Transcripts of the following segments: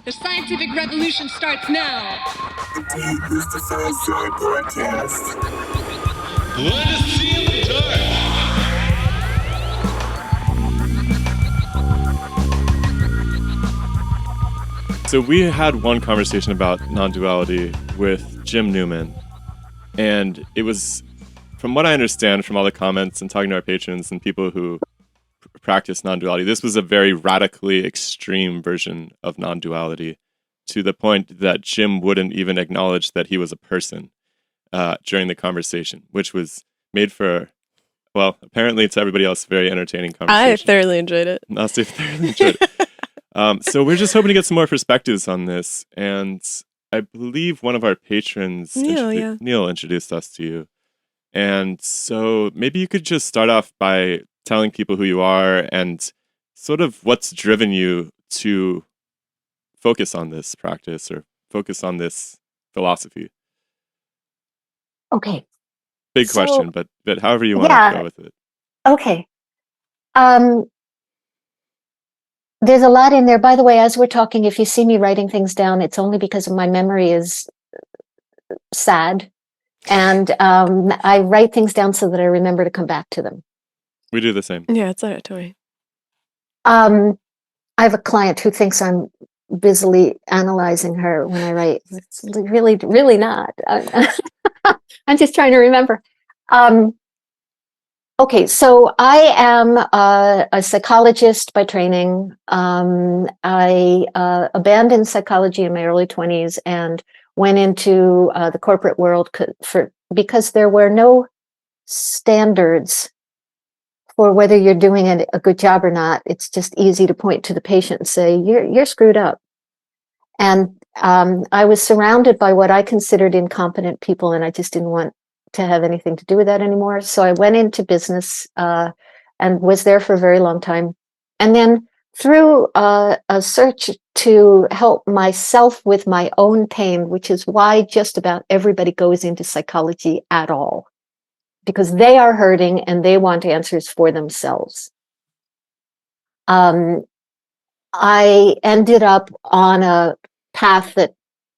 The scientific revolution starts now. The Podcast. Let us see in the dark. So we had one conversation about non-duality with Jim Newman, and it was, from what I understand from all the comments and talking to our patrons and people who practice non-duality, this was a very radically extreme version of non-duality, to the point that Jim wouldn't even acknowledge that he was a person during the conversation, which was made for, well, apparently to everybody else, very entertaining conversation. I thoroughly enjoyed it. Nasty thoroughly enjoyed it. So we're just hoping to get some more perspectives on this, and I believe one of our patrons, Neil, introduced us to you. And so maybe you could just start off by telling people who you are and sort of what's driven you to focus on this practice or focus on this philosophy. Okay. Big question, but however you want to go with it. Okay. There's a lot in there. By the way, as we're talking, if you see me writing things down, it's only because my memory is sad. And I write things down so that I remember to come back to them. We do the same. Yeah, it's all right, Tori. I have a client who thinks I'm busily analyzing her when I write. It's really, really not. I'm just trying to remember. Okay, so I am a psychologist by training. I abandoned psychology in my early 20s and went into the corporate world because there were no standards for whether you're doing a good job or not. It's just easy to point to the patient and say, you're screwed up. And I was surrounded by what I considered incompetent people, and I just didn't want to have anything to do with that anymore. So I went into business and was there for a very long time. And then through a search to help myself with my own pain, which is why just about everybody goes into psychology at all, because they are hurting and they want answers for themselves. I ended up on a path that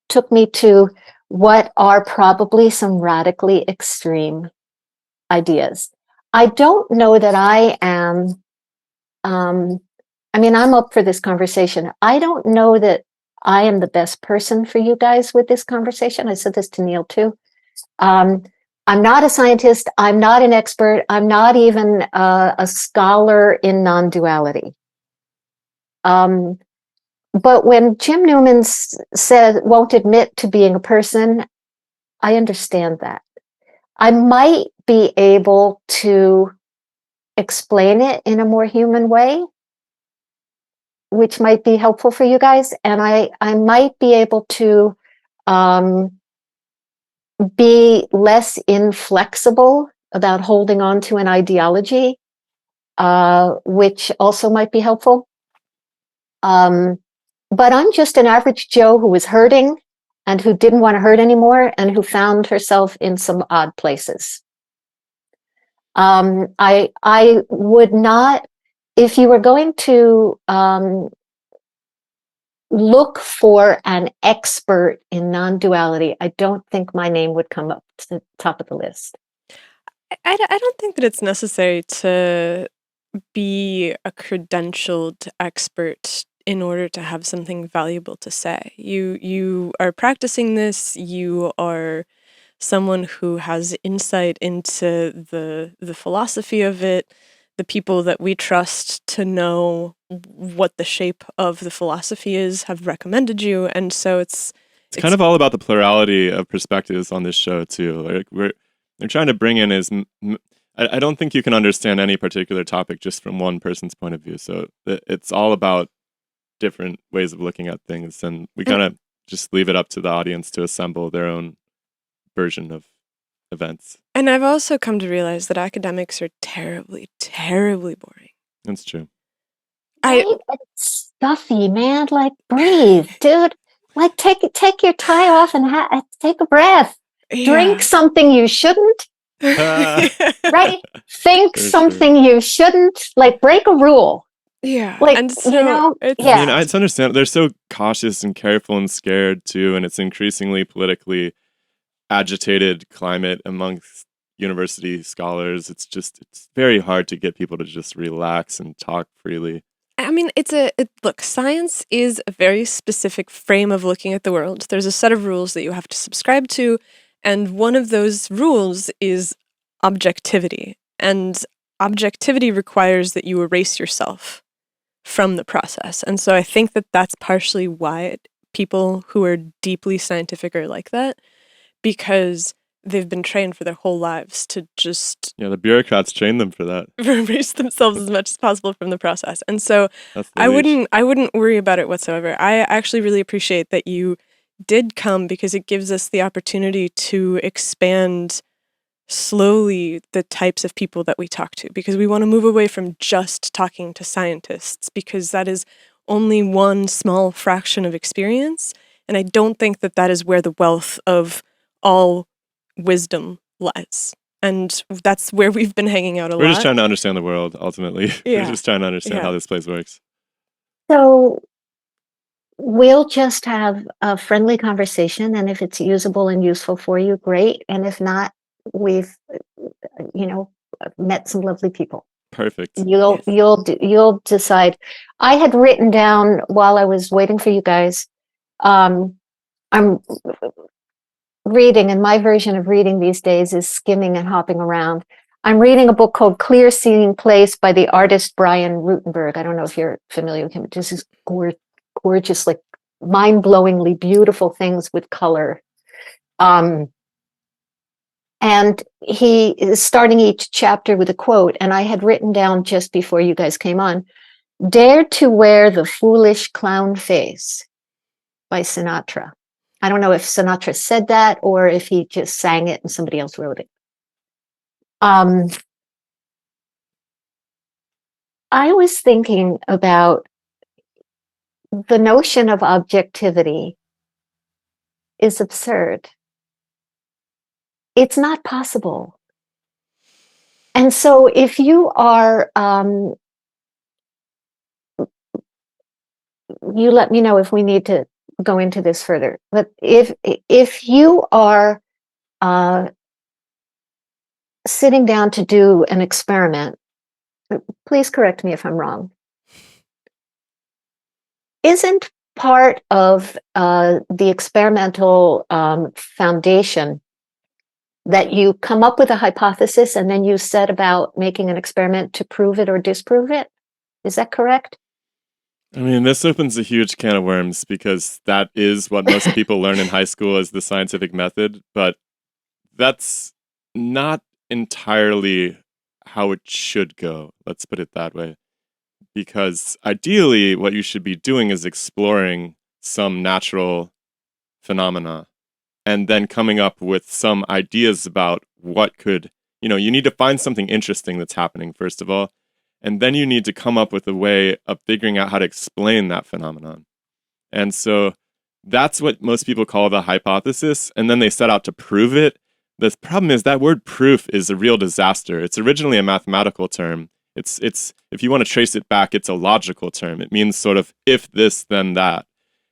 took me to what are probably some radically extreme ideas. I don't know that I am, I'm up for this conversation. I don't know that I am the best person for you guys with this conversation. I said this to Neil too. I'm not a scientist. I'm not an expert. I'm not even a scholar in non-duality. But when Jim Newman said won't admit to being a person, I understand that. I might be able to explain it in a more human way, which might be helpful for you guys. And I might be able to be less inflexible about holding on to an ideology, which also might be helpful. But I'm just an average Joe who was hurting and who didn't want to hurt anymore and who found herself in some odd places. I would not, if you were going to look for an expert in non-duality, I don't think my name would come up to the top of the list. I don't think that it's necessary to be a credentialed expert in order to have something valuable to say. You are practicing this, you are someone who has insight into the philosophy of it, the people that we trust to know what the shape of the philosophy is have recommended you, and so it's kind of all about the plurality of perspectives on this show too. Like we're trying to bring in I don't think you can understand any particular topic just from one person's point of view. So it's all about different ways of looking at things, and we kind of just leave it up to the audience to assemble their own version of events. And I've also come to realize that academics are terribly, terribly boring. That's true. It's stuffy, man. Like, breathe, dude. Like, take your tie off and take a breath. Yeah. Drink something you shouldn't. Right? Think something you shouldn't. Like, break a rule. Yeah. Like, And you so know, it's I mean, yeah. it's understandable. They're so cautious and careful and scared too, and it's increasingly politically agitated climate amongst university scholars. It's very hard to get people to just relax and talk freely. I mean, look, science is a very specific frame of looking at the world. There's a set of rules that you have to subscribe to, and one of those rules is objectivity. And objectivity requires that you erase yourself from the process. And so I think that that's partially why people who are deeply scientific are like that, because they've been trained for their whole lives to just Yeah, the bureaucrats train them for that. erase themselves as much as possible from the process. And so That's the leash. I wouldn't worry about it whatsoever. I actually really appreciate that you did come, because it gives us the opportunity to expand slowly the types of people that we talk to, because we want to move away from just talking to scientists, because that is only one small fraction of experience, and I don't think that that is where the wealth of all wisdom lies. And that's where we've been hanging out a We're lot. just trying to understand the world, ultimately. We're Yeah. just trying to understand Yeah. how this place works. So we'll just have a friendly conversation, and if it's usable and useful for you, great. And if not, we've, you know, met some lovely people. Perfect. You'll decide. I had written down while I was waiting for you guys. I'm reading, and my version of reading these days is skimming and hopping around. I'm reading a book called Clear Seeing Place by the artist Brian Rutenberg. I don't know if you're familiar with him. This is gorgeous, like mind-blowingly beautiful things with color. And he is starting each chapter with a quote, and I had written down just before you guys came on, "Dare to wear the foolish clown face" by Sinatra. I don't know if Sinatra said that or if he just sang it and somebody else wrote it. I was thinking about the notion of objectivity is absurd. It's not possible. And so if you are, you let me know if we need to go into this further, but if you are sitting down to do an experiment, please correct me if I'm wrong, isn't part of the experimental foundation that you come up with a hypothesis and then you set about making an experiment to prove it or disprove it? Is that correct? I mean, this opens a huge can of worms because that is what most people learn in high school as the scientific method, but that's not entirely how it should go. Let's put it that way. Because ideally, what you should be doing is exploring some natural phenomena and then coming up with some ideas about what could, you need to find something interesting that's happening, first of all. And then you need to come up with a way of figuring out how to explain that phenomenon. And so that's what most people call the hypothesis. And then they set out to prove it. The problem is that word proof is a real disaster. It's originally a mathematical term. It's if you want to trace it back, it's a logical term. It means sort of if this, then that.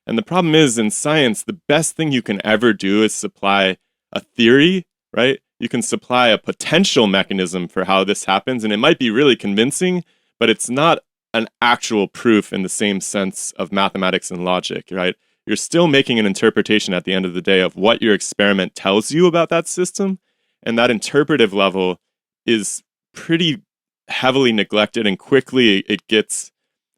And the problem is in science, the best thing you can ever do is supply a theory, right? You can supply a potential mechanism for how this happens, and it might be really convincing, but it's not an actual proof in the same sense of mathematics and logic, right? You're still making an interpretation at the end of the day of what your experiment tells you about that system, and that interpretive level is pretty heavily neglected, and quickly it gets,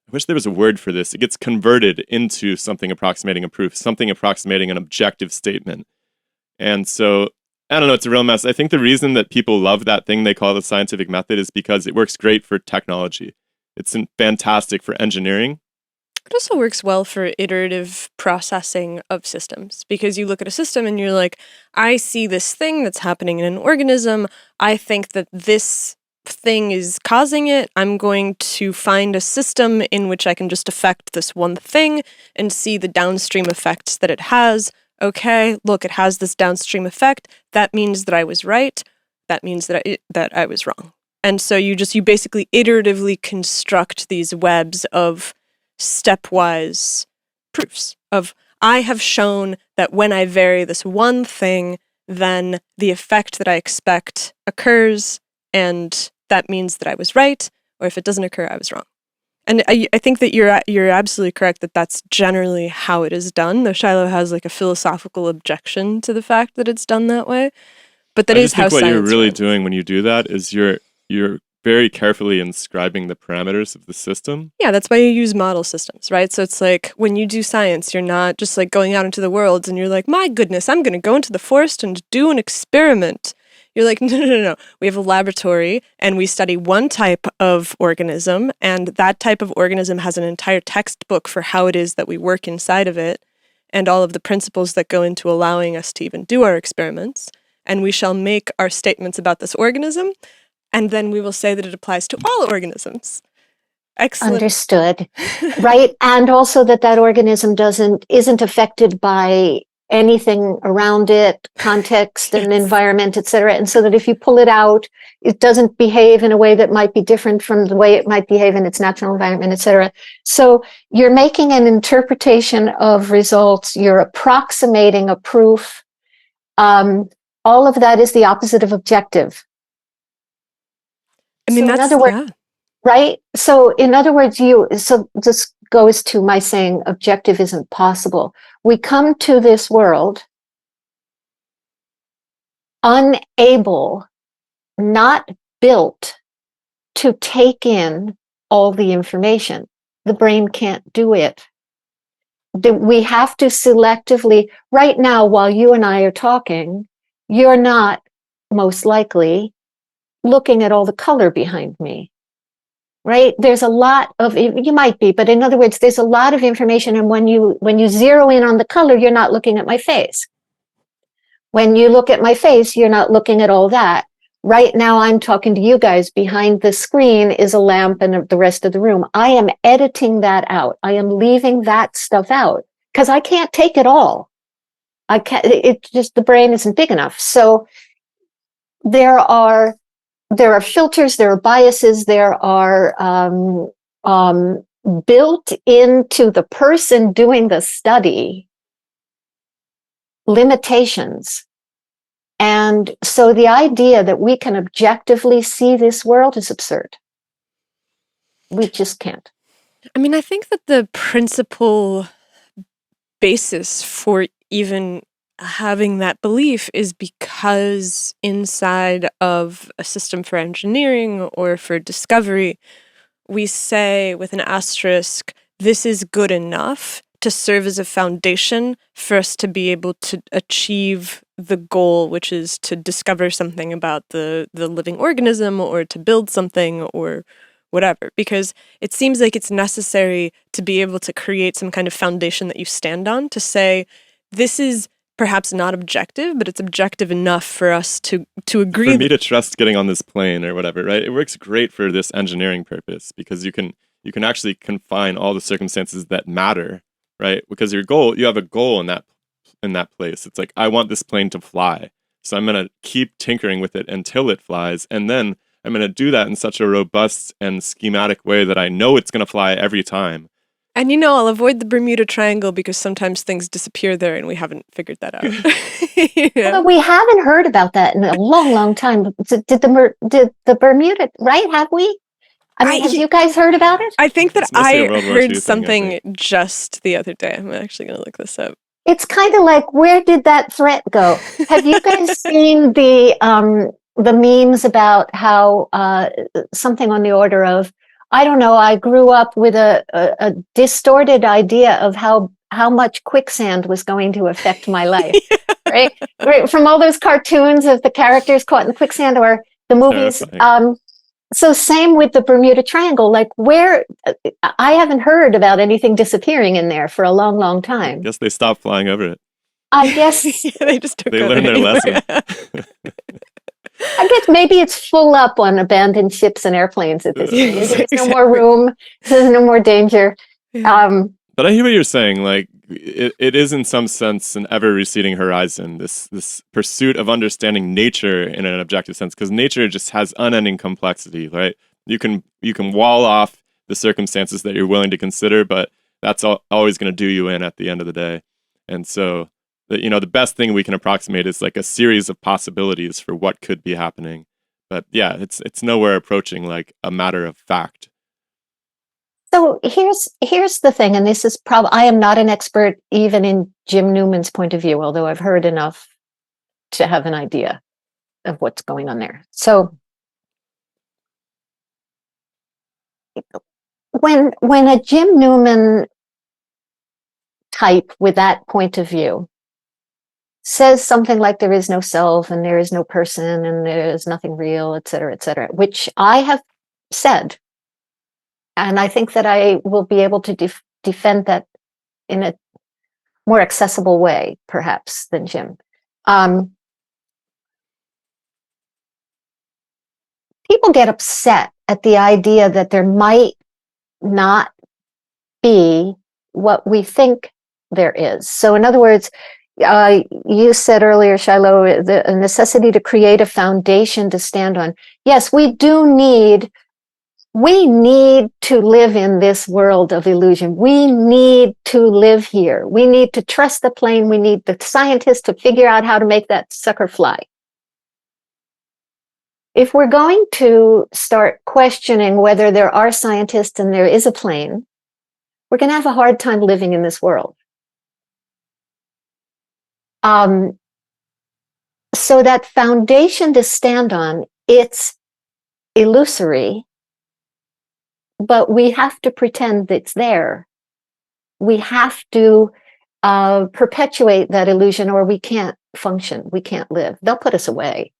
I wish there was a word for this, it gets converted into something approximating a proof, something approximating an objective statement. And so, I don't know, it's a real mess. I think the reason that people love that thing they call the scientific method is because it works great for technology. It's fantastic for engineering. It also works well for iterative processing of systems, because you look at a system and you're like, I see this thing that's happening in an organism. I think that this thing is causing it. I'm going to find a system in which I can just affect this one thing and see the downstream effects that it has. Okay, look, it has this downstream effect. That means that I was right. That means that I was wrong. And so you basically iteratively construct these webs of stepwise proofs of, I have shown that when I vary this one thing, then the effect that I expect occurs, and that means that I was right, or if it doesn't occur, I was wrong. And I think that you're absolutely correct that that's generally how it is done, though Shiloh has like a philosophical objection to the fact that it's done that way. But that is how science I just think what you're really runs. doing when you do that is you're very carefully inscribing the parameters of the system. Yeah, that's why you use model systems, right? So it's like when you do science, you're not just like going out into the world and you're like, my goodness, I'm going to go into the forest and do an experiment. You're like, no. We have a laboratory and we study one type of organism, and that type of organism has an entire textbook for how it is that we work inside of it and all of the principles that go into allowing us to even do our experiments. And we shall make our statements about this organism, and then we will say that it applies to all organisms. Excellent. Understood. Right. And also that organism isn't affected by anything around it, context and environment, etc. And so that if you pull it out, it doesn't behave in a way that might be different from the way it might behave in its natural environment, etc. So you're making an interpretation of results. You're approximating a proof. All of that is the opposite of objective. I mean, so that's, in other words, yeah. Right? So in other words, so this goes to my saying objective isn't possible. We come to this world unable, not built to take in all the information. The brain can't do it. We have to selectively, right now, while you and I are talking, you're not most likely looking at all the color behind me. Right? There's a lot of, you might be, but in other words, there's a lot of information. And when you zero in on the color, you're not looking at my face. When you look at my face, you're not looking at all that. Right now, I'm talking to you guys. Behind the screen is a lamp and the rest of the room. I am editing that out. I am leaving that stuff out because I can't take it all. I can't, the brain isn't big enough. So there are filters, there are biases, there are built into the person doing the study limitations. And so the idea that we can objectively see this world is absurd. We just can't. I mean, I think that the principal basis for even having that belief is because inside of a system for engineering or for discovery, we say with an asterisk, this is good enough to serve as a foundation for us to be able to achieve the goal, which is to discover something about the living organism or to build something or whatever, because it seems like it's necessary to be able to create some kind of foundation that you stand on to say, this is perhaps not objective, but it's objective enough for us to agree. For me to trust getting on this plane or whatever, right? It works great for this engineering purpose because you can actually confine all the circumstances that matter, right? Because you have a goal in that place. It's like, I want this plane to fly. So I'm going to keep tinkering with it until it flies. And then I'm going to do that in such a robust and schematic way that I know it's going to fly every time. And I'll avoid the Bermuda Triangle because sometimes things disappear there and we haven't figured that out. Yeah. But we haven't heard about that in a long, long time. Did the Bermuda, right? Have we? I mean, have you guys heard about it? I think that I heard something thing, just the other day. I'm actually going to look this up. It's kind of like, where did that threat go? Have you guys seen the memes about how something on the order of, I don't know, I grew up with a distorted idea of how much quicksand was going to affect my life, right? From all those cartoons of the characters caught in the quicksand or the movies. So same with the Bermuda Triangle, like I haven't heard about anything disappearing in there for a long, long time. I guess they stopped flying over it. I guess they just took they learned their lesson. I guess maybe it's full up on abandoned ships and airplanes at this point. There's no more room. There's no more danger. But I hear what you're saying. Like, it is in some sense an ever receding horizon, this pursuit of understanding nature in an objective sense, because nature just has unending complexity, right? You can wall off the circumstances that you're willing to consider, but that's always going to do you in at the end of the day. And so the best thing we can approximate is like a series of possibilities for what could be happening. But yeah, it's nowhere approaching like a matter of fact. So here's the thing, and this is probably, I am not an expert even in Jim Newman's point of view, although I've heard enough to have an idea of what's going on there. So when a Jim Newman type with that point of view says something like there is no self and there is no person and there is nothing real, et cetera, which I have said, and I think that I will be able to defend that in a more accessible way, perhaps, than Jim. People get upset at the idea that there might not be what we think there is. So, in other words, you said earlier, Shiloh, the necessity to create a foundation to stand on. Yes, we need to live in this world of illusion. We need to live here. We need to trust the plane. We need the scientists to figure out how to make that sucker fly. If we're going to start questioning whether there are scientists and there is a plane, we're going to have a hard time living in this world. So that foundation to stand on, it's illusory, but we have to pretend it's there. We have to perpetuate that illusion, or we can't function. We can't live. They'll put us away,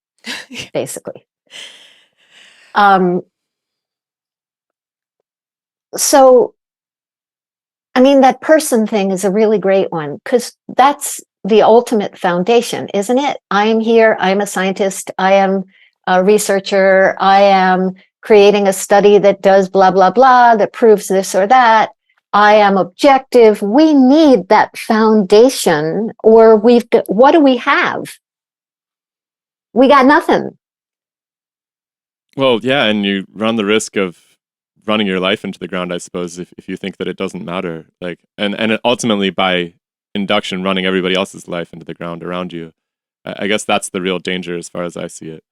basically. So, I mean, that person thing is a really great one, because that's the ultimate foundation, isn't it? I am here. I am a scientist. I am a researcher. I am creating a study that does blah, blah, blah, that proves this or that. I am objective. We need that foundation, or what do we have? We got nothing. Well, yeah, and you run the risk of running your life into the ground, I suppose, if you think that it doesn't matter. Like, and ultimately by induction, running everybody else's life into the ground around you. I guess that's the real danger as far as I see it.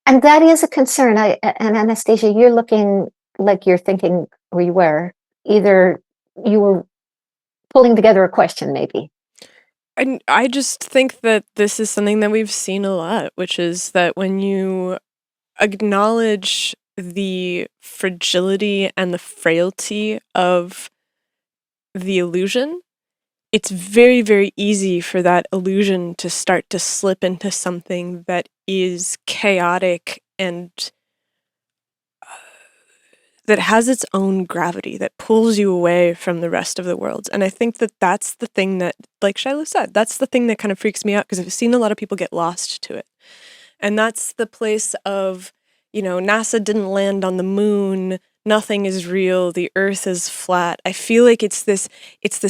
And that is a concern. And Anastasia, you're looking like you're thinking, or you were, either you were pulling together a question, maybe. And I just think that this is something that we've seen a lot, which is that when you acknowledge the fragility and the frailty of the illusion, it's very, very easy for that illusion to start to slip into something that is chaotic and that has its own gravity, that pulls you away from the rest of the world. And I think that that's the thing that, like Shiloh said, that's the thing that kind of freaks me out, because I've seen a lot of people get lost to it. And that's the place of, NASA didn't land on the moon, nothing is real, the earth is flat. I feel like it's this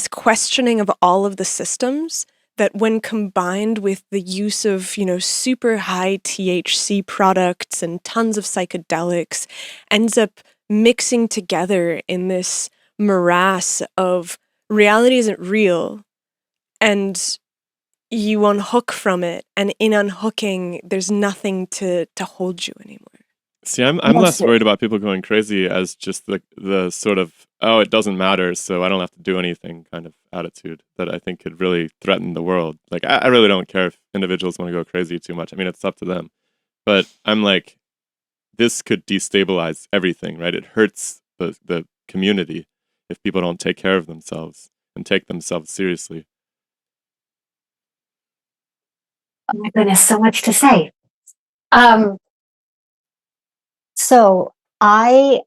questioning of all of the systems that, when combined with the use of, super high THC products and tons of psychedelics, ends up mixing together in this morass of reality isn't real, and you unhook from it, and in unhooking, there's nothing to hold you anymore. See, I'm less worried about people going crazy as just the sort of, oh, it doesn't matter, so I don't have to do anything kind of attitude that I think could really threaten the world. Like, I really don't care if individuals want to go crazy too much. I mean, it's up to them. But I'm like, this could destabilize everything, right? It hurts the community if people don't take care of themselves and take themselves seriously. Oh my goodness, so much to say. So I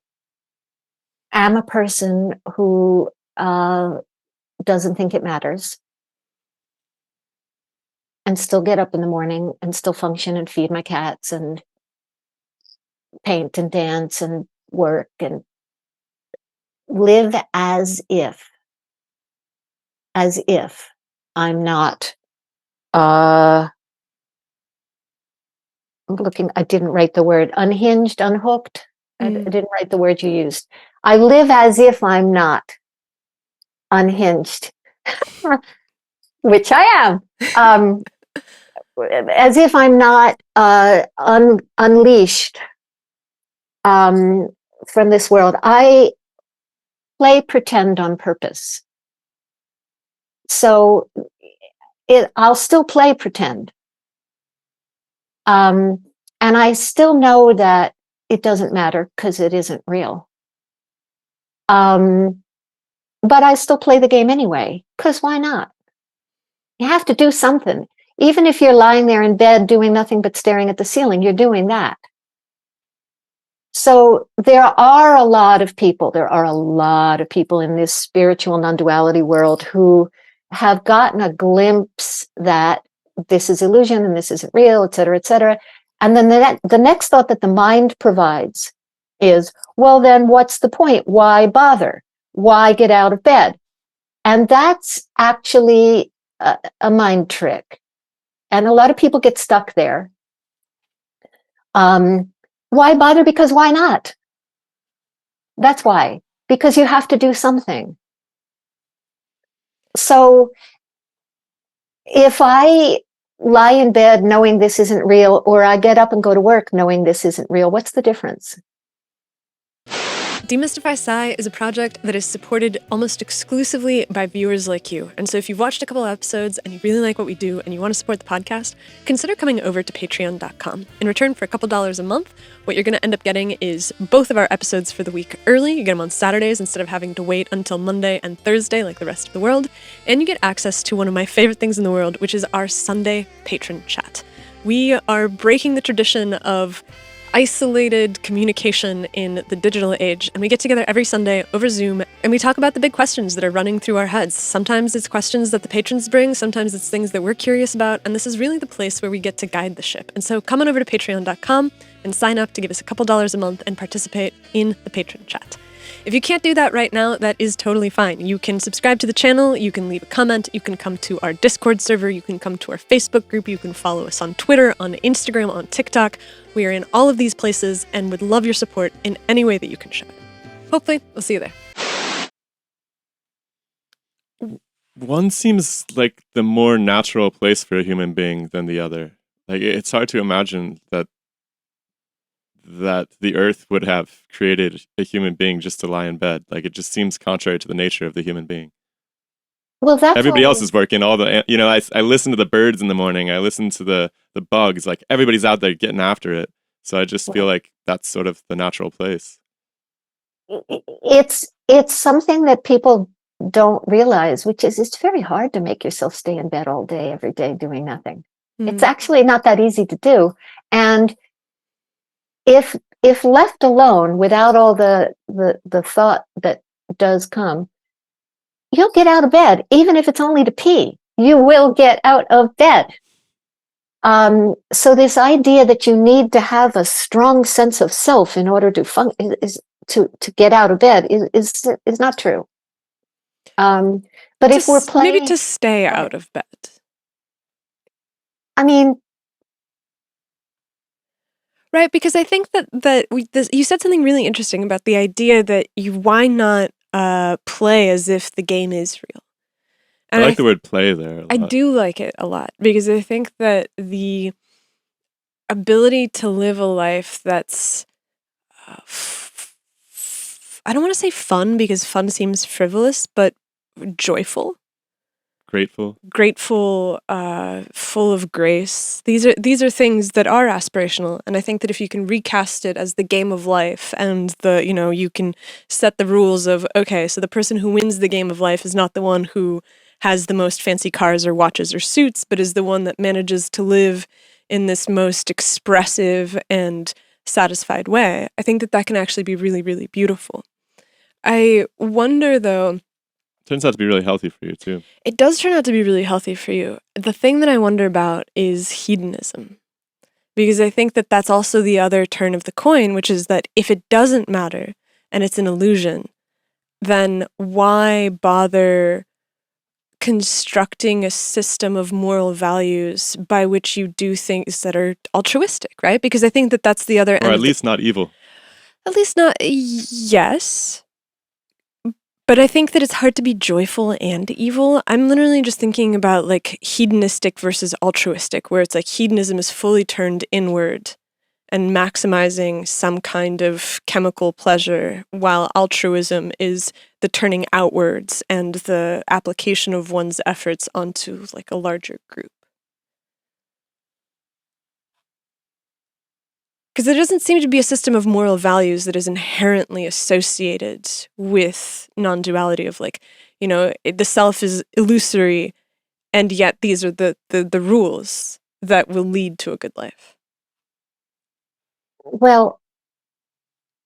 am a person who doesn't think it matters, and still get up in the morning and still function and feed my cats and paint and dance and work and live as if as if I'm not, I'm looking, I didn't write the word unhinged, unhooked. I didn't write the word you used. I live as if I'm not unhinged, which I am. As if I'm not unleashed from this world. I play pretend on purpose. So I'll still play pretend. And I still know that it doesn't matter because it isn't real. But I still play the game anyway, because why not? You have to do something. Even if you're lying there in bed doing nothing but staring at the ceiling, you're doing that. So there are a lot of people in this spiritual non-duality world who have gotten a glimpse that this is illusion and this isn't real, et cetera, et cetera. And then the next thought that the mind provides is, well, then what's the point? Why bother? Why get out of bed? And that's actually a mind trick. And a lot of people get stuck there. Why bother? Because why not? That's why. Because you have to do something. So if I lie in bed knowing this isn't real, or I get up and go to work knowing this isn't real, what's the difference? Demystify Psy is a project that is supported almost exclusively by viewers like you. And so if you've watched a couple of episodes and you really like what we do and you want to support the podcast, consider coming over to patreon.com. In return for a couple dollars a month, what you're going to end up getting is both of our episodes for the week early. You get them on Saturdays instead of having to wait until Monday and Thursday like the rest of the world. And you get access to one of my favorite things in the world, which is our Sunday patron chat. We are breaking the tradition of isolated communication in the digital age, and we get together every Sunday over Zoom and we talk about the big questions that are running through our heads. Sometimes it's questions that the patrons bring, sometimes it's things that we're curious about, and this is really the place where we get to guide the ship. And so come on over to patreon.com and sign up to give us a couple dollars a month and participate in the patron chat. If you can't do that right now, that is totally fine. You can subscribe to the channel, you can leave a comment, you can come to our Discord server, you can come to our Facebook group, you can follow us on Twitter, on Instagram, on TikTok. We are in all of these places and would love your support in any way that you can show it. Hopefully, we'll see you there. One seems like the more natural place for a human being than the other. Like, it's hard to imagine that the earth would have created a human being just to lie in bed. Like, it just seems contrary to the nature of the human being. Well, that's everybody else is working. I listen to the birds in the morning. I listen to the bugs. Like, everybody's out there getting after it. So I just feel like that's sort of the natural place. It's something that people don't realize, which is it's very hard to make yourself stay in bed all day, every day, doing nothing. It's actually not that easy to do. And if left alone without all the thought that does come, you'll get out of bed, even if it's only to pee. You will get out of bed. So this idea that you need to have a strong sense of self in order to to get out of bed is not true. But if we're playing, maybe to stay out of bed. I mean, right, because I think that you said something really interesting about the idea that why not play as if the game is real. And I like the word play there a lot. I do like it a lot because I think that the ability to live a life that's I don't want to say fun because fun seems frivolous, but joyful. Grateful, full of grace. These are things that are aspirational, and I think that if you can recast it as the game of life, and you can set the rules of, okay, so the person who wins the game of life is not the one who has the most fancy cars or watches or suits, but is the one that manages to live in this most expressive and satisfied way. I think that can actually be really, really beautiful. I wonder, though. Turns out to be really healthy for you, too. It does turn out to be really healthy for you. The thing that I wonder about is hedonism. Because I think that that's also the other turn of the coin, which is that if it doesn't matter and it's an illusion, then why bother constructing a system of moral values by which you do things that are altruistic, right? Because I think that that's the other Or end. at least not evil. At least not, yes. But I think that it's hard to be joyful and evil. I'm literally just thinking about like hedonistic versus altruistic, where it's like hedonism is fully turned inward and maximizing some kind of chemical pleasure, while altruism is the turning outwards and the application of one's efforts onto like a larger group. Because there doesn't seem to be a system of moral values that is inherently associated with non-duality of like, you know, the self is illusory, and yet these are the rules that will lead to a good life. Well,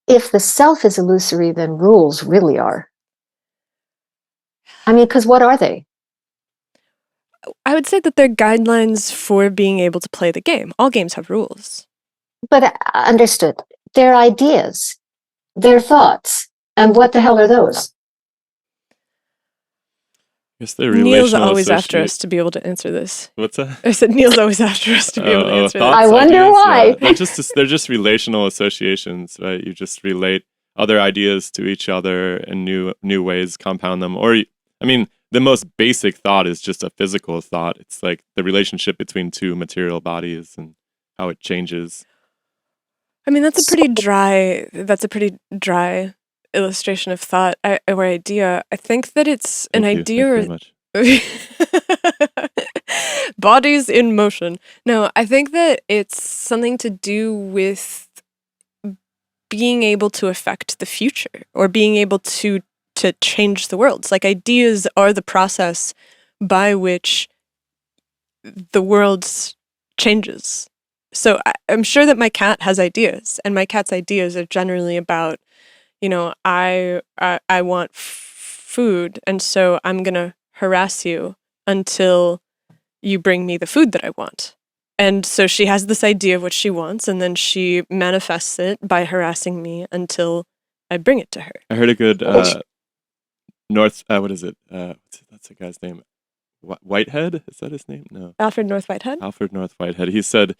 if the self is illusory, then rules really are. I mean, because what are they? I would say that they're guidelines for being able to play the game. All games have rules. But understood. They're ideas. They're thoughts. And what the hell are those? I guess they're Neil's relational always after associate- us to be able to answer this. What's that? I said Neil's always after us to be able to answer thoughts, I wonder ideas, why. Yeah. They're just relational associations, right? You just relate other ideas to each other in new ways, compound them. I mean, the most basic thought is just a physical thought. It's like the relationship between two material bodies and how it changes. I mean, that's a pretty dry illustration of thought or idea. I think that it's an Thank you very idea much. bodies in motion. No, I think that it's something to do with being able to affect the future or being able to change the world. It's like ideas are the process by which the world changes. So I'm sure that my cat has ideas, and my cat's ideas are generally about, you know, I want food, and so I'm gonna harass you until you bring me the food that I want. And so she has this idea of what she wants, and then she manifests it by harassing me until I bring it to her. I heard a good what is it? That's the guy's name. Whitehead? Is that his name? No. Alfred North Whitehead? Alfred North Whitehead. He said,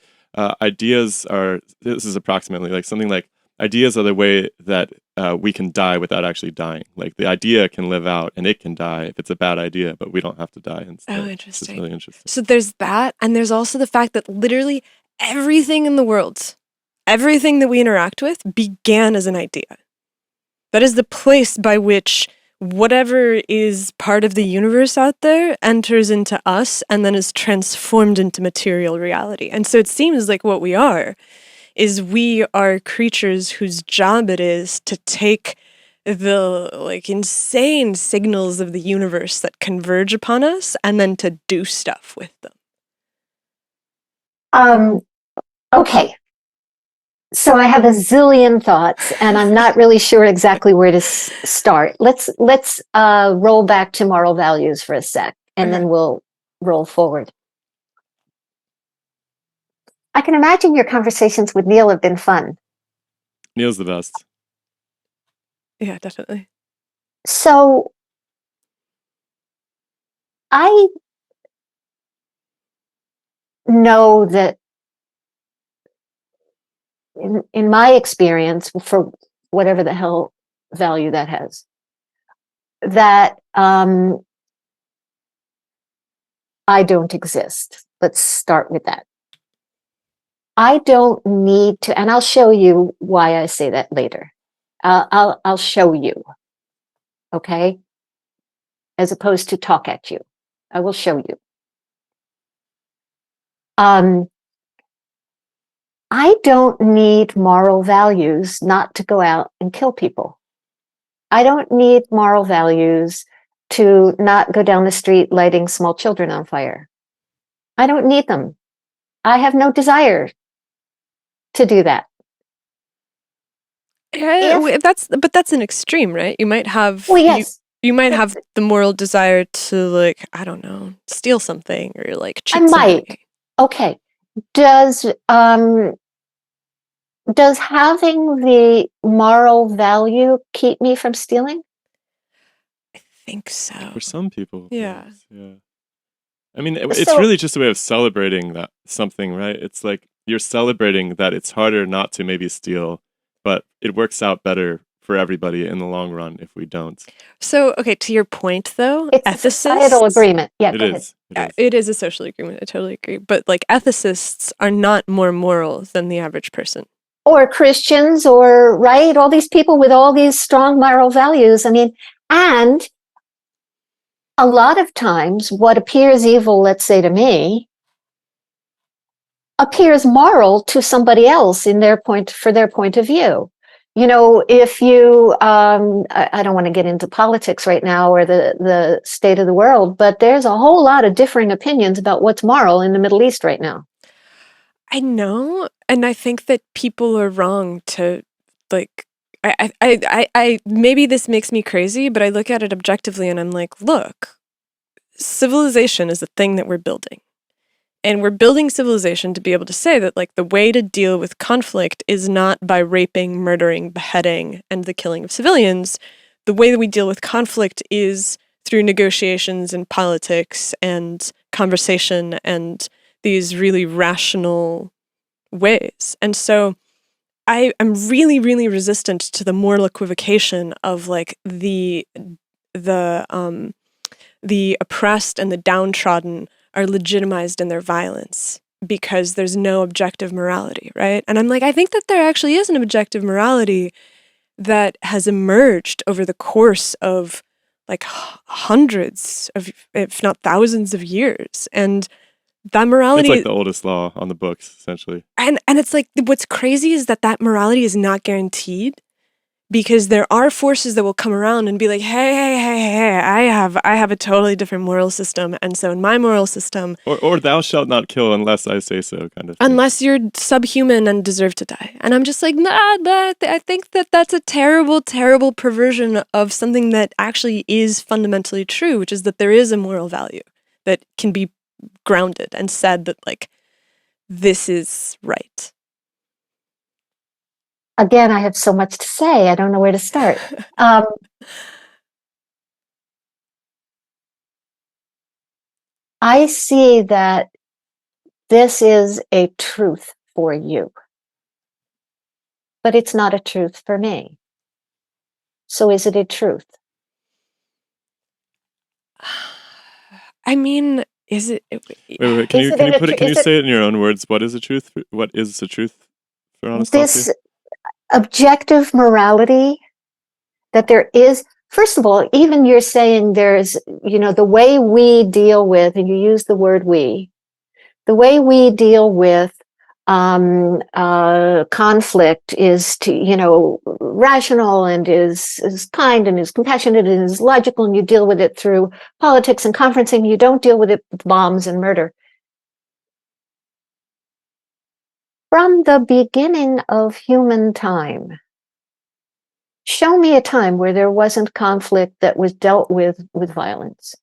ideas are, this is approximately like something like, ideas are the way that we can die without actually dying. Like the idea can live out and it can die if it's a bad idea, but we don't have to die instead. Oh, It's interesting. really interesting. So there's that, and there's also the fact that literally everything in the world, everything that we interact with began as an idea. That is the place by which whatever is part of the universe out there enters into us and then is transformed into material reality. And so it seems like what we are is we are creatures whose job it is to take the like insane signals of the universe that converge upon us and then to do stuff with them. Okay. So I have a zillion thoughts, and I'm not really sure exactly where to start. Let's roll back to moral values for a sec, and then we'll roll forward. I can imagine your conversations with Neil have been fun. Neil's the best. Yeah, definitely. So I know that in my experience, for whatever the hell value that has, that I don't exist. Let's start with that. I don't need to, and I'll show you why I say that later. I'll show you, okay? As opposed to talk at you. I will show you. I don't need moral values not to go out and kill people. I don't need moral values to not go down the street lighting small children on fire. I don't need them. I have no desire to do that. Yeah, but that's an extreme, right? You might have Well, yes. you might have the moral desire to, like, I don't know, steal something or like cheat I might. somebody. Okay. Does having the moral value keep me from stealing? I think so. For some people. Yeah. perhaps, yeah. I mean, it's So- really just a way of celebrating that something, right? It's like you're celebrating that it's harder not to maybe steal, but it works out better for everybody in the long run if we don't. So, okay, to your point though, It's a societal ethicists, agreement. Yeah, It go ahead. is. It is. it is a social agreement. I totally agree. But like ethicists are not more moral than the average person. Or Christians, or right, all these people with all these strong moral values. I mean, and a lot of times what appears evil, let's say to me, appears moral to somebody else in their point of view. You know, if you, I don't want to get into politics right now or the state of the world, but there's a whole lot of differing opinions about what's moral in the Middle East right now. I know, and I think that people are wrong to like. I maybe this makes me crazy, but I look at it objectively and I'm like, look, civilization is the thing that we're building. And we're building civilization to be able to say that like the way to deal with conflict is not by raping, murdering, beheading, and the killing of civilians. The way that we deal with conflict is through negotiations and politics and conversation and these really rational ways. And so I am really, really resistant to the moral equivocation of like the oppressed and the downtrodden are legitimized in their violence because there's no objective morality, right? And I'm like, I think that there actually is an objective morality that has emerged over the course of like hundreds of, if not thousands of years. And that morality, It's like the oldest law on the books, essentially. and it's like, what's crazy is that morality is not guaranteed. Because there are forces that will come around and be like, hey, I have a totally different moral system. And so in my moral system... Or thou shalt not kill unless I say so, kind of thing. Unless you're subhuman and deserve to die. And I'm just like, nah, I think that that's a terrible, terrible perversion of something that actually is fundamentally true, which is that there is a moral value that can be grounded and said that, like, this is right. Again, I have so much to say. I don't know where to start. I see that this is a truth for you, but it's not a truth for me. So is it a truth? I mean, is it... Wait, can you say it in your own words? What is the truth? What is the truth for honesty? This objective morality that there is, first of all, even you're saying there's, you know, the way we deal with, and you use the word we, the way we deal with conflict is to, you know, rational and is kind and is compassionate and is logical, and you deal with it through politics and conferencing. You don't deal with it with bombs and murder. From the beginning of human time, show me a time where there wasn't conflict that was dealt with violence.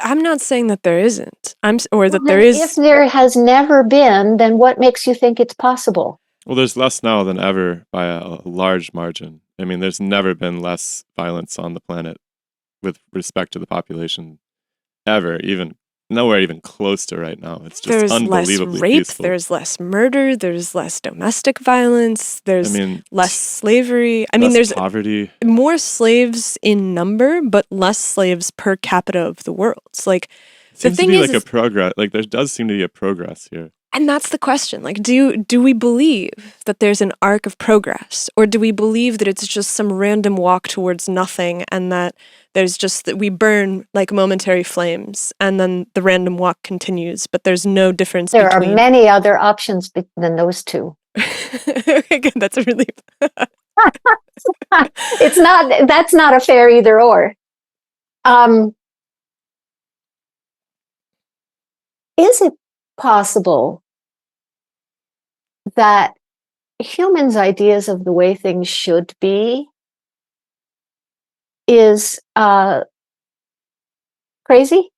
I'm not saying that there isn't. That there Then is. If there has never been, then what makes you think it's possible? Well, there's less now than ever by a large margin. I mean, there's never been less violence on the planet with respect to the population ever, even nowhere even close to right now. It's just There's less unbelievably rape, peaceful. there's less murder, there's less domestic violence, there's less slavery. I mean, there's poverty. More slaves in number, but less slaves per capita of the world. It's like, It seems to be like a progress. Like there does seem to be a progress here. and that's the question. Like, do we believe that there's an arc of progress, or do we believe that it's just some random walk towards nothing, and that there's just that we burn like momentary flames, and then the random walk continues, but there's no difference. There are many other options than those two. Again, that's a relief. That's not a fair either or. Is it possible that humans' ideas of the way things should be is crazy?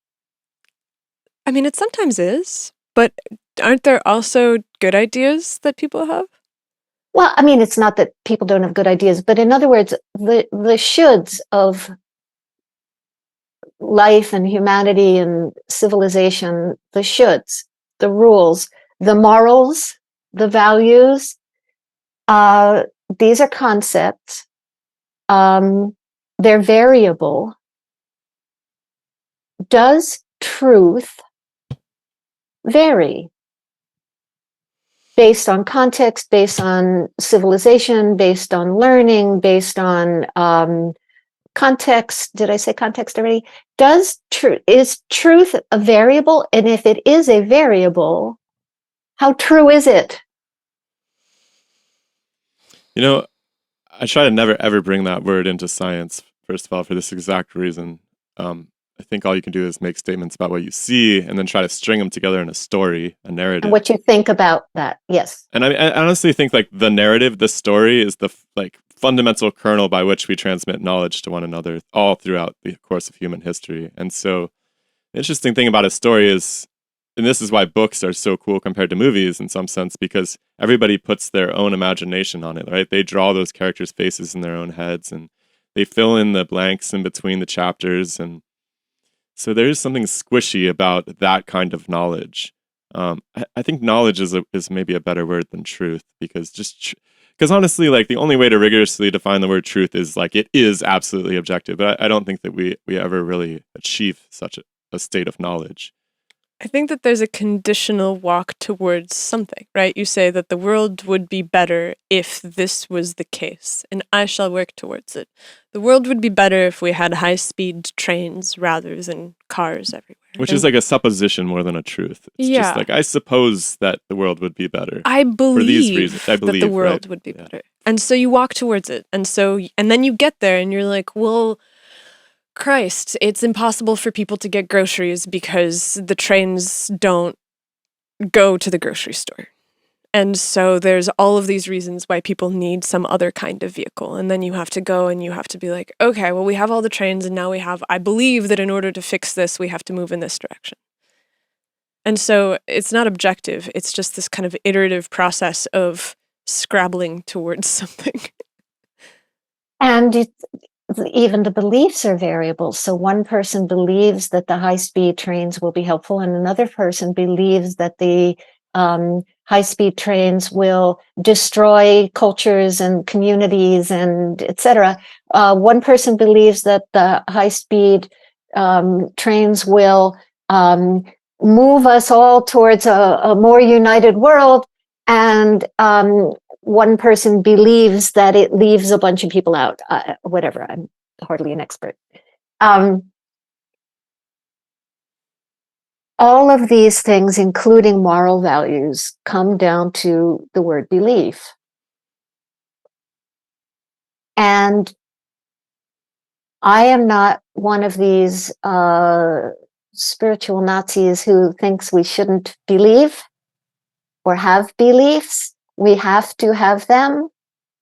I mean, it sometimes is, but aren't there also good ideas that people have? Well, I mean, it's not that people don't have good ideas, but in other words, the shoulds of life and humanity and civilization, the shoulds, the rules, the morals, the values. These are concepts. They're variable. Does truth vary based on context, based on civilization, based on learning, based on context? Did I say context already? Is truth a variable? And if it is a variable, how true is it? I try to never ever bring that word into science, first of all, for this exact reason. I think all you can do is make statements about what you see and then try to string them together in a story, a narrative. And what you think about that, yes. And I honestly think like the narrative, the story is the fundamental kernel by which we transmit knowledge to one another all throughout the course of human history. And so the interesting thing about a story is, and this is why books are so cool compared to movies in some sense, because everybody puts their own imagination on it, right? They draw those characters' faces in their own heads and they fill in the blanks in between the chapters. And so there's something squishy about that kind of knowledge. I think knowledge is maybe a better word than truth, because honestly, like the only way to rigorously define the word truth is like it is absolutely objective. But I don't think that we ever really achieve such a state of knowledge. I think that there's a conditional walk towards something, right? You say that the world would be better if this was the case, and I shall work towards it. The world would be better if we had high-speed trains rather than cars everywhere. Which is like a supposition more than a truth. It's just like, I suppose that the world would be better. I believe for these reasons. I believe that the world right? would be better. And so you walk towards it. And then you get there and you're like, well, Christ, it's impossible for people to get groceries because the trains don't go to the grocery store. And so there's all of these reasons why people need some other kind of vehicle. And then you have to go and you have to be like, okay, well, we have all the trains and now I believe that in order to fix this, we have to move in this direction. And so it's not objective. It's just this kind of iterative process of scrabbling towards something. And even the beliefs are variable. So one person believes that the high-speed trains will be helpful, and another person believes that the high-speed trains will destroy cultures and communities and etc. One person believes that the high-speed trains will move us all towards a more united world, and one person believes that it leaves a bunch of people out. Whatever, I'm hardly an expert. All of these things, including moral values, come down to the word belief. And I am not one of these spiritual Nazis who thinks we shouldn't believe or have beliefs. We have to have them,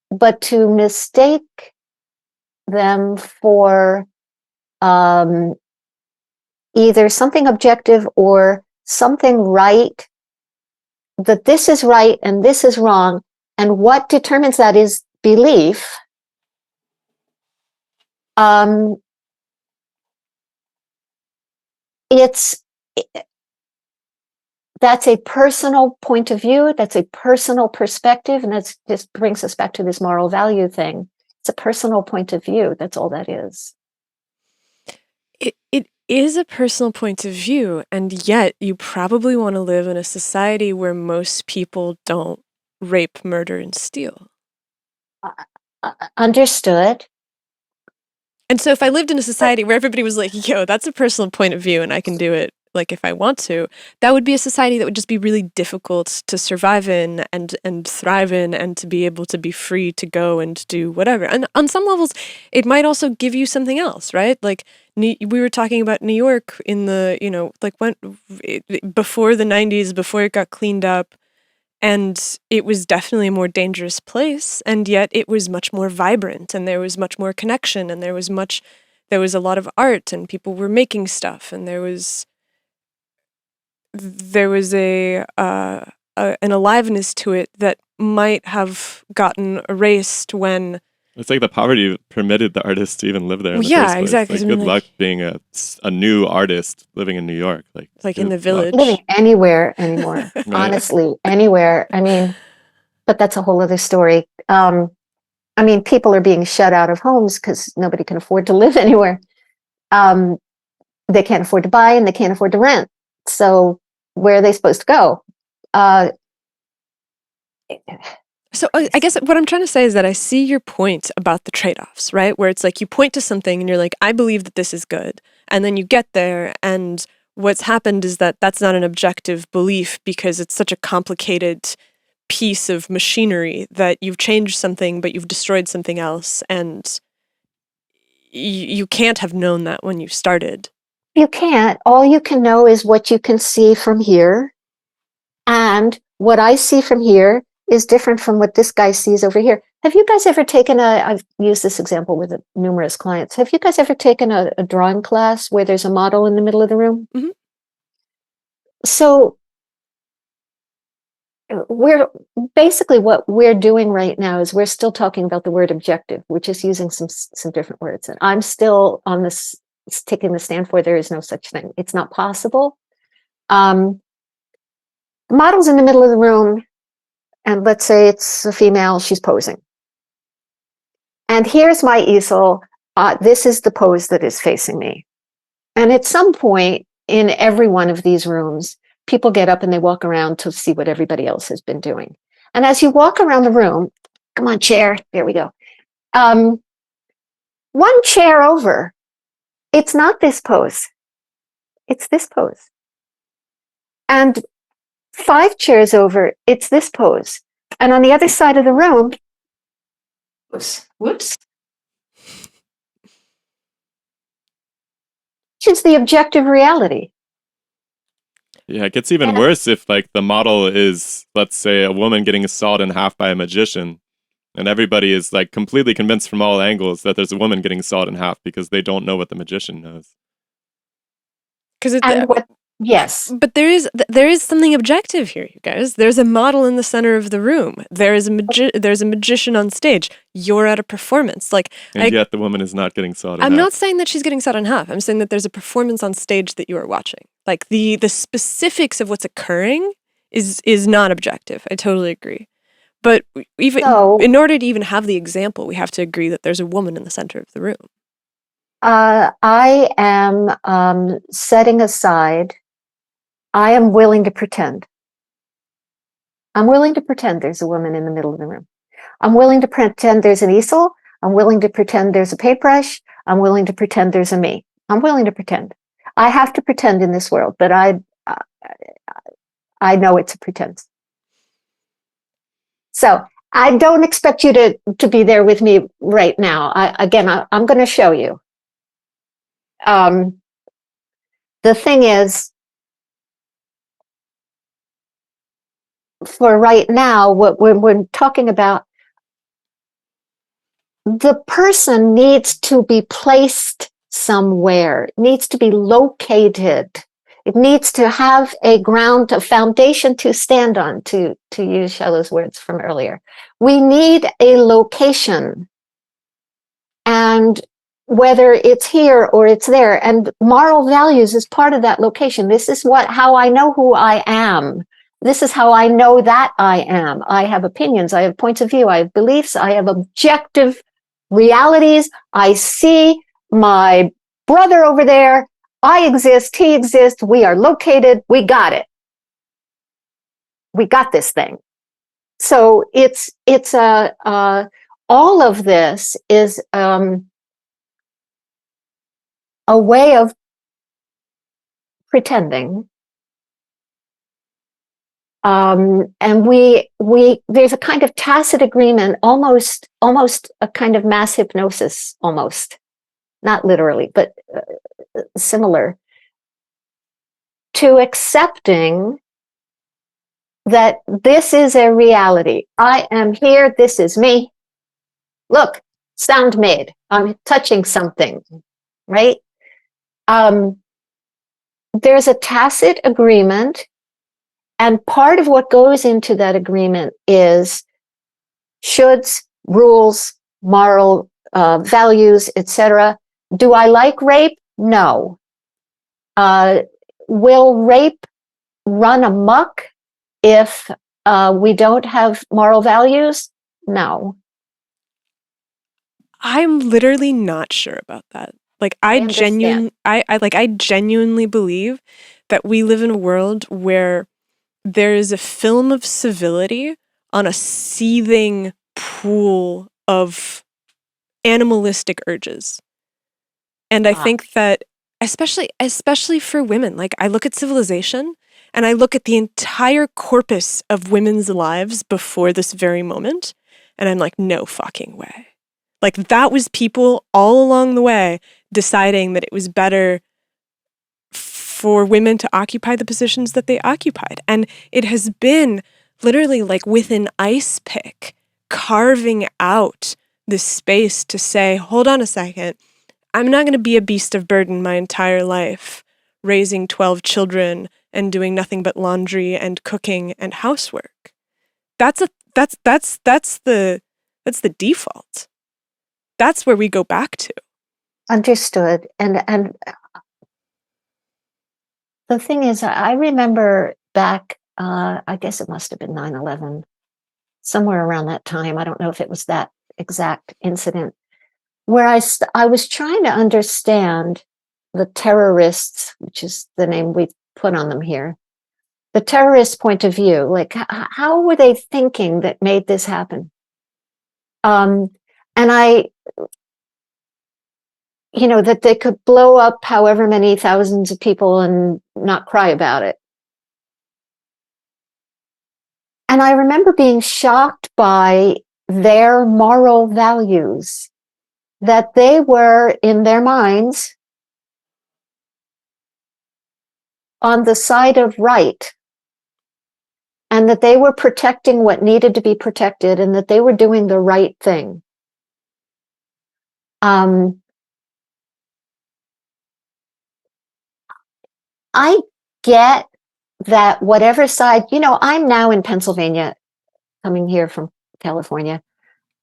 but to mistake them for either something objective or something right, that this is right and this is wrong, and what determines that is belief. That's a personal point of view, that's a personal perspective, and that just brings us back to this moral value thing. It's a personal point of view, that's all that is. It is a personal point of view, and yet you probably want to live in a society where most people don't rape, murder, and steal. Understood. And so if I lived in a society where everybody was like, yo, that's a personal point of view and I can do it like if I want to, that would be a society that would just be really difficult to survive in and thrive in, and to be able to be free to go and do whatever. And on some levels, it might also give you something else, right? Like we were talking about New York in the, before the 90s, before it got cleaned up. And it was definitely a more dangerous place, and yet it was much more vibrant, and there was much more connection, and there was a lot of art, and people were making stuff, and there was an aliveness to it that might have gotten erased when It's like the poverty permitted the artist to even live there in Well, the yeah, first place. exactly. Like, I mean, good luck being a new artist living in New York. Like in the good luck. village. Living anywhere anymore, Right. honestly, anywhere. I mean, but that's a whole other story. I mean, people are being shut out of homes because nobody can afford to live anywhere. They can't afford to buy and they can't afford to rent. So where are they supposed to go? So I guess what I'm trying to say is that I see your point about the trade-offs, right? Where it's like you point to something and you're like, I believe that this is good. And then you get there and what's happened is that that's not an objective belief because it's such a complicated piece of machinery that you've changed something, but you've destroyed something else. And you can't have known that when you started. You can't. All you can know is what you can see from here. And what I see from here is different from what this guy sees over here. Have you guys ever taken I've used this example with numerous clients. Have you guys ever taken a drawing class where there's a model in the middle of the room? Mhm. So we're basically what we're doing right now is we're still talking about the word objective. We're just using some different words. And I'm still on this taking the stand for there is no such thing. It's not possible. The model's in the middle of the room, and let's say it's a female, she's posing. And here's my easel. This is the pose that is facing me. And at some point in every one of these rooms, people get up and they walk around to see what everybody else has been doing. And as you walk around the room, come on, chair, there we go. One chair over, it's not this pose, it's this pose. And 5 chairs over, it's this pose. And on the other side of the room, whoops, which is the objective reality. Yeah, it gets even worse if like the model is, let's say, a woman getting sawed in half by a magician, and everybody is like completely convinced from all angles that there's a woman getting sawed in half because they don't know what the magician knows. Yes. But there is something objective here, you guys. There's a model in the center of the room. There's a magician on stage. You're at a performance. And yet the woman is not getting sawed in half. I'm not saying that she's getting sawed in half. I'm saying that there's a performance on stage that you are watching. Like the specifics of what's occurring is not objective. I totally agree. But even in order to even have the example, we have to agree that there's a woman in the center of the room. I am setting aside. I am willing to pretend. I'm willing to pretend there's a woman in the middle of the room. I'm willing to pretend there's an easel. I'm willing to pretend there's a paintbrush. I'm willing to pretend there's a me. I'm willing to pretend. I have to pretend in this world, but I know it's a pretense. So I don't expect you to be there with me right now. I'm going to show you. The thing is, for right now, what we're talking about, the person needs to be placed somewhere, it needs to be located. It needs to have a ground, a foundation to stand on, to use Shiloh's words from earlier. We need a location. And whether it's here or it's there, and moral values is part of that location. This is how I know who I am. This is how I know that I am. I have opinions, I have points of view, I have beliefs, I have objective realities. I see my brother over there. I exist, he exists, we are located, we got it. We got this thing. So it's all of this is a way of pretending. And we there's a kind of tacit agreement, almost a kind of mass hypnosis, almost, not literally, but similar, to accepting that this is a reality. I am here, this is me. Look, sound made. I'm touching something, right? There's a tacit agreement. And part of what goes into that agreement is shoulds, rules, moral values, etc. Do I like rape? No. Will rape run amok if we don't have moral values? No. I'm literally not sure about that. Like I understand. I genuinely believe that we live in a world where there is a film of civility on a seething pool of animalistic urges. And I Ah, think that especially for women, like I look at civilization and I look at the entire corpus of women's lives before this very moment, and I'm like, no fucking way. Like that was people all along the way deciding that it was better for women to occupy the positions that they occupied. And it has been literally like with an ice pick carving out this space to say, hold on a second, I'm not going to be a beast of burden my entire life, raising 12 children and doing nothing but laundry and cooking and housework. That's the default. That's where we go back to. understood. And the thing is, I remember back, I guess it must have been 9/11, somewhere around that time. I don't know if it was that exact incident, where I was trying to understand the terrorists, which is the name we put on them here, the terrorist point of view. Like, how were they thinking that made this happen? And that they could blow up however many thousands of people and not cry about it. And I remember being shocked by their moral values, that they were, in their minds, on the side of right, and that they were protecting what needed to be protected, and that they were doing the right thing. I get that whatever side, I'm now in Pennsylvania, coming here from California.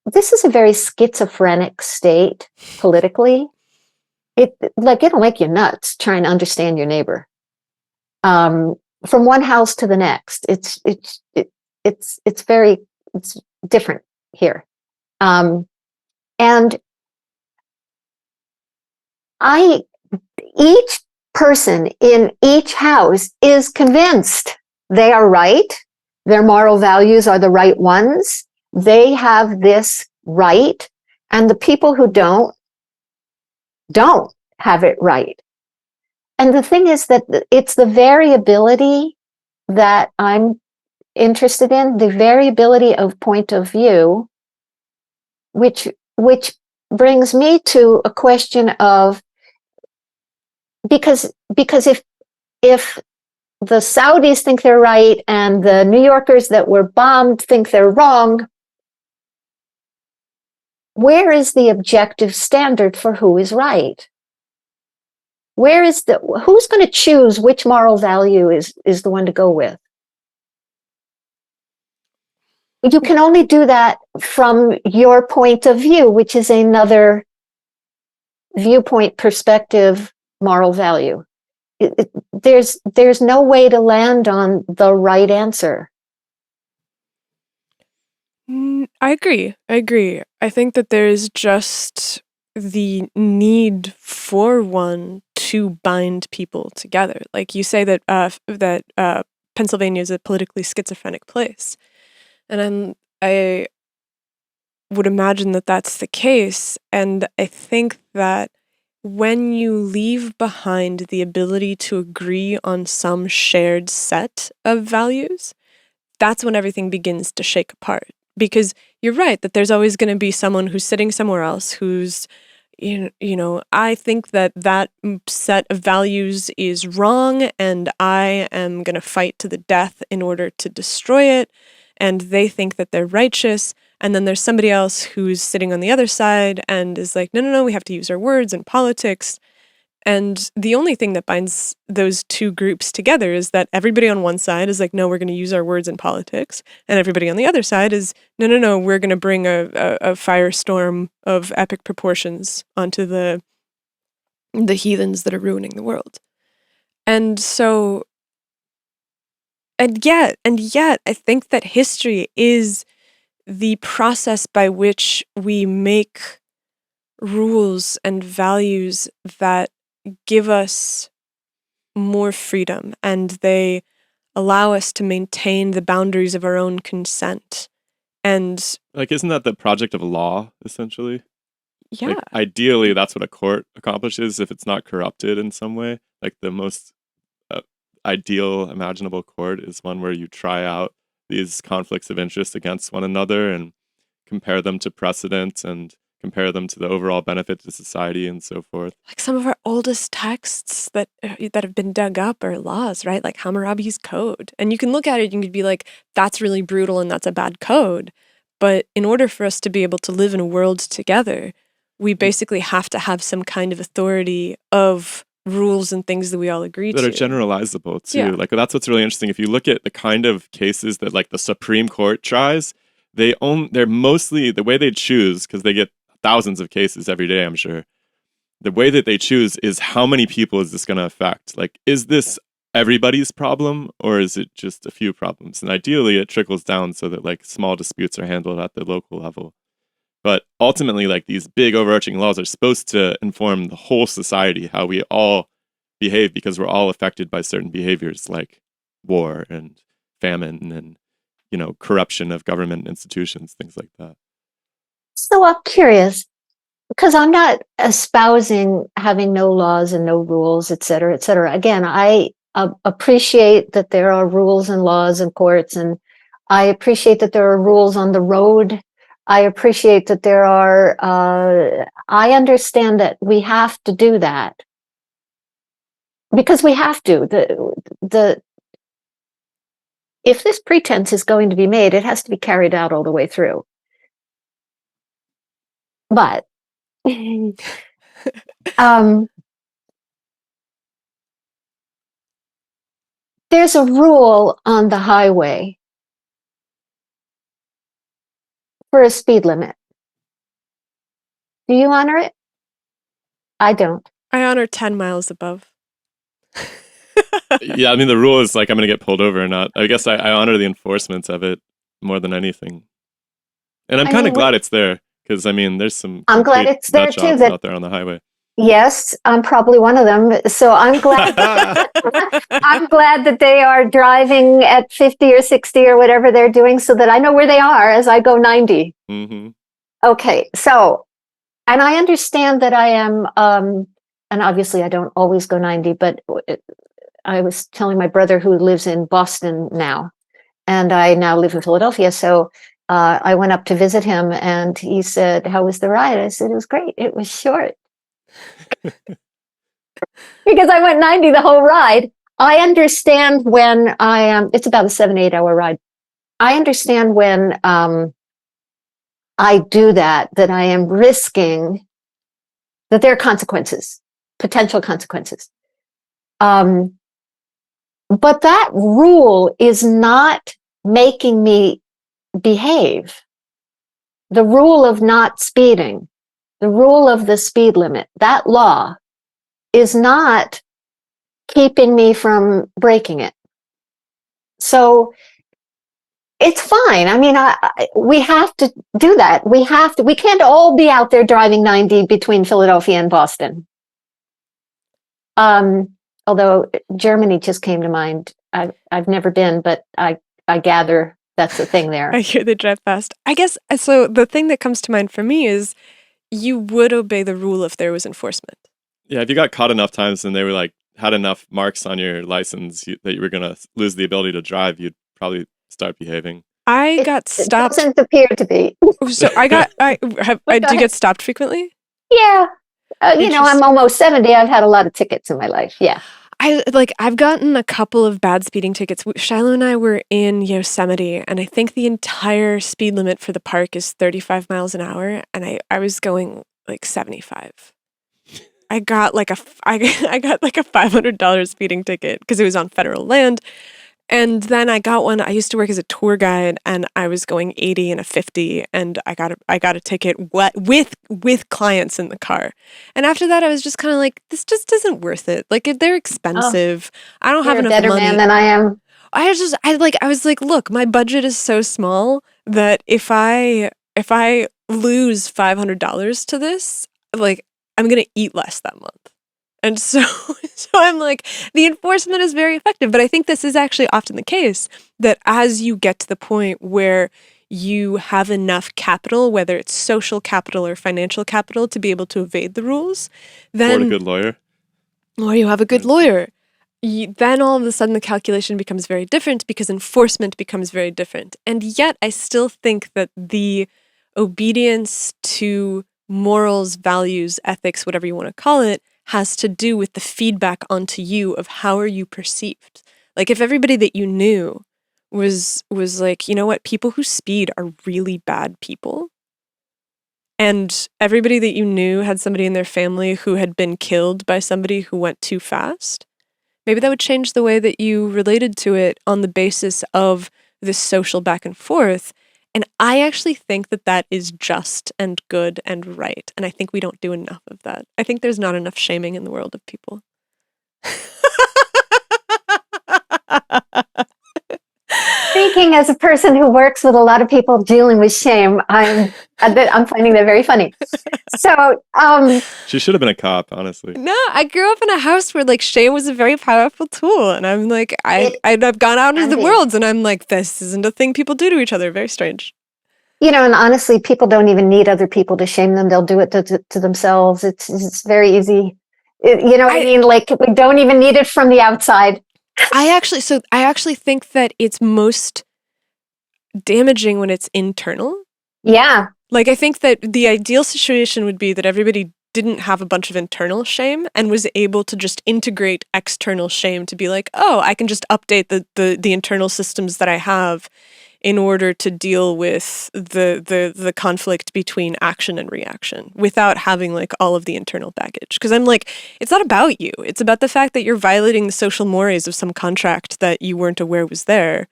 This is a very schizophrenic state politically. It'll make you nuts trying to understand your neighbor. From one house to the next, it's different here. And each person in each house is convinced they are right. Their moral values are the right ones. They have this right. And the people who don't have it right. And the thing is that it's the variability that I'm interested in, the variability of point of view, which brings me to a question of, because if the Saudis think they're right and the New Yorkers that were bombed think they're wrong, where is the objective standard for who is right? Who's going to choose which moral value is the one to go with? You can only do that from your point of view, which is another viewpoint, perspective, moral value. There's no way to land on the right answer. I agree. I think that there is just the need for one to bind people together. Like you say that Pennsylvania is a politically schizophrenic place, and I would imagine that that's the case. And I think that when you leave behind the ability to agree on some shared set of values, that's when everything begins to shake apart. Because you're right that there's always going to be someone who's sitting somewhere else who's, I think that set of values is wrong and I am going to fight to the death in order to destroy it. And they think that they're righteous. And then there's somebody else who's sitting on the other side and is like, no, we have to use our words in politics. And the only thing that binds those two groups together is that everybody on one side is like, no, we're going to use our words in politics. And everybody on the other side is, no, we're going to bring a firestorm of epic proportions onto the heathens that are ruining the world. And so, and yet, I think that history is the process by which we make rules and values that give us more freedom, and they allow us to maintain the boundaries of our own consent. And Like, isn't that the project of law, essentially? yeah, Like, ideally, that's what a court accomplishes if it's not corrupted in some way. Like, the most ideal imaginable court is one where you try out these conflicts of interest against one another and compare them to precedent and compare them to the overall benefit to society and so forth. like some of our oldest texts that have been dug up are laws, right? Like Hammurabi's code. And you can look at it and you could be like, that's really brutal and that's a bad code. But in order for us to be able to live in a world together, we basically have to have some kind of authority of rules and things that we all agree That to. are generalizable too. Yeah. Like, that's what's really interesting. If you look at the kind of cases that like the Supreme Court tries, they're mostly the way they choose, because they get thousands of cases every day, I'm sure. The way that they choose is how many people is this going to affect? Like, is this everybody's problem or is it just a few problems? And ideally it trickles down so that like small disputes are handled at the local level. But ultimately, like, these big overarching laws are supposed to inform the whole society, how we all behave, because we're all affected by certain behaviors like war and famine and, corruption of government institutions, things like that. So I'm curious, because I'm not espousing having no laws and no rules, et cetera, et cetera. Again, I appreciate that there are rules and laws and courts, and I appreciate that there are rules on the road. I appreciate that there are, I understand that we have to do that. Because we have to. If this pretense is going to be made, it has to be carried out all the way through. But there's a rule on the highway for a speed limit. Do you honor it? I don't. I honor 10 miles above. Yeah, I mean, the rule is like, I'm going to get pulled over or not. I guess I honor the enforcement of it more than anything. And I'm kind of glad it's there, because, I mean, there's some I'm glad it's there too. out there on the highway. Yes, I'm probably one of them. So I'm glad. I'm glad that they are driving at 50 or 60 or whatever they're doing, so that I know where they are as I go 90. Mm-hmm. Okay, so, and I understand that I am, and obviously I don't always go 90, but I was telling my brother, who lives in Boston now, and I now live in Philadelphia. So I went up to visit him, and he said, "How was the ride?" I said, "It was great. It was short." Because I went 90 the whole ride. I understand when I am, it's about a 7-8 hour ride. I understand when I do that I am risking, that there are consequences, potential consequences. But that rule is not making me behave. The rule of not speeding, the rule of the speed limit, that law is not keeping me from breaking it. So it's fine. I mean, we have to do that. We can't all be out there driving 90 between Philadelphia and Boston. Although Germany just came to mind. I've never been, but I gather that's the thing there. I hear they drive fast. I guess, so the thing that comes to mind for me is you would obey the rule if there was enforcement. Yeah, if you got caught enough times and they were like, had enough marks on your license that you were going to lose the ability to drive, you'd probably start behaving. I got stopped. It doesn't appear to be. So do you get stopped frequently? Yeah. I'm almost 70. I've had a lot of tickets in my life. Yeah. I've gotten a couple of bad speeding tickets. Shiloh and I were in Yosemite, and I think the entire speed limit for the park is 35 miles an hour, and I was going like 75. I got like I got like a $500 speeding ticket because it was on federal land. And then I got one. I used to work as a tour guide, and I was going 80 and a 50, and I got a ticket with clients in the car. And after that, I was just kind of like, this just isn't worth it. Like they're expensive. I don't have You're a enough better money. man than I am. I was like, look, my budget is so small that if I lose $500 to this, like I'm gonna eat less that month. And so so I'm like, the enforcement is very effective, but I think this is actually often the case that as you get to the point where you have enough capital, whether it's social capital or financial capital, to be able to evade the rules, Or a then good lawyer. or you have a good lawyer, then all of a sudden the calculation becomes very different because enforcement becomes very different. And yet I still think that the obedience to morals, values, ethics, whatever you want to call it, has to do with the feedback onto you of how are you perceived. Like if everybody that you knew was like, you know what, people who speed are really bad people, and everybody that you knew had somebody in their family who had been killed by somebody who went too fast, maybe that would change the way that you related to it on the basis of this social back and forth. And I actually think that that is just and good and right. And I think we don't do enough of that. I think there's not enough shaming in the world of people. Speaking as a person who works with a lot of people dealing with shame, I'm finding that very funny. So, She should have been a cop, honestly. No, I grew up in a house where like shame was a very powerful tool. And I'm like, I've gone out into the world and I'm like, this isn't a thing people do to each other. Very strange. you know, and honestly, people don't even need other people to shame them. They'll do it to themselves. It's very easy. You know what I mean? Like we don't even need it from the outside. I actually think that it's most damaging when it's internal. Yeah. Like, I think that the ideal situation would be that everybody didn't have a bunch of internal shame and was able to just integrate external shame to be like, oh, I can just update the internal systems that I have in order to deal with the conflict between action and reaction without having like all of the internal baggage. Because I'm like, it's not about you. It's about the fact that you're violating the social mores of some contract that you weren't aware was there.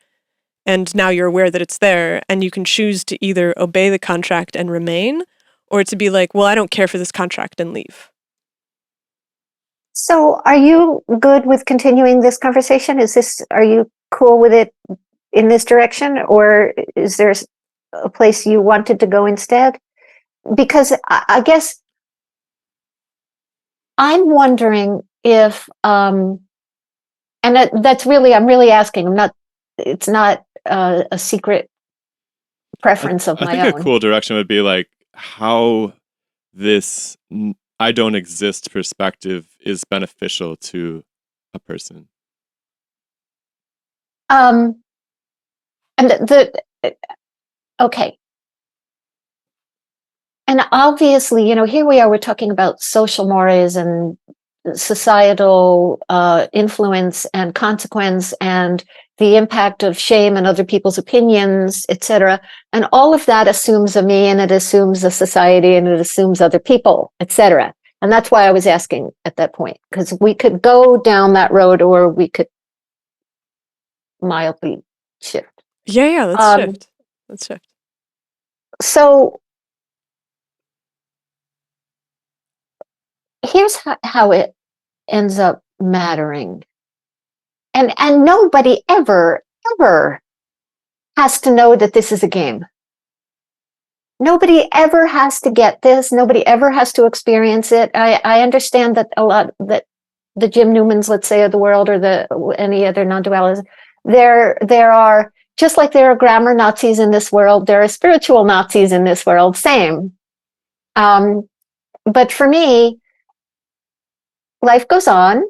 And now you're aware that it's there, and you can choose to either obey the contract and remain, or to be like, well, I don't care for this contract and leave. So are you good with continuing this conversation? Are you cool with it in this direction, or is there a place you wanted to go instead? Because I guess I'm wondering if, and I'm really asking, it's not a secret preference of I my think own. a cool direction would be like how this I don't exist perspective is beneficial to a person. And okay. And obviously, you know, here we are, we're talking about social mores and societal influence and consequence and the impact of shame and other people's opinions, etc. And all of that assumes a me, and it assumes a society, and it assumes other people, etc. And that's why I was asking at that point, because we could go down that road or we could mildly shift. Yeah, let's shift. So here's how it ends up mattering. And nobody ever has to know that this is a game. Nobody ever has to get this. Nobody ever has to experience it. I understand that that the Jim Newmans, let's say, of the world, or any other non-dualists, there are, just like there are grammar Nazis in this world, there are spiritual Nazis in this world, same. But for me, life goes on.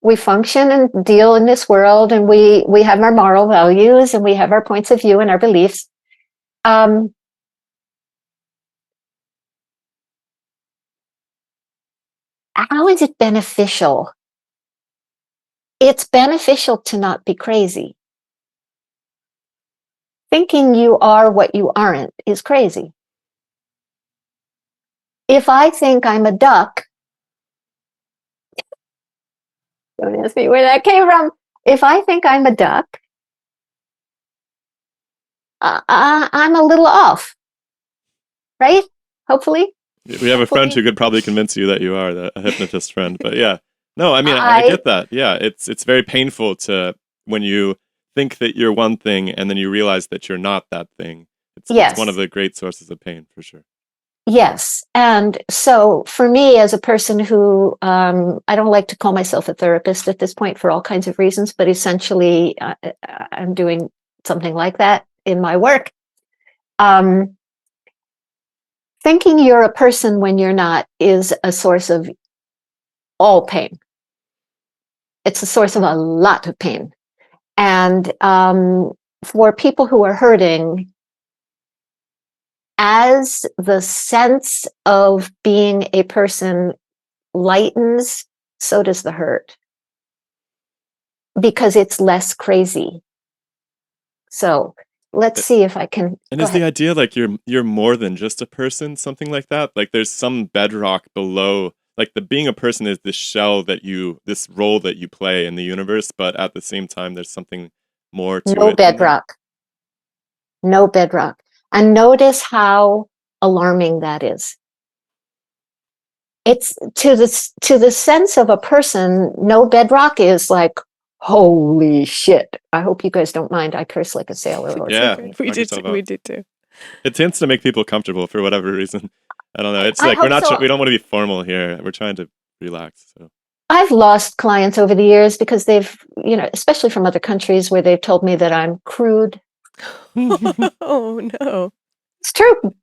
We function and deal in this world, and we have our moral values, and we have our points of view and our beliefs. How is it beneficial? It's beneficial to not be crazy. Thinking you are what you aren't is crazy. If I think I'm a duck, Don't ask me where that came from. If I think I'm a duck, I'm a little off, right? Hopefully. We have a friend who could probably convince you that you are a hypnotist friend, but yeah. No, I mean, I get that. Yeah, it's very painful to when you think that you're one thing and then you realize that you're not that thing. It's one of the great sources of pain, for sure. Yes. And so for me, as a person who, I don't like to call myself a therapist at this point for all kinds of reasons, but essentially I'm doing something like that in my work. Thinking you're a person when you're not is a source of all pain. It's a source of a lot of pain. And for people who are hurting, as the sense of being a person lightens, so does the hurt. Because it's less crazy. So let's see if I can. And is the idea like you're more than just a person, something like that? Like there's some bedrock below, like the being a person is this shell that this role that you play in the universe, but at the same time there's something more to it. No bedrock. No bedrock. And notice how alarming that is. It's to the sense of a person, no bedrock is like, holy shit. I hope you guys don't mind. I curse like a sailor. Or yeah, something. We did too. It tends to make people comfortable for whatever reason. I don't know. It's like we don't want to be formal here. We're trying to relax. So I've lost clients over the years because they've, especially from other countries where they've told me that I'm crude. Oh no. It's true.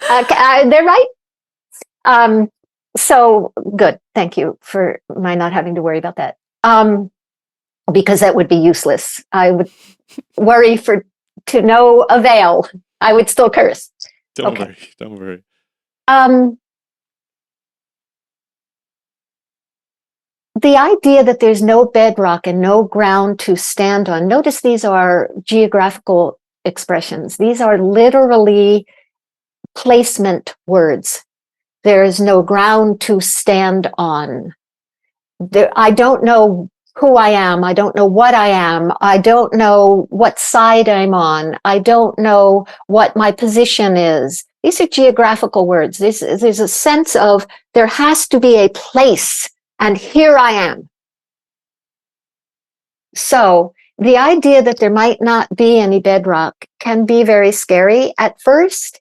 They're right. So good. Thank you for my not having to worry about that. Because that would be useless. I would worry to no avail. I would still curse. Don't worry. The idea that there's no bedrock and no ground to stand on. Notice these are geographical expressions. These are literally placement words. There is no ground to stand on. I don't know who I am. I don't know what I am. I don't know what side I'm on. I don't know what my position is. These are geographical words. There's a sense of there has to be a place, and here I am. So the idea that there might not be any bedrock can be very scary at first.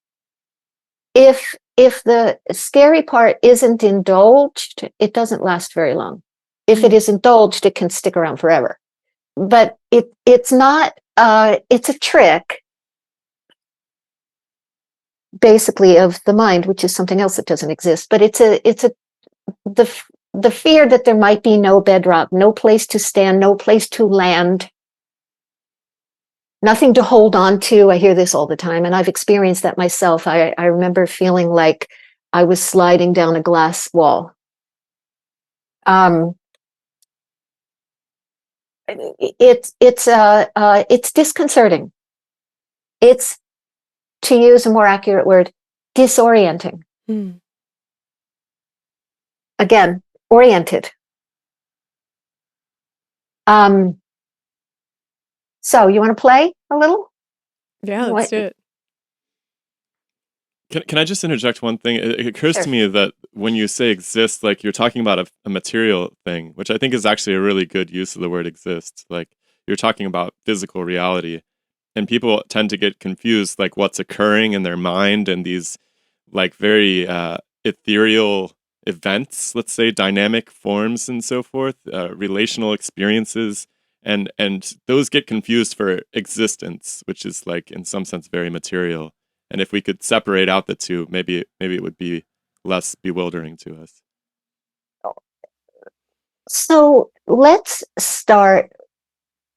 If the scary part isn't indulged, it doesn't last very long. If it is indulged, it can stick around forever. But it's not, it's a trick, basically, of the mind, which is something else that doesn't exist. But the fear that there might be no bedrock, no place to stand, no place to land, nothing to hold on to. I hear this all the time, and I've experienced that myself. I remember feeling like I was sliding down a glass wall. It's disconcerting. It's, to use a more accurate word, disorienting. Again, oriented. So you want to play a little? Yeah, let's do it. Can I just interject one thing? It occurs to me that when you say exist, like you're talking about a material thing, which I think is actually a really good use of the word exist. Like you're talking about physical reality, and people tend to get confused, like what's occurring in their mind and these like very ethereal events, let's say dynamic forms and so forth, relational experiences. And those get confused for existence, which is like in some sense very material. And if we could separate out the two, maybe it would be less bewildering to us. So let's start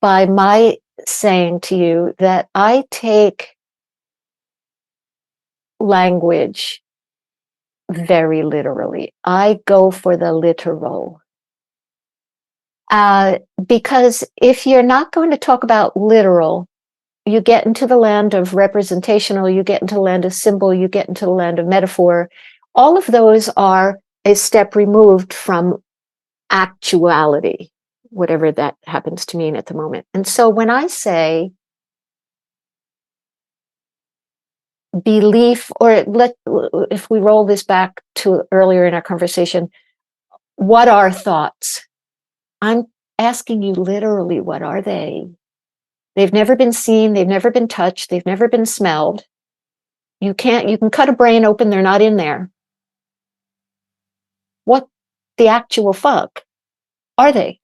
by my saying to you that I take language very literally. I go for the literal. Because if you're not going to talk about literal, you get into the land of representational, you get into the land of symbol, you get into the land of metaphor. All of those are a step removed from actuality. whatever that happens to mean at the moment. And so when I say belief, or if we roll this back to earlier in our conversation, what are thoughts? I'm asking you literally, what are they? They've never been seen, they've never been touched, they've never been smelled. You can cut a brain open, they're not in there. What the actual fuck are they?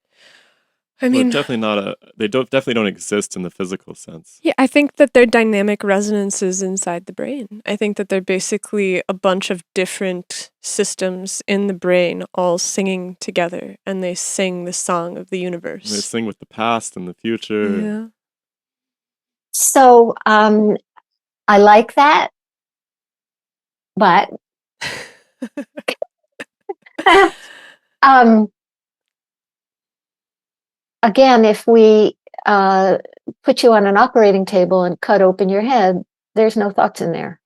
I mean, they definitely don't exist in the physical sense. yeah, I think that they're dynamic resonances inside the brain. I think that they're basically a bunch of different systems in the brain all singing together, and they sing the song of the universe. They sing with the past and the future. Yeah. So I like that, but again, if we put you on an operating table and cut open your head, there's no thoughts in there.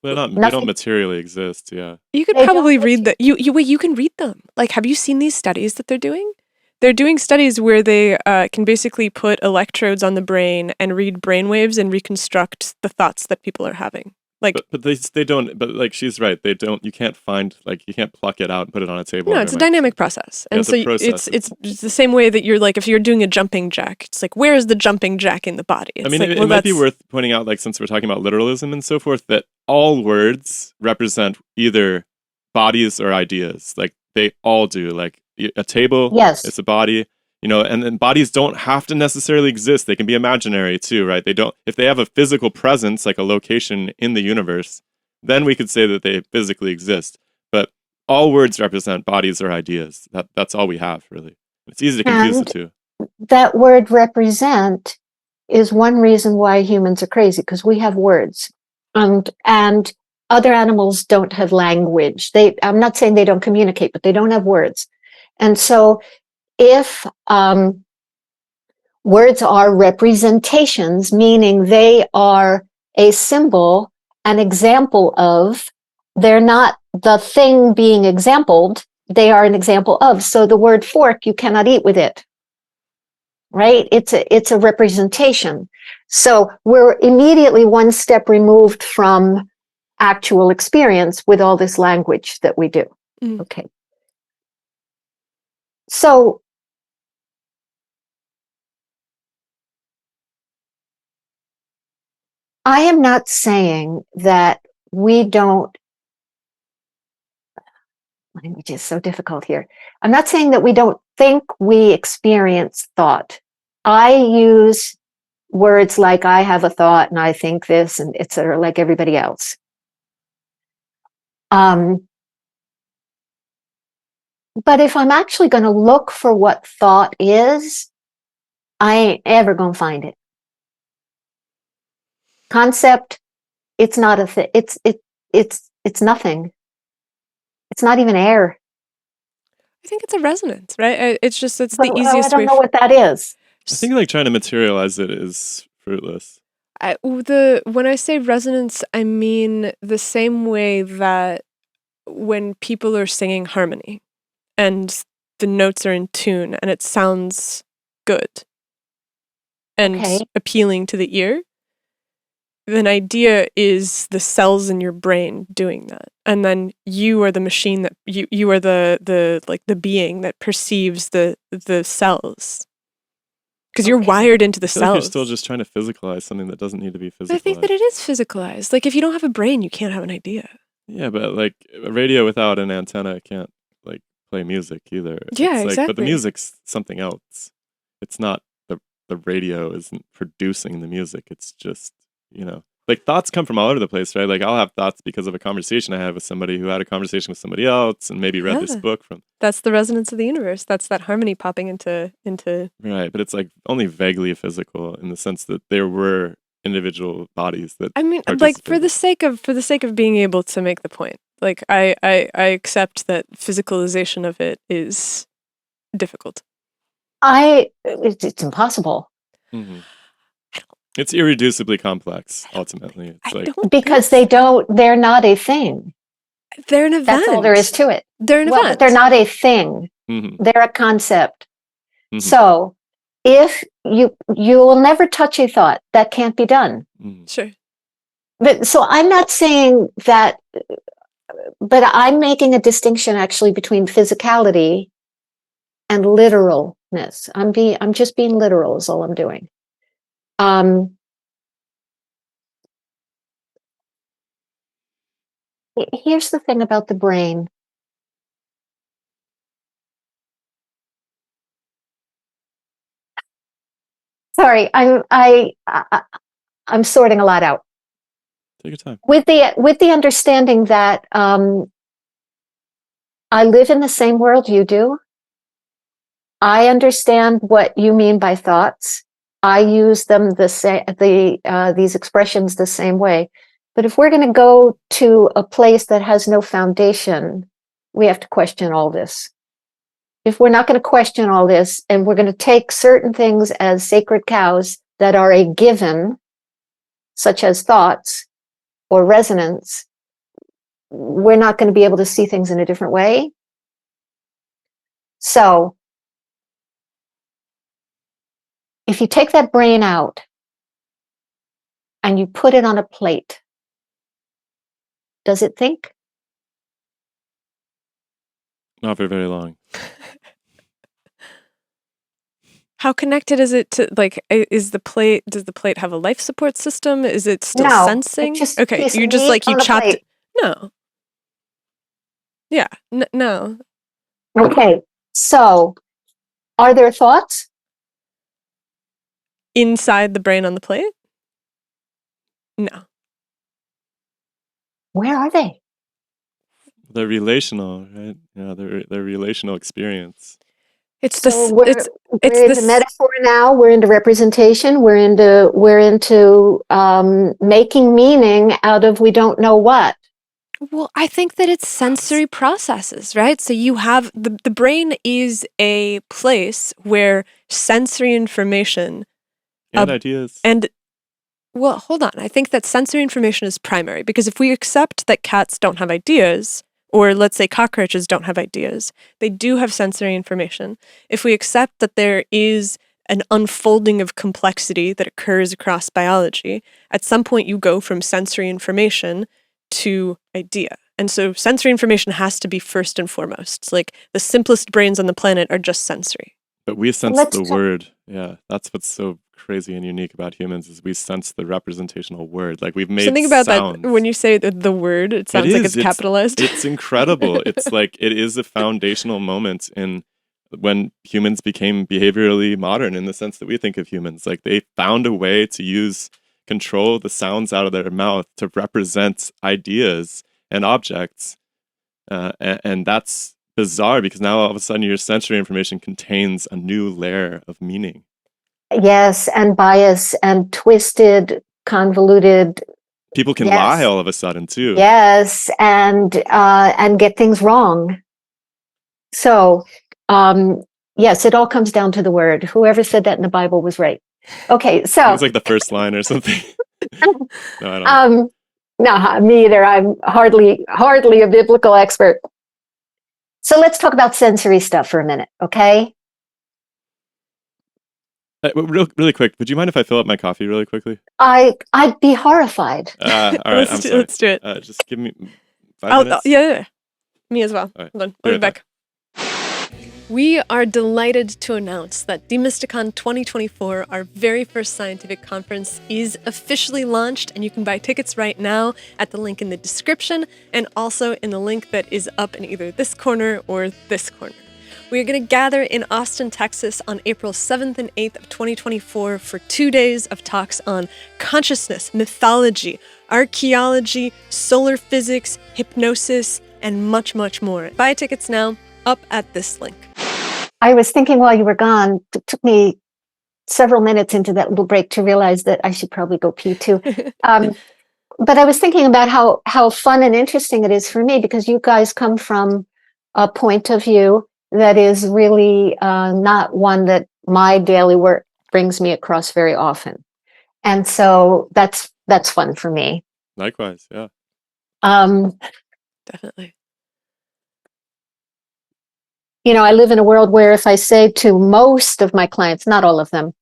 They don't materially exist. Yeah. You could probably read that. You can read them. Like, have you seen these studies that they're doing? They're doing studies where they can basically put electrodes on the brain and read brainwaves and reconstruct the thoughts that people are having. Like, but they don't. But like, she's right. They don't. You can't you can't pluck it out and put it on a table. No, it's a dynamic process, and so it's the same way that you're like, if you're doing a jumping jack, it's like, where is the jumping jack in the body? It's it might be worth pointing out, like, since we're talking about literalism and so forth, that all words represent either bodies or ideas. Like, they all do. Like, a table, yes, it's a body. And then bodies don't have to necessarily exist. They can be imaginary too, right? They don't. If they have a physical presence, like a location in the universe, then we could say that they physically exist. But all words represent bodies or ideas. That's all we have, really. It's easy to confuse the two. That word "represent" is one reason why humans are crazy, because we have words, and other animals don't have language. I'm not saying they don't communicate, but they don't have words, and so. If words are representations, meaning they are a symbol, an example of, they're not the thing being exampled, they are an example of. So the word fork, you cannot eat with it, right? It's a representation. So we're immediately one step removed from actual experience with all this language that we do. Okay. So I am not saying that we don't, language is so difficult here. I'm not saying that we don't think we experience thought. I use words like I have a thought and I think this and et cetera, like everybody else. But if I'm actually going to look for what thought is, I ain't ever going to find it. Concept, it's not a thing. It's nothing. It's not even air. I think it's a resonance, right? It's the easiest way. I don't know what that is. I think like trying to materialize it is fruitless. When I say resonance, I mean the same way that when people are singing harmony and the notes are in tune and it sounds good and appealing to the ear, an idea is the cells in your brain doing that, and then you are the machine that you are the being that perceives the cells, because you're wired into the cells. Like you're still just trying to physicalize something that doesn't need to be physicalized. I think that it is physicalized. Like, if you don't have a brain, you can't have an idea. Yeah, but like a radio without an antenna can't like play music either. Yeah, it's exactly. But the music's something else. It's not the radio isn't producing the music. It's just, like thoughts come from all over the place, right? Like I'll have thoughts because of a conversation I had with somebody who had a conversation with somebody else and maybe read this book from. That's the resonance of the universe. That's that harmony popping into. Right, but it's like only vaguely physical in the sense that there were individual bodies that. I mean, like for the sake of being able to make the point, like I accept that physicalization of it is difficult. It's impossible. Mm-hmm. It's irreducibly complex, ultimately. Because they're not a thing. They're an event. That's all there is to it. They're an event. But they're not a thing. Mm-hmm. They're a concept. So if you will never touch a thought, that can't be done. Sure. But so I'm not saying that, but I'm making a distinction actually between physicality and literalness. I'm just being literal is all I'm doing. Here's the thing about the brain. Sorry, I'm sorting a lot out. Take your time. With the understanding that I live in the same world you do. I understand what you mean by thoughts. I use them these expressions the same way. But if we're going to go to a place that has no foundation, we have to question all this. If we're not going to question all this, and we're going to take certain things as sacred cows that are a given, such as thoughts or resonance, we're not going to be able to see things in a different way. So if you take that brain out and you put it on a plate, does it think? Not for very long. How connected is it to, like, does the plate have a life support system? Is it still No, sensing? it's just Okay, piece you're of just meat like, you on a chopped plate. it. No. Yeah, no. Okay, so are there thoughts? Inside the brain on the plate? No. Where are they? They're relational, right? Yeah, they're relational experience. It's So this. we're It's into this. metaphor now. We're into representation. We're into making meaning out of we don't know what. Well, I think that it's sensory processes, right? So you have the brain is a place where sensory information And ideas. and well, hold on. I think that sensory information is primary because if we accept that cats don't have ideas, or let's say cockroaches don't have ideas, they do have sensory information. If we accept that there is an unfolding of complexity that occurs across biology, at some point you go from sensory information to idea. And so sensory information has to be first and foremost. It's like the simplest brains on the planet are just sensory. But we sense let's the talk- word. Yeah, that's what's so crazy and unique about humans is we sense the representational word. Like we've made Something about sounds. that when you say the word, it sounds like it's capitalized. It's incredible. It's like it is a foundational moment in when humans became behaviorally modern in the sense that we think of humans. Like they found a way to control the sounds out of their mouth to represent ideas and objects. And that's bizarre because now all of a sudden your sensory information contains a new layer of meaning. Yes, and bias and twisted, convoluted. People can Yes. lie all of a sudden too. Yes, and get things wrong. So, yes, it all comes down to the word. Whoever said that in the Bible was right. Okay, so It's like the first line or something. No, I don't. No, me either. I'm hardly a biblical expert. So let's talk about sensory stuff for a minute, okay? Really quick, would you mind if I fill up my coffee really quickly? I'd be horrified. All right, I'm sorry. Let's do it. Just give me 5 minutes. Yeah. Me as well. All right. Hold on. Be I'll right be back. We are delighted to announce that Demysticon 2024, our very first scientific conference, is officially launched, and you can buy tickets right now at the link in the description and also in the link that is up in either this corner or this corner. We are going to gather in Austin, Texas on April 7th and 8th of 2024 for 2 days of talks on consciousness, mythology, archaeology, solar physics, hypnosis, and much, much more. Buy tickets now, up at this link. I was thinking while you were gone, it took me several minutes into that little break to realize that I should probably go pee too. But I was thinking about how fun and interesting it is for me because you guys come from a point of view that is really not one that my daily work brings me across very often. And so that's fun for me. Likewise, yeah. Definitely. I live in a world where if I say to most of my clients, not all of them,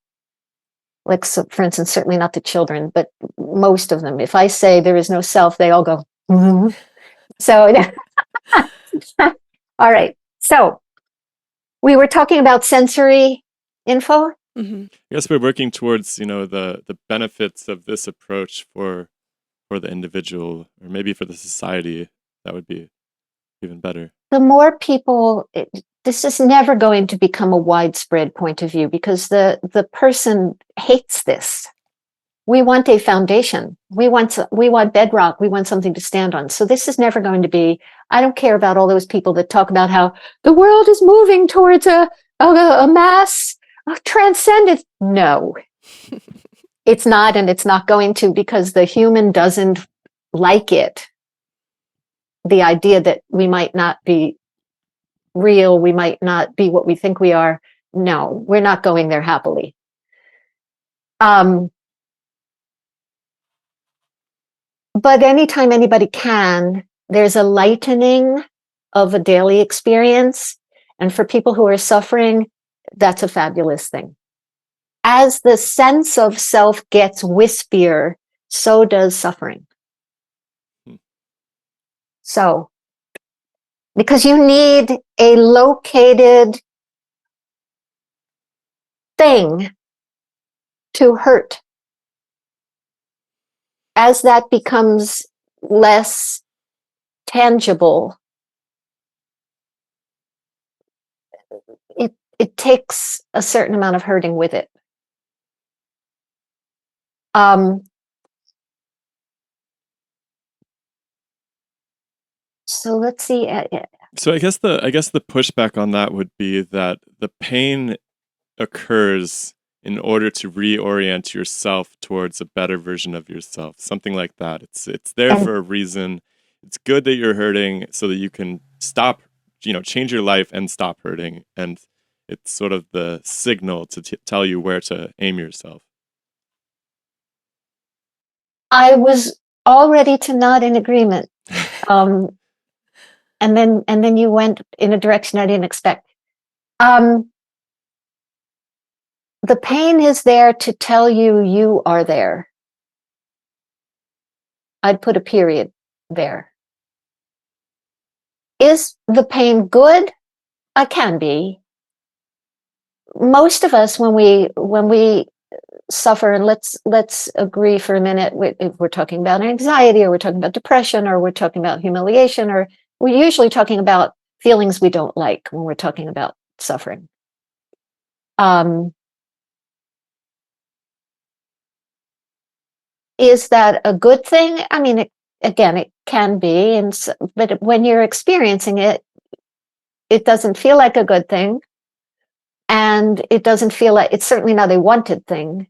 like, so, for instance, certainly not the children, but most of them, if I say there is no self, they all go, "Mhm." So, all right. So we were talking about sensory info. Mm-hmm. I guess we're working towards, the benefits of this approach for the individual, or maybe for the society. That would be even better. The more people, this is never going to become a widespread point of view because the person hates this. We want a foundation. We want bedrock. We want something to stand on. So this is never going to be. I don't care about all those people that talk about how the world is moving towards a mass transcendence. No, it's not, and it's not going to, because the human doesn't like it. The idea that we might not be real, we might not be what we think we are. No, we're not going there happily. But anytime anybody can, there's a lightening of a daily experience. And for people who are suffering, that's a fabulous thing. As the sense of self gets wispier, so does suffering. So, because you need a located thing to hurt. As that becomes less tangible, it takes a certain amount of hurting with it. So let's see. So I guess the pushback on that would be that the pain occurs in order to reorient yourself towards a better version of yourself, something like that. It's there for a reason. It's good that you're hurting so that you can stop, change your life and stop hurting. And it's sort of the signal to tell you where to aim yourself. I was all ready to nod in agreement. And then you went in a direction I didn't expect. The pain is there to tell you you are there. I'd put a period there. Is the pain good? It can be. Most of us, when we suffer, and let's agree for a minute, if we're talking about anxiety, or we're talking about depression, or we're talking about humiliation, or we're usually talking about feelings we don't like when we're talking about suffering. Is that a good thing? I mean, it can be, but when you're experiencing it, it doesn't feel like a good thing, and it doesn't feel like, it's certainly not a wanted thing.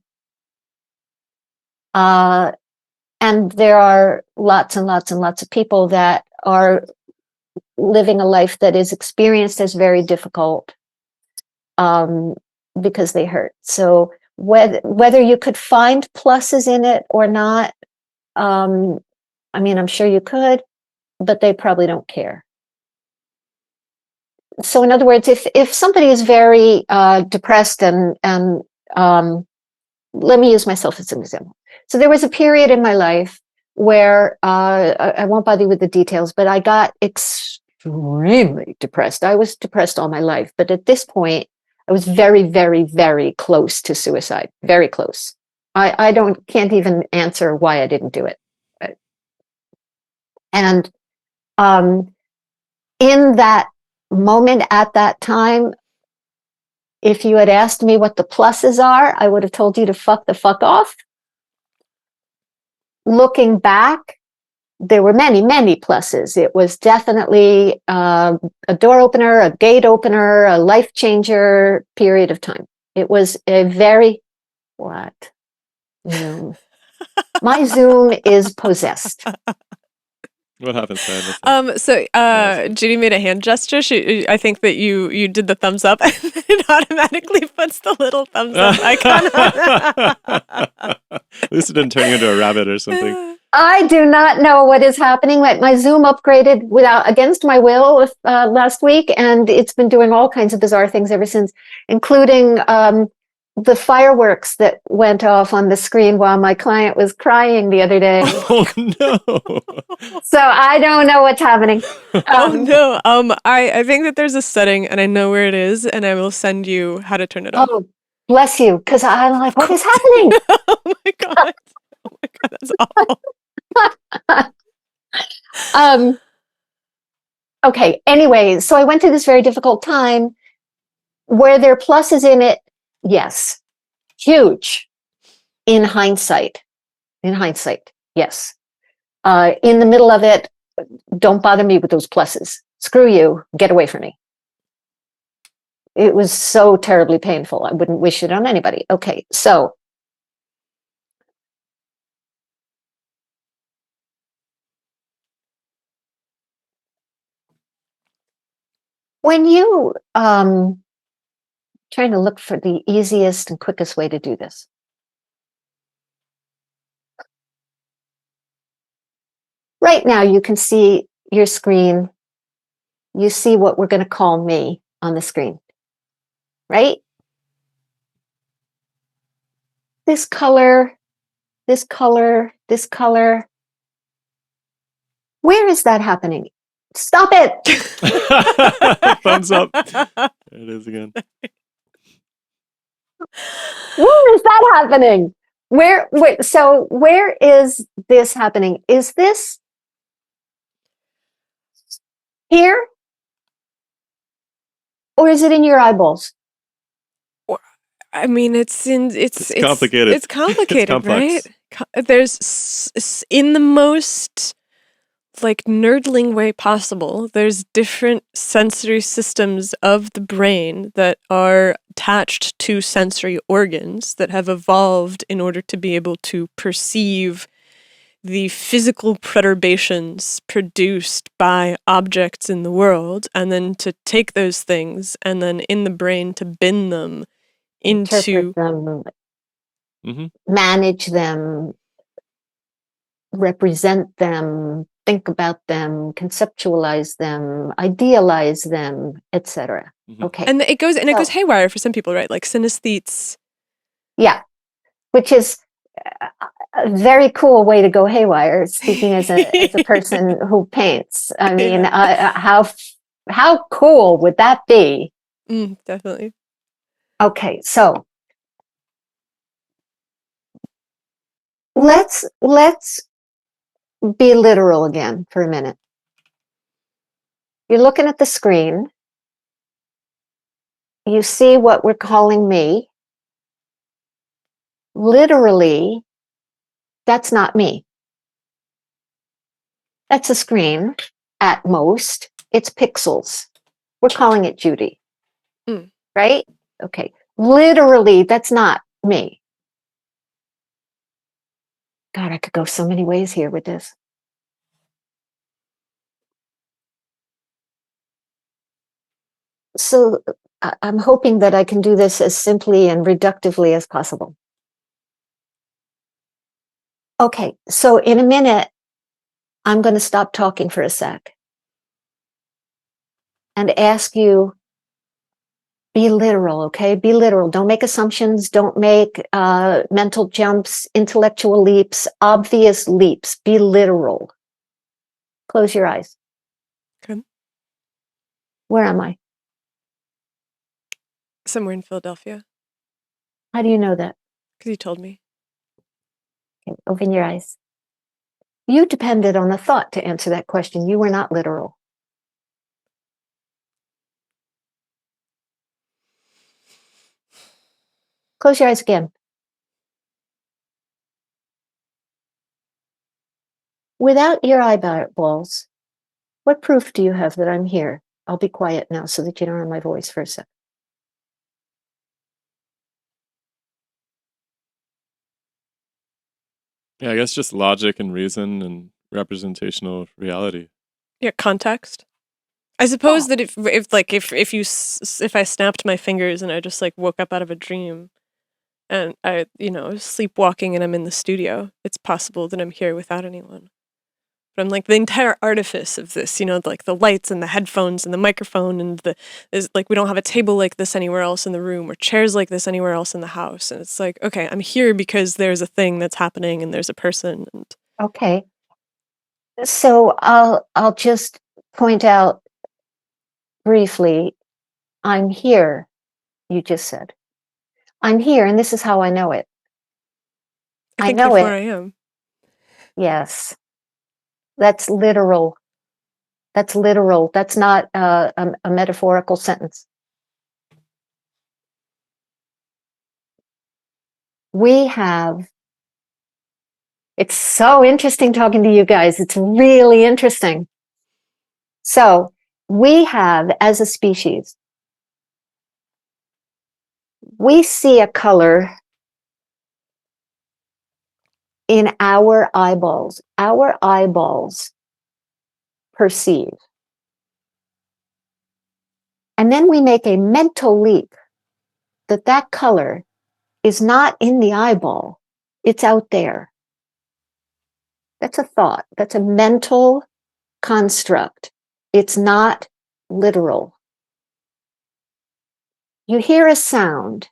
And there are lots and lots and lots of people that are living a life that is experienced as very difficult because they hurt. So whether you could find pluses in it or not, I mean, I'm sure you could, but they probably don't care. So in other words, if somebody is very depressed and let me use myself as an example. So there was a period in my life where I won't bother you with the details, but I got extremely depressed. I was depressed all my life, but at this point, I was very, very, very close to suicide. Very close. I can't even answer why I didn't do it. And in that moment, at that time, if you had asked me what the pluses are, I would have told you to fuck the fuck off. Looking back, there were many, many pluses. It was definitely a door opener, a gate opener, a life changer period of time. It was a very, what? Zoom. My Zoom is possessed. What happens then? So Judy made a hand gesture. I think that you did the thumbs up, and it automatically puts the little thumbs up icon on. At least it didn't turn you into a rabbit or something. I do not know what is happening. My Zoom upgraded against my will last week, and it's been doing all kinds of bizarre things ever since, including the fireworks that went off on the screen while my client was crying the other day. Oh no! So I don't know what's happening. Oh no. I think that there's a setting and I know where it is and I will send you how to turn it off. Oh, bless you, because I'm like, what is happening? Oh my god. Oh my god, that's awful. Okay, anyway, so I went through this very difficult time. Were there pluses in it? Yes. Huge. In hindsight, yes. In the middle of it, don't bother me with those pluses. Screw you, get away from me. It was so terribly painful. I wouldn't wish it on anybody. Okay, so when you trying to look for the easiest and quickest way to do this. Right now, you can see your screen. You see what we're going to call me on the screen, right? This color, this color, this color. Where is that happening? Stop it! Thumbs up. There it is again. Where is that happening? So where is this happening? Is this here? Or is it in your eyeballs? I mean, it's complicated. It's complicated, It's right? complex. There's in the most like nerdling way possible, there's different sensory systems of the brain that are attached to sensory organs that have evolved in order to be able to perceive the physical perturbations produced by objects in the world, and then to take those things and then in the brain to bin them into Interpret them, Mm-hmm. manage them, represent them, think about them, conceptualize them, idealize them, etc. Mhm. Okay. and it goes haywire for some people, right? Like synesthetes. Yeah, which is a very cool way to go haywire. Speaking as a person who paints, I mean, how cool would that be? Definitely. Okay, so let's be literal again for a minute. You're looking at the screen. You see what we're calling me. Literally, that's not me. That's a screen at most. It's pixels. We're calling it Judy. Right? Okay. Literally, that's not me. God, I could go so many ways here with this. So I'm hoping that I can do this as simply and reductively as possible. Okay, so in a minute, I'm going to stop talking for a sec and ask you, be literal, okay? Be literal. Don't make assumptions. Don't make mental jumps, intellectual leaps, obvious leaps. Be literal. Close your eyes. Okay. Where am I? Somewhere in Philadelphia. How do you know that? Because you told me. Okay, open your eyes. You depended on a thought to answer that question. You were not literal. Close your eyes again. Without your eyeballs, what proof do you have that I'm here? I'll be quiet now so that you don't hear my voice for a sec. Yeah, I guess just logic and reason and representational reality. Yeah, context. I suppose that if I snapped my fingers and I just like woke up out of a dream, and I, sleepwalking and I'm in the studio, it's possible that I'm here without anyone. But I'm like the entire artifice of this, like the lights and the headphones and the microphone and is like we don't have a table like this anywhere else in the room or chairs like this anywhere else in the house. And it's like, okay, I'm here because there's a thing that's happening and there's a person. And Okay. So I'll just point out briefly, I'm here, you just said. I'm here, and this is how I know it. I I think know therefore it. I am. Yes. That's literal. That's literal. That's not a metaphorical sentence. It's so interesting talking to you guys. It's really interesting. So we have, as a species, we see a color in our eyeballs. Our eyeballs perceive. And then we make a mental leap that that color is not in the eyeball. It's out there. That's a thought. That's a mental construct. It's not literal. You hear a sound.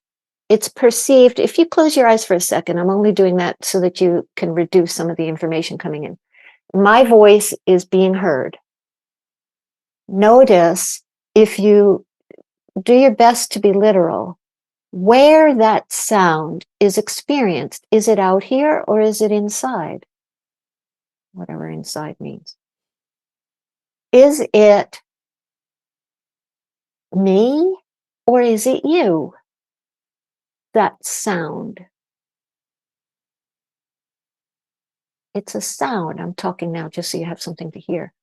It's perceived. If you close your eyes for a second, I'm only doing that so that you can reduce some of the information coming in. My voice is being heard. Notice, if you do your best to be literal, where that sound is experienced. Is it out here or is it inside? Whatever inside means. Is it me or is it you? That sound. It's a sound. I'm talking now just so you have something to hear.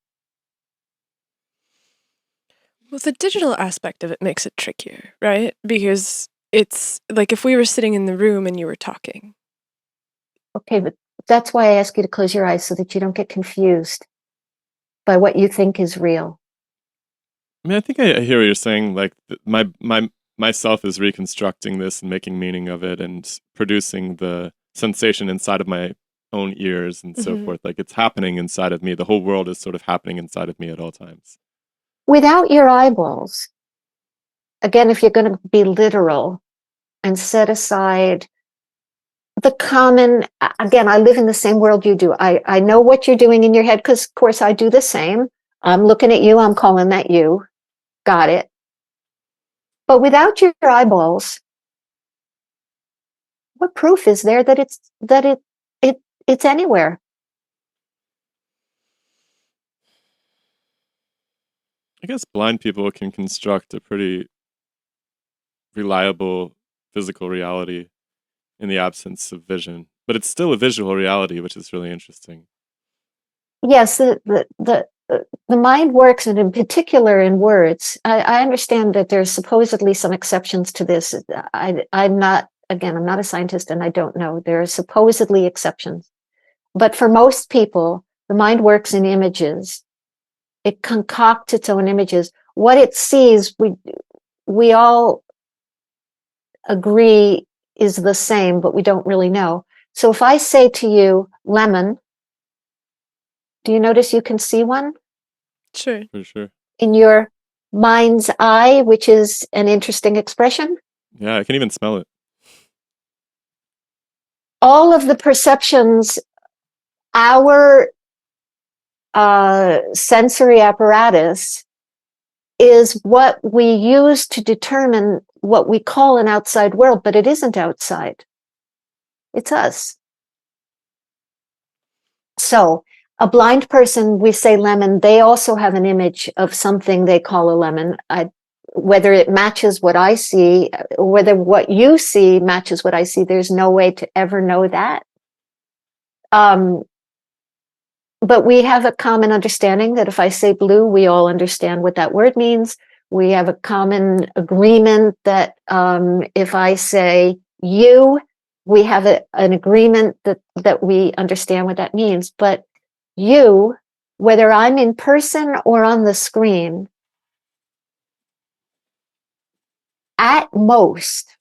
Well, the digital aspect of it makes it trickier, right? Because it's like if we were sitting in the room and you were talking. Okay, but that's why I ask you to close your eyes so that you don't get confused by what you think is real. I mean, I think I hear what you're saying. Like myself is reconstructing this and making meaning of it and producing the sensation inside of my own ears and so forth. Like it's happening inside of me. The whole world is sort of happening inside of me at all times. Without your eyeballs, again, if you're going to be literal and set aside the common, again, I live in the same world you do. I know what you're doing in your head because, of course, I do the same. I'm looking at you. I'm calling that you. Got it. But without your eyeballs, what proof is there that it's anywhere? I guess blind people can construct a pretty reliable physical reality in the absence of vision, but it's still a visual reality, which is really interesting. Yes, the mind works, and in particular in words. I understand that there's supposedly some exceptions to this. I'm not a scientist, and I don't know. There are supposedly exceptions, but for most people, the mind works in images. It concocts its own images. What it sees, we all agree is the same, but we don't really know. So if I say to you, lemon, do you notice you can see one? Sure. For sure. In your mind's eye, which is an interesting expression. Yeah, I can even smell it. All of the perceptions, our sensory apparatus is what we use to determine what we call an outside world, but it isn't outside. It's us. So a blind person, we say lemon, they also have an image of something they call a lemon. Whether it matches what I see, whether what you see matches what I see, there's no way to ever know that. But we have a common understanding that if I say blue, we all understand what that word means. We have a common agreement that if I say you, we have an agreement that we understand what that means. But you, whether I'm in person or on the screen, at most,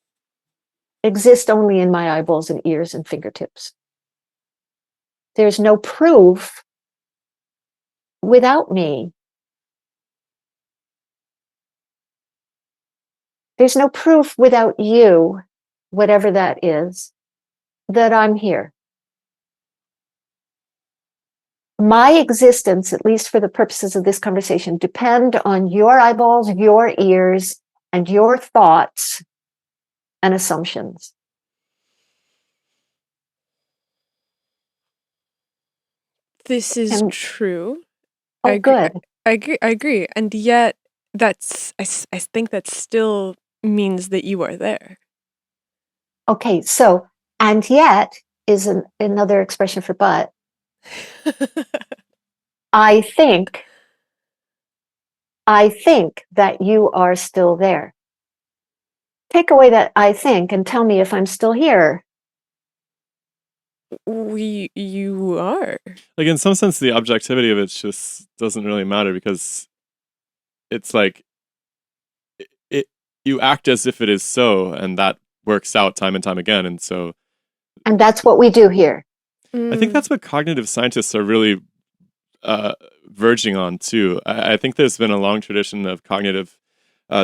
exist only in my eyeballs and ears and fingertips. There's no proof without me. There's no proof without you, whatever that is, that I'm here. My existence, at least for the purposes of this conversation, depend on your eyeballs, your ears, and your thoughts and assumptions. This is And- true. Oh, I agree. good. I agree. And yet, I think that still means that you are there. Okay, so, and yet is another expression for but. I think that you are still there. Take away that I think and tell me if I'm still here. You are. Like in some sense, the objectivity of it just doesn't really matter because it's like you act as if it is so, and that works out time and time again. And so, And that's what we do here. I think that's what cognitive scientists are really verging on too. I think there's been a long tradition of cognitive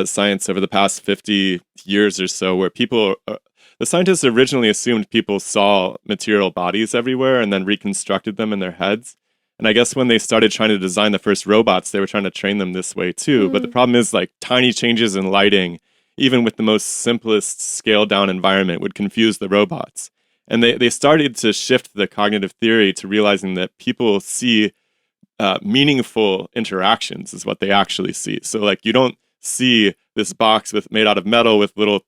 science over the past 50 years or so, where the scientists originally assumed people saw material bodies everywhere and then reconstructed them in their heads. And I guess when they started trying to design the first robots, they were trying to train them this way too. But the problem is, like, tiny changes in lighting, even with the most simplest scaled down environment, would confuse the robots. And they started to shift the cognitive theory to realizing that people see meaningful interactions is what they actually see. So, like, you don't see this box made out of metal with little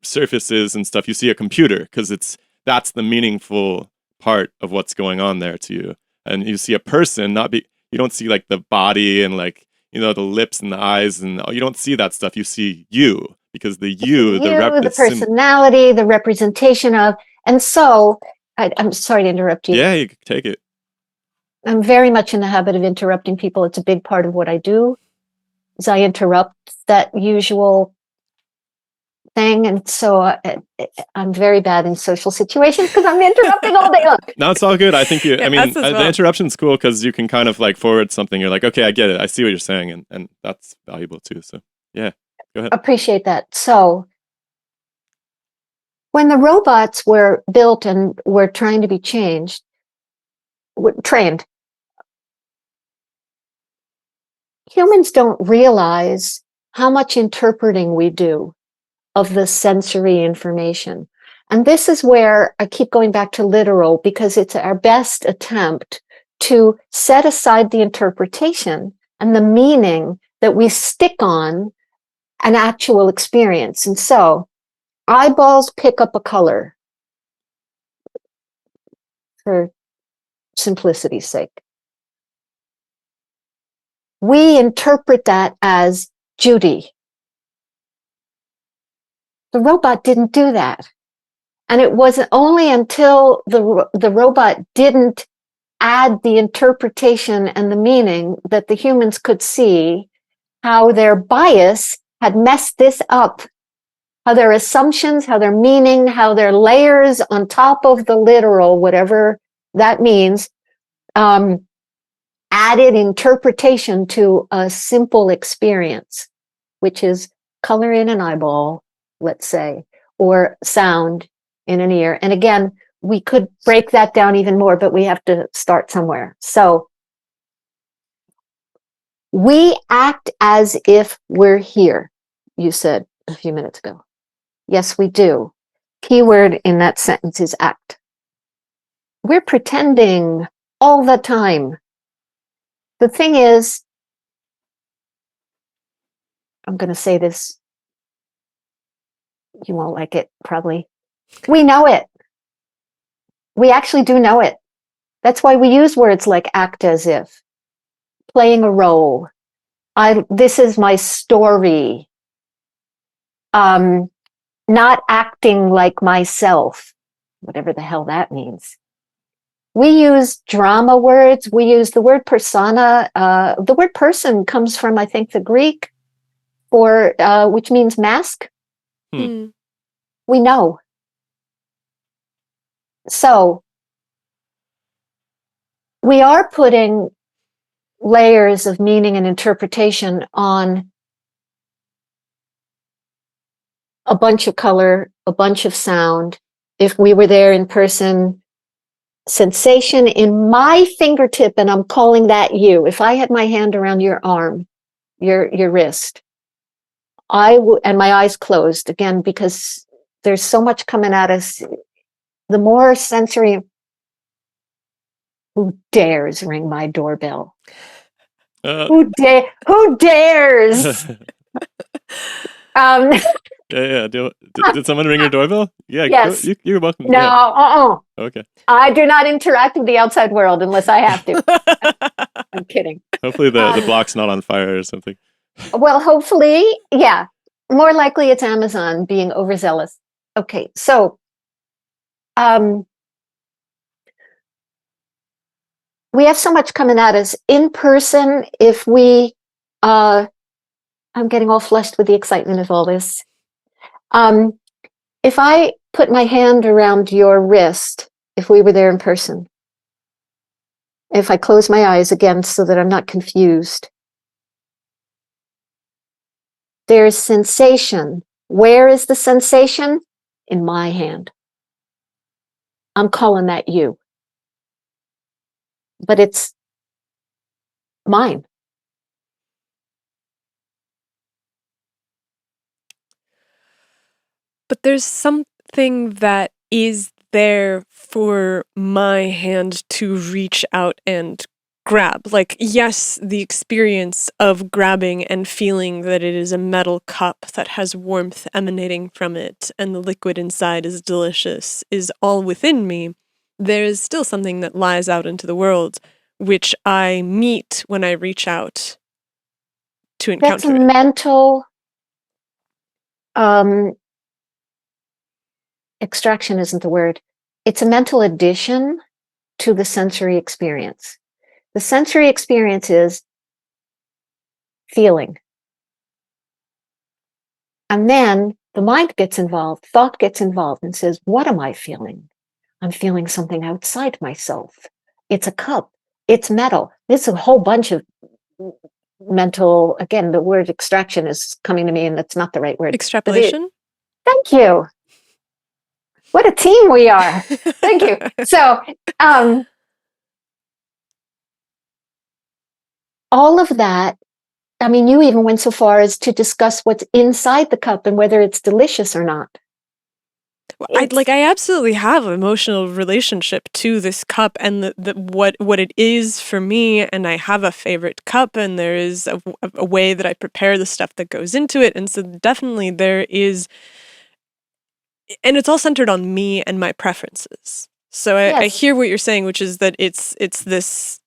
surfaces and stuff. You see a computer because that's the meaningful part of what's going on there to you. And you see a person, you don't see like the body and, like, you know, the lips and the eyes, and you don't see that stuff. You see you, because the personality, the representation of. And so I'm sorry to interrupt you. Yeah, you can take it. I'm very much in the habit of interrupting people. It's a big part of what I do, is I interrupt that usual thing. And so I'm very bad in social situations because I'm interrupting all day long. No, it's all good. I think Yeah, the interruption's cool because you can kind of like forward something. You're like, okay, I get it. I see what you're saying. And that's valuable too. So yeah, go ahead. Appreciate that. So when the robots were built and were trying to be trained, humans don't realize how much interpreting we do of the sensory information. And this is where I keep going back to literal, because it's our best attempt to set aside the interpretation and the meaning that we stick on an actual experience. And so eyeballs pick up a color, for simplicity's sake. We interpret that as Judy. The robot didn't do that. And it wasn't only until the robot didn't add the interpretation and the meaning that the humans could see how their bias had messed this up, how their assumptions, how their meaning, how their layers on top of the literal, whatever that means, added interpretation to a simple experience, which is color in an eyeball, let's say, or sound in an ear. And again, we could break that down even more, but we have to start somewhere. So we act as if we're here, you said a few minutes ago. Yes, we do. Keyword in that sentence is act. We're pretending all the time. The thing is, I'm going to say this, you won't like it, probably. We know it. We actually do know it. That's why we use words like act as if, playing a role. This is my story. Not acting like myself, whatever the hell that means. We use drama words. We use the word persona. The word person comes from, I think, the Greek, which means mask. we know. So we are putting layers of meaning and interpretation on a bunch of color, a bunch of sound. If we were there in person, sensation in my fingertip, and I'm calling that you. If I had my hand around your arm, your wrist, and my eyes closed again, because there's so much coming at us. The more sensory, who dares ring my doorbell? Who dares? Yeah. Did someone ring your doorbell? Yeah. Yes. You're welcome. No. Yeah. Okay. I do not interact with the outside world unless I have to. I'm kidding. Hopefully the block's not on fire or something. Well, hopefully, yeah. More likely it's Amazon being overzealous. Okay, so we have so much coming at us in person. If we, I'm getting all flushed with the excitement of all this. If I put my hand around your wrist, if we were there in person, if I close my eyes again so that I'm not confused, there's sensation. Where is the sensation? In my hand. I'm calling that you. But it's mine. But there's something that is there for my hand to reach out and grab. Like, yes, the experience of grabbing and feeling that it is a metal cup that has warmth emanating from it and the liquid inside is delicious is all within me. There is still something that lies out into the world, which I meet when I reach out to encounter That's a mental extraction isn't the word. It's a mental addition to the sensory experience. The sensory experience is feeling. And then the mind gets involved, thought gets involved and says, what am I feeling? I'm feeling something outside myself. It's a cup. It's metal. It's a whole bunch of mental, again, the word extraction is coming to me and that's not the right word. extrapolation. Thank you. What a team we are. Thank you. So, all of that, I mean, you even went so far as to discuss what's inside the cup and whether it's delicious or not. I absolutely have an emotional relationship to this cup and what it is for me, and I have a favorite cup, and there is a way that I prepare the stuff that goes into it, and so definitely there is, and it's all centered on me and my preferences. So I hear what you're saying, which is that it's this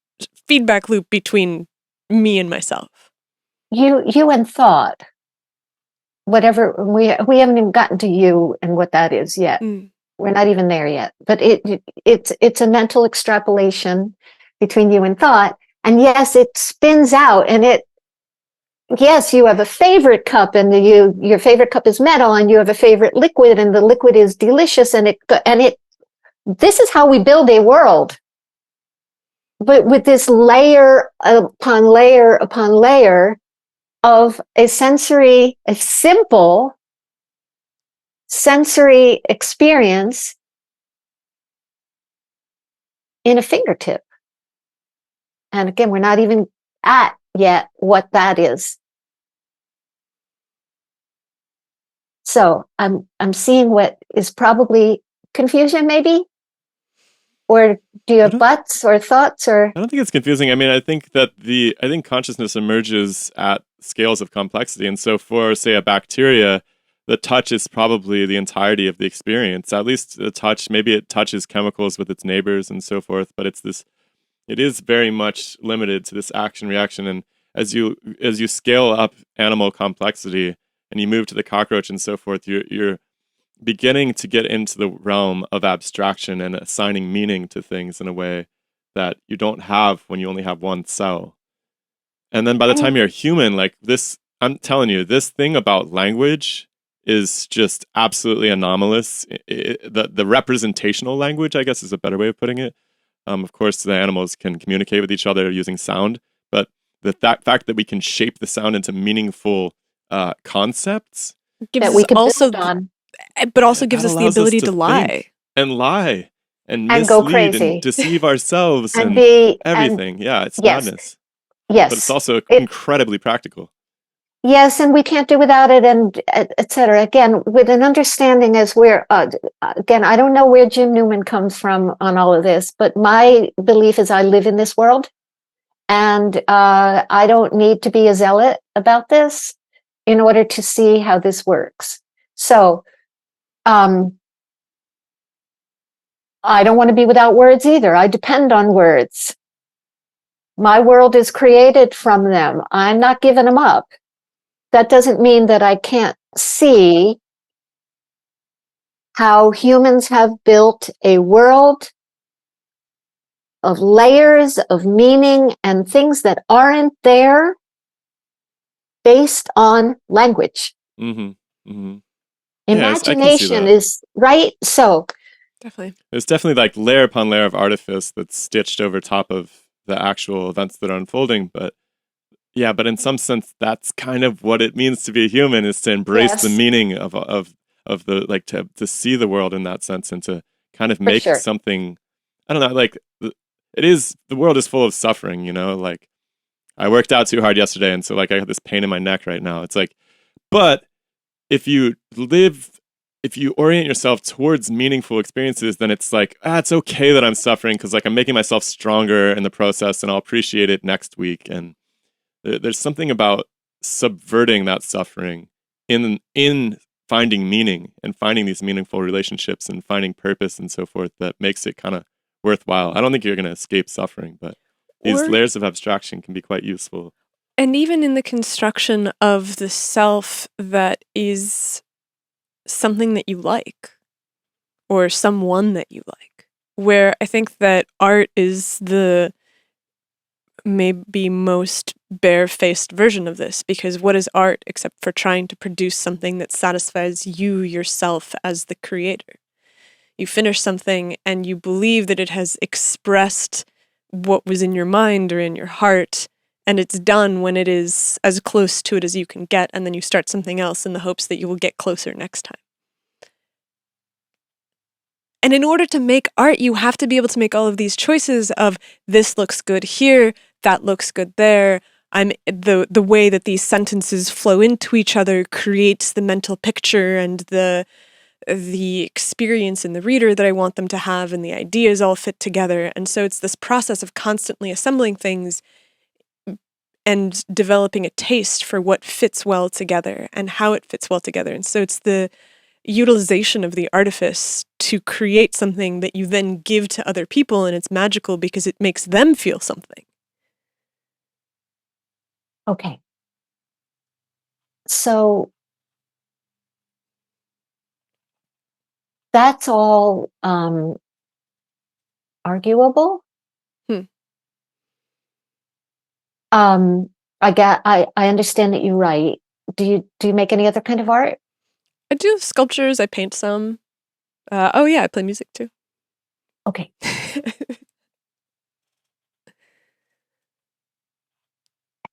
feedback loop between me and myself. You and thought. Whatever, we haven't even gotten to you and what that is yet. We're not even there yet. But it's a mental extrapolation between you and thought. And yes, it spins out, and yes, you have a favorite cup, and your favorite cup is metal, and you have a favorite liquid, and the liquid is delicious, and this is how we build a world. But with this layer upon layer upon layer of a simple sensory experience in a fingertip. And again, we're not even at yet what that is. So I'm seeing what is probably confusion, maybe? Or do you have buts or thoughts? Or I don't think it's confusing. I mean, I think that I think consciousness emerges at scales of complexity. And so for, say, a bacteria, the touch is probably the entirety of the experience. At least the touch, maybe it touches chemicals with its neighbors and so forth, but it is very much limited to this action reaction. And as you scale up animal complexity and you move to the cockroach and so forth, you're beginning to get into the realm of abstraction and assigning meaning to things in a way that you don't have when you only have one cell. And then by the time you're human, like this, I'm telling you, this thing about language is just absolutely anomalous. The representational language, I guess, is a better way of putting it. Of course, the animals can communicate with each other using sound, but the fact that we can shape the sound into meaningful concepts Gives that us we can also, build on but also that gives us the allows us ability to to lie. think and lie and and go mislead and crazy deceive ourselves and and be and everything. Yeah, it's yes, madness, but it's yes. also It incredibly practical. yes, and we can't do without it, and et cetera. Again, with an understanding as where again, I don't know where Jim Newman comes from on all of this, but my belief is I live in this world, and I don't need to be a zealot about this in order to see how this works. So I don't want to be without words either. I depend on words. My world is created from them. I'm not giving them up. That doesn't mean that I can't see how humans have built a world of layers of meaning and things that aren't there based on language. Mm-hmm. Mm-hmm. Yes, I can see Imagination that. is right. So, Definitely. There's definitely like layer upon layer of artifice that's stitched over top of the actual events that are unfolding. But yeah, but in some sense, that's kind of what it means to be a human, is to embrace the yes, meaning of the, like, to see the world in that sense and to kind of for make sure. something. I don't know, like the world is full of suffering. Like I worked out too hard yesterday, and so like I have this pain in my neck right now. It's like, but if you orient yourself towards meaningful experiences, then it's like, it's okay that I'm suffering because like I'm making myself stronger in the process, and I'll appreciate it next week. And there's something about subverting that suffering in finding meaning and finding these meaningful relationships and finding purpose and so forth that makes it kind of worthwhile. I don't think you're going to escape suffering, but these Or, layers of abstraction can be quite useful. and even in the construction of the self that is something that you like, or someone that you like, where I think that art is the maybe most barefaced version of this, because what is art except for trying to produce something that satisfies you yourself as the creator? You finish something and you believe that it has expressed what was in your mind or in your heart, and it's done when it is as close to it as you can get, and then you start something else in the hopes that you will get closer next time. And in order to make art, you have to be able to make all of these choices of this looks good here, that looks good there. The way that these sentences flow into each other creates the mental picture and the experience in the reader that I want them to have, and the ideas all fit together. And so it's this process of constantly assembling things and developing a taste for what fits well together and how it fits well together. And so it's the utilization of the artifice to create something that you then give to other people, and it's magical because it makes them feel something. Okay. So that's all arguable. Hmm. I understand that you write. Do you make any other kind of art? I do sculptures, I paint some. Oh yeah, I play music too. Okay.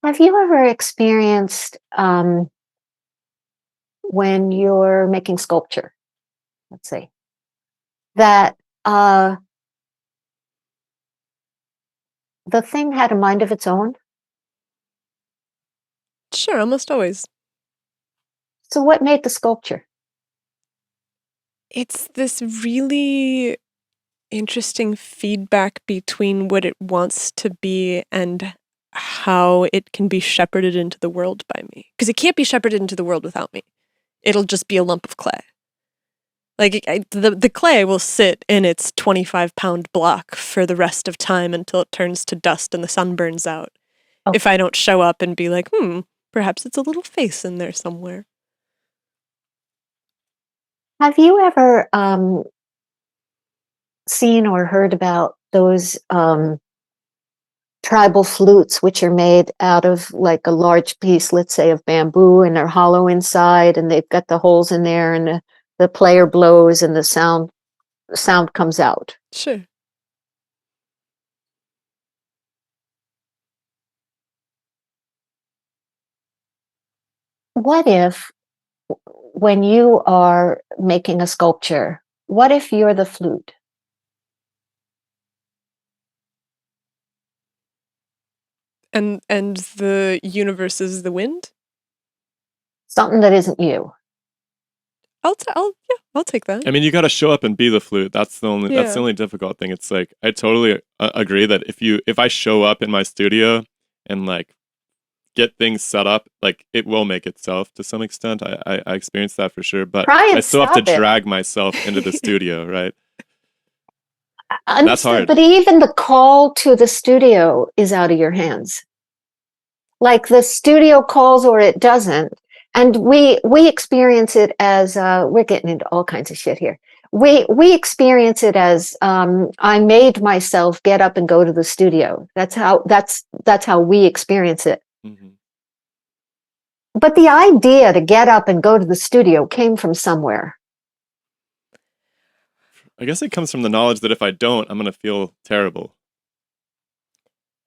Have you ever experienced when you're making sculpture, let's say, that the thing had a mind of its own? Sure, almost always. So what made the sculpture? It's this really interesting feedback between what it wants to be and how it can be shepherded into the world by me. Because it can't be shepherded into the world without me. It'll just be a lump of clay. Like, the clay will sit in its 25-pound block for the rest of time until it turns to dust and the sun burns out. Okay. If I don't show up and be like, perhaps it's a little face in there somewhere. Have you ever seen or heard about those tribal flutes, which are made out of like a large piece, let's say, of bamboo, and they're hollow inside, and they've got the holes in there, and the player blows, and the sound comes out. Sure. What if, when you are making a sculpture, what if you're the flute? And the universe is the wind? Something that isn't you. I'll take that. I mean, you got to show up and be the flute. That's the Yeah. only difficult thing. It's like I totally agree that if I show up in my studio and like get things set up, like it will make itself to some extent. I experienced that for sure, but Try and I still have to stop it. drag myself into the studio, right? Understood, hard. but even the call to the studio is out of your hands. Like the studio calls or it doesn't. And we experience it as we're getting into all kinds of shit here. We experience it as I made myself get up and go to the studio. That's how we experience it. Mm-hmm. But the idea to get up and go to the studio came from somewhere. I guess it comes from the knowledge that if I don't, I'm going to feel terrible.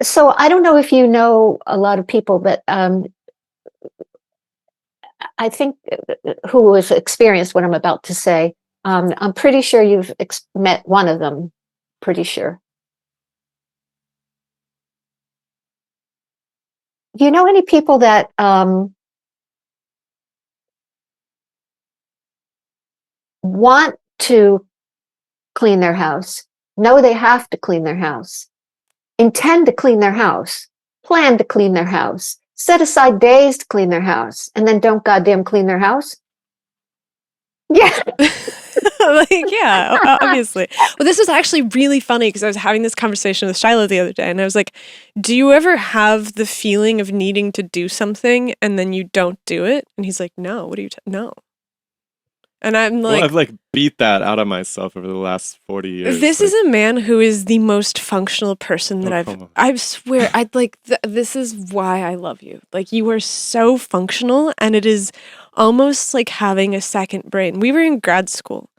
So I don't know if you know a lot of people, but I think who has experienced what I'm about to say. I'm pretty sure you've met one of them. Pretty sure. Do you know any people that want to clean their house, know they have to clean their house, intend to clean their house, plan to clean their house, set aside days to clean their house, and then don't goddamn clean their house? Yeah. Obviously. Well, this was actually really funny because I was having this conversation with Shiloh the other day, and I was like, do you ever have the feeling of needing to do something and then you don't do it? And he's like, no. What are you no. And I'm like, well, I've like beat that out of myself over the last 40 years. This is a man who is the most functional person that I swear, I'd like, this is why I love you. Like, you are so functional, and it is almost like having a second brain. We were in grad school,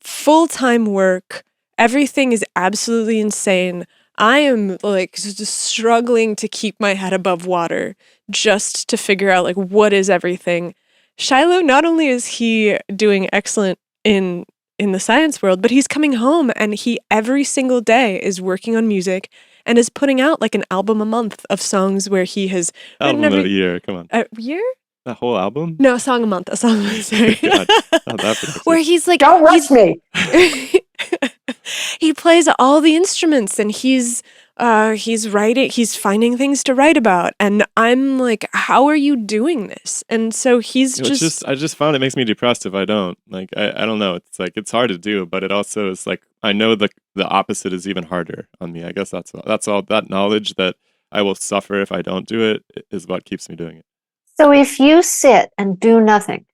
full-time work, everything is absolutely insane. I am like just struggling to keep my head above water just to figure out like what is everything. Shiloh, not only is he doing excellent in the science world, but he's coming home and he every single day is working on music and is putting out like an album a month of songs where he has album of a year. Come on, a year? That whole album? No, a song a month. A song a month. Sorry. God, not that particular. Where he's like, don't rush me. He plays all the instruments and he's writing, he's finding things to write about, and I'm like, how are you doing this? And so he's I just found it makes me depressed if I don't. Like I don't know. It's like it's hard to do, but it also is like I know the opposite is even harder on me. I guess that's all that knowledge that I will suffer if I don't do it is what keeps me doing it. So if you sit and do nothing,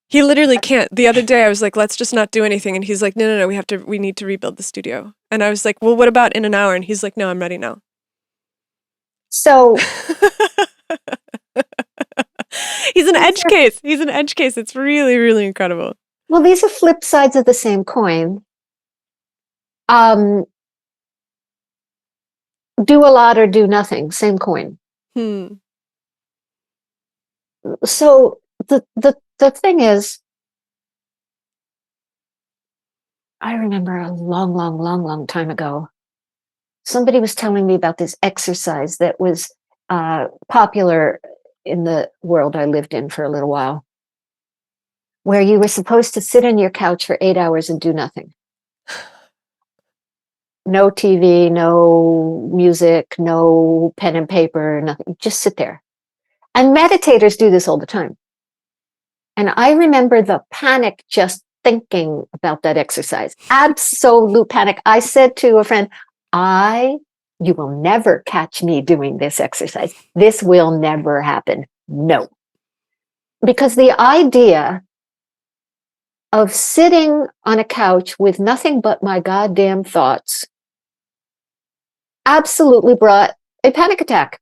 he literally can't. The other day I was like, let's just not do anything, and he's like, no, we need to rebuild the studio. And I was like, well, what about in an hour? And he's like, no, I'm ready now. So he's an edge case. He's an edge case. It's really, really incredible. Well, these are flip sides of the same coin. Do a lot or do nothing, same coin. So the thing is, I remember a long time ago, somebody was telling me about this exercise that was popular in the world I lived in for a little while, where you were supposed to sit on your couch for 8 hours and do nothing. No TV, no music, no pen and paper, nothing. Just sit there. And meditators do this all the time. And I remember the panic just thinking about that exercise. Absolute panic. I said to a friend, you will never catch me doing this exercise. This will never happen. No. Because the idea of sitting on a couch with nothing but my goddamn thoughts absolutely brought a panic attack.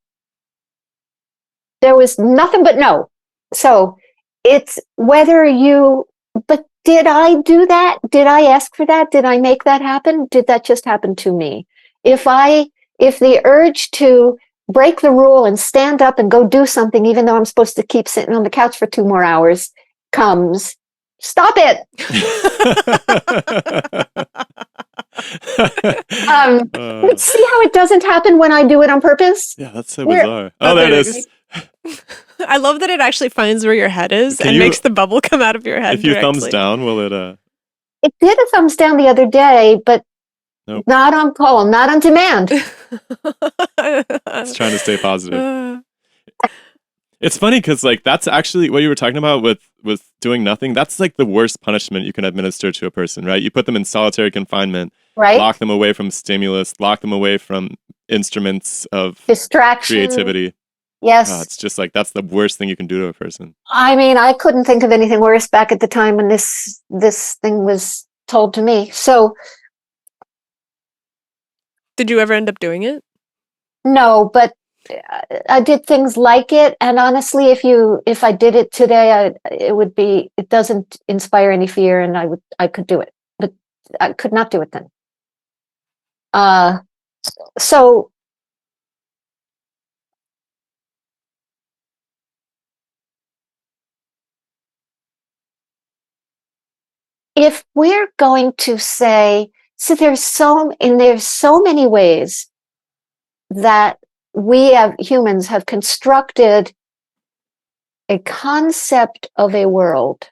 There was nothing but no. So it's whether you, but did I do that? Did I ask for that? Did I make that happen? Did that just happen to me? If the urge to break the rule and stand up and go do something, even though I'm supposed to keep sitting on the couch for 2 more hours, comes, stop it. See how it doesn't happen when I do it on purpose? Yeah, that's so bizarre. Oh, there it is. I love that it actually finds where your head is and makes the bubble come out of your head. If you thumbs down, will it? It did a thumbs down the other day, but nope. Not on call, not on demand. It's trying to stay positive. It's funny because like that's actually what you were talking about with doing nothing. That's like the worst punishment you can administer to a person, right? You put them in solitary confinement, right? Lock them away from stimulus, lock them away from instruments of distraction, creativity. Yes. It's just like that's the worst thing you can do to a person. I mean, I couldn't think of anything worse back at the time when this thing was told to me. So did you ever end up doing it? No, but I did things like it, and honestly, if I did it today, it doesn't inspire any fear, and I could do it, but I could not do it then. So if we're going to say, so there's so many ways that we humans have constructed a concept of a world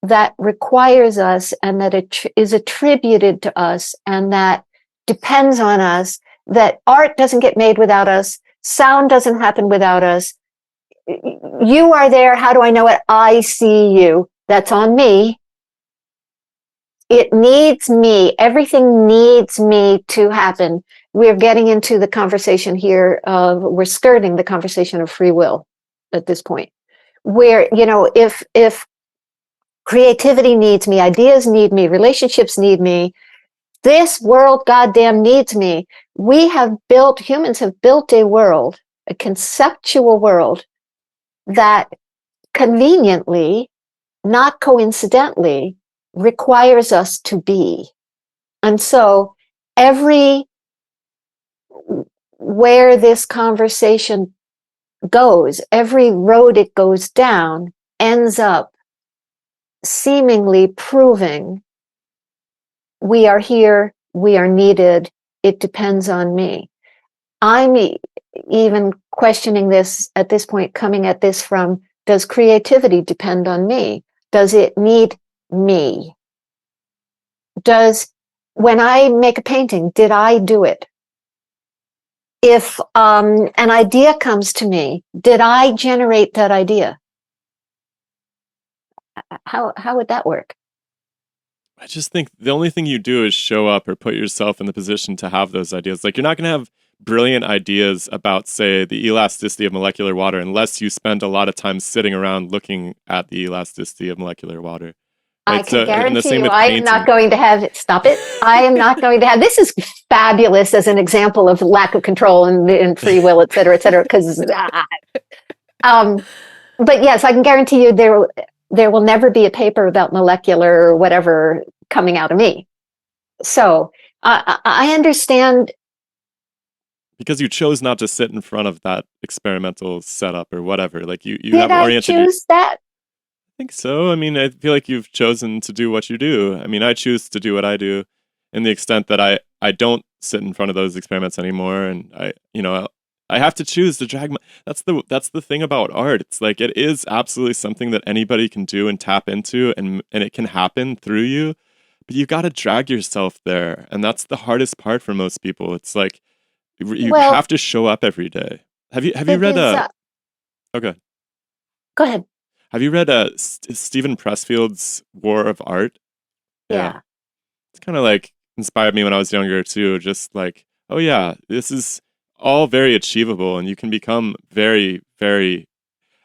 that requires us and that it is attributed to us and that depends on us, that art doesn't get made without us, sound doesn't happen without us. You are there. How do I know it? I see you. That's on me. It needs me. Everything needs me to happen. We're getting into the conversation here of, we're skirting the conversation of free will at this point, where, if creativity needs me, ideas need me, relationships need me, this world goddamn needs me. Humans have built a world, a conceptual world that conveniently, not coincidentally, requires us to be. And so where this conversation goes, every road it goes down ends up seemingly proving we are here, we are needed, it depends on me. I'm even questioning this at this point, coming at this from, does creativity depend on me? Does it need me? When I make a painting, did I do it? If an idea comes to me, did I generate that idea? How would that work? I just think the only thing you do is show up or put yourself in the position to have those ideas. Like, you're not going to have brilliant ideas about, say, the elasticity of molecular water unless you spend a lot of time sitting around looking at the elasticity of molecular water. Right? I can guarantee you I am not going to have, stop it, I am not going to have, this is fabulous as an example of lack of control and free will, et cetera, because, but yes, I can guarantee you there will never be a paper about molecular or whatever coming out of me. So I understand. Because you chose not to sit in front of that experimental setup or whatever. Like you have oriented. Did I choose that? I think so. I mean, I feel like you've chosen to do what you do. I mean, I choose to do what I do, in the extent that I don't sit in front of those experiments anymore, and I have to choose to drag my. That's the thing about art. It's like it is absolutely something that anybody can do and tap into, and it can happen through you, but you got to drag yourself there, and that's the hardest part for most people. It's like you have to show up every day. Have you read Okay. Go ahead. Have you read Stephen Pressfield's War of Art? Yeah. It's kind of like inspired me when I was younger too. Just like, oh yeah, this is all very achievable, and you can become very, very.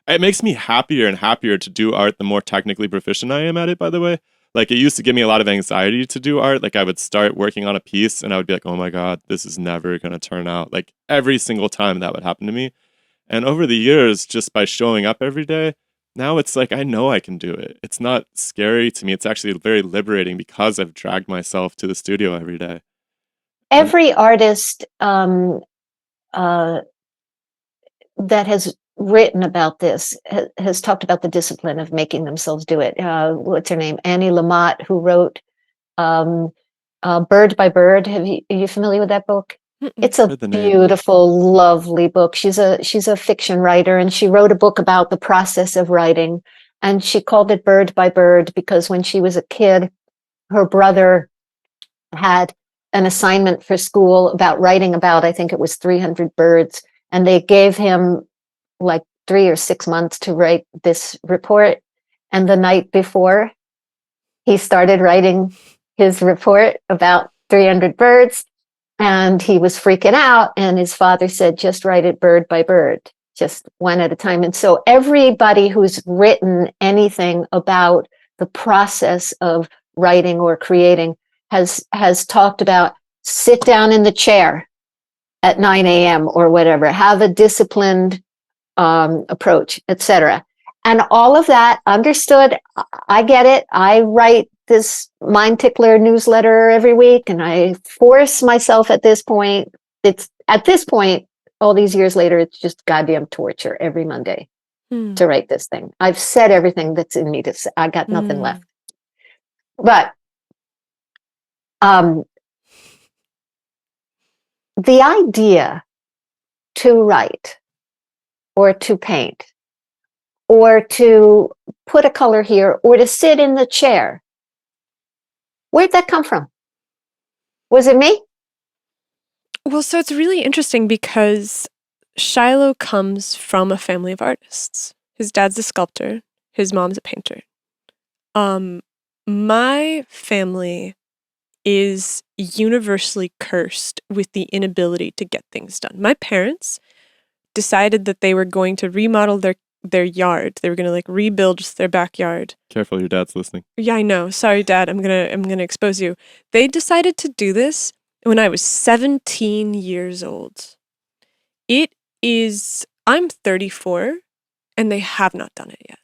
It makes me happier and happier to do art the more technically proficient I am at it, by the way. Like it used to give me a lot of anxiety to do art. Like I would start working on a piece and I would be like, oh my God, this is never going to turn out. Like every single time that would happen to me. And over the years, just by showing up every day, now it's like I know I can do it. It's not scary to me. It's actually very liberating because I've dragged myself to the studio every day. Every artist that has written about this has talked about the discipline of making themselves do it. What's her name? Annie Lamott, who wrote Bird by Bird. Are you familiar with that book? It's a beautiful, lovely book. She's a fiction writer, and she wrote a book about the process of writing. And she called it Bird by Bird because when she was a kid, her brother had an assignment for school about writing about, I think it was 300 birds. And they gave him like 3 or 6 months to write this report. And the night before, he started writing his report about 300 birds. And he was freaking out. And his father said, just write it bird by bird, just one at a time. And so everybody who's written anything about the process of writing or creating has talked about sit down in the chair at 9 a.m. or whatever, have a disciplined approach, etc. And all of that understood. I get it. I write this Mind Tickler newsletter every week, and I force myself at this point. It's at this point, all these years later, it's just goddamn torture every Monday to write this thing. I've said everything that's in me to say. I got nothing left. But the idea to write or to paint or to put a color here or to sit in the chair, where'd that come from? Was it me? Well, so it's really interesting because Shiloh comes from a family of artists. His dad's a sculptor. His mom's a painter. My family is universally cursed with the inability to get things done. My parents decided that they were going to remodel their yard. They were going to like rebuild their backyard. Careful, your dad's listening. Yeah, I know. Sorry, Dad. I'm gonna expose you. They decided to do this when I was 17 years old. I'm 34, and they have not done it yet.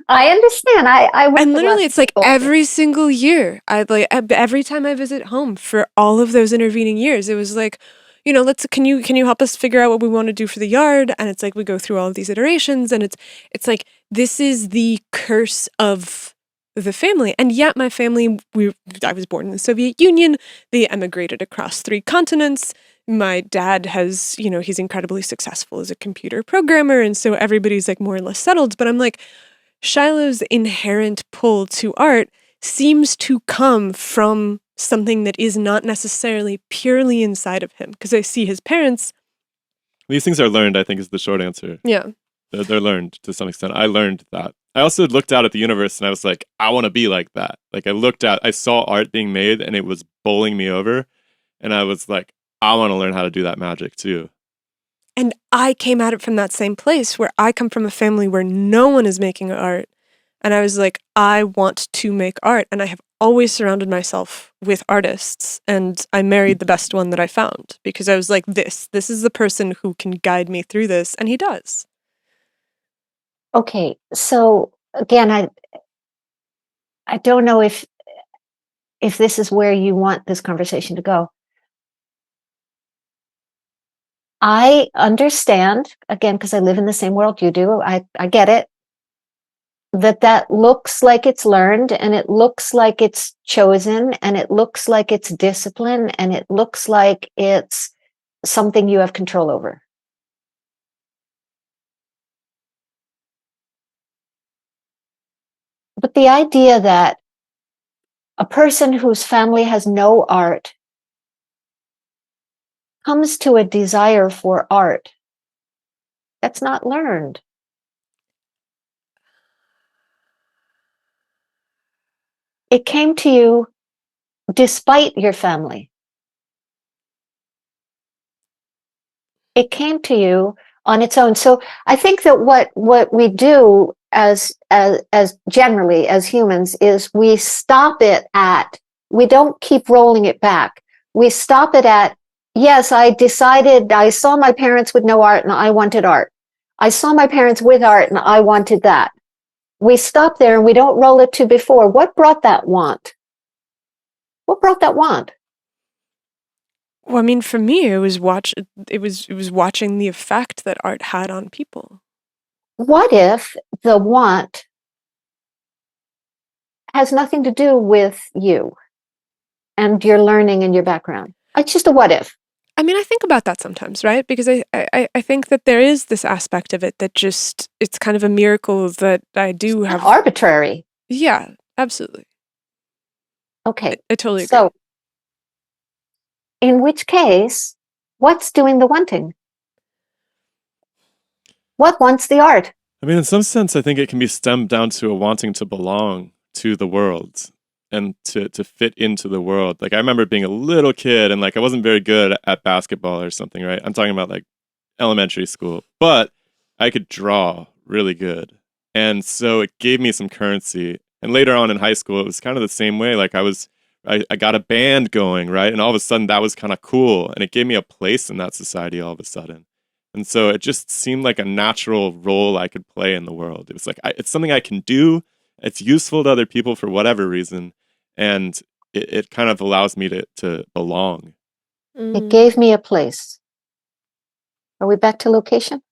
I understand. I and literally, it's like every single year. Every time I visit home for all of those intervening years, it was like, can you help us figure out what we want to do for the yard? And it's like we go through all of these iterations, and it's like this is the curse of the family. And yet, my family, I was born in the Soviet Union. They emigrated across 3 continents. My dad has, he's incredibly successful as a computer programmer, and so everybody's like more or less settled. But I'm like, Shiloh's inherent pull to art seems to come from something that is not necessarily purely inside of him. Because I see his parents. These things are learned, I think, is the short answer. Yeah. They're learned to some extent. I learned that. I also looked out at the universe and I was like, I want to be like that. Like I saw art being made and it was bowling me over. And I was like, I want to learn how to do that magic too. And I came at it from that same place where I come from a family where no one is making art. And I was like, I want to make art. And I have always surrounded myself with artists. And I married the best one that I found because I was like, this is the person who can guide me through this. And he does. Okay. So again, I don't know if this is where you want this conversation to go. I understand, again, because I live in the same world you do, I get it, that looks like it's learned, and it looks like it's chosen, and it looks like it's discipline, and it looks like it's something you have control over. But the idea that a person whose family has no art comes to a desire for art, that's not learned. It came to you despite your family. It came to you on its own. So I think that what we do as generally as humans is we stop it at, we don't keep rolling it back. We stop it at, yes, I decided, I saw my parents with no art and I wanted art. I saw my parents with art and I wanted that. We stop there and we don't roll it to before. What brought that want? What brought that want? Well, I mean, for me, it was watching the effect that art had on people. What if the want has nothing to do with you and your learning and your background? It's just a what if. I mean, I think about that sometimes, right? Because I think that there is this aspect of it that just, it's kind of a miracle that I do have. Arbitrary. Yeah, absolutely. Okay. I totally agree. So, in which case, what's doing the wanting? What wants the art? I mean, in some sense, I think it can be stemmed down to a wanting to belong to the world and to fit into the world. Like, I remember being a little kid and, like, I wasn't very good at basketball or something, right? I'm talking about, like, elementary school. But I could draw really good. And so it gave me some currency. And later on in high school, it was kind of the same way. Like, I got a band going, right? And all of a sudden, that was kind of cool. And it gave me a place in that society all of a sudden. And so it just seemed like a natural role I could play in the world. It was like, it's something I can do. It's useful to other people for whatever reason. And it kind of allows me to belong. It gave me a place. Are we back to location?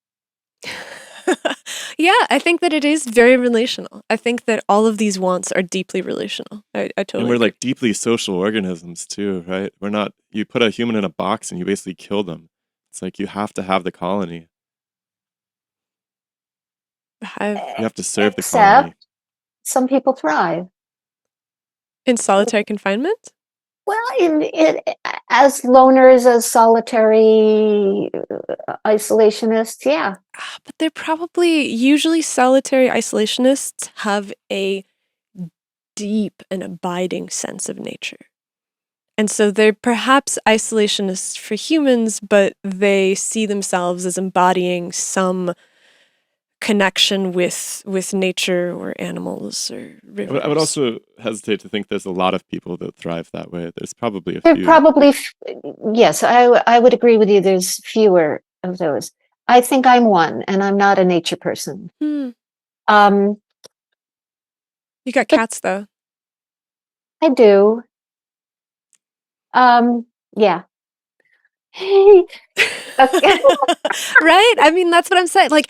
Yeah, I think that it is very relational. I think that all of these wants are deeply relational. I totally And we're agree. like deeply social organisms too, right? We're not, you put a human in a box and you basically kill them. It's like you have to have the colony. You have to serve the colony. Except some people thrive. In solitary confinement? Well, as loners, as solitary isolationists, yeah. But they're probably, usually solitary isolationists have a deep and abiding sense of nature. And so they're perhaps isolationists for humans, but they see themselves as embodying some connection with nature or animals or rivers. I would also hesitate to think there's a lot of people that thrive that way. There's probably a There few. probably, yes, I would agree with you. There's fewer of those. I think I'm one, and I'm not a nature person. You Um, got cats, though. I do. Yeah. Okay. Right? I mean, that's what I'm saying. Like,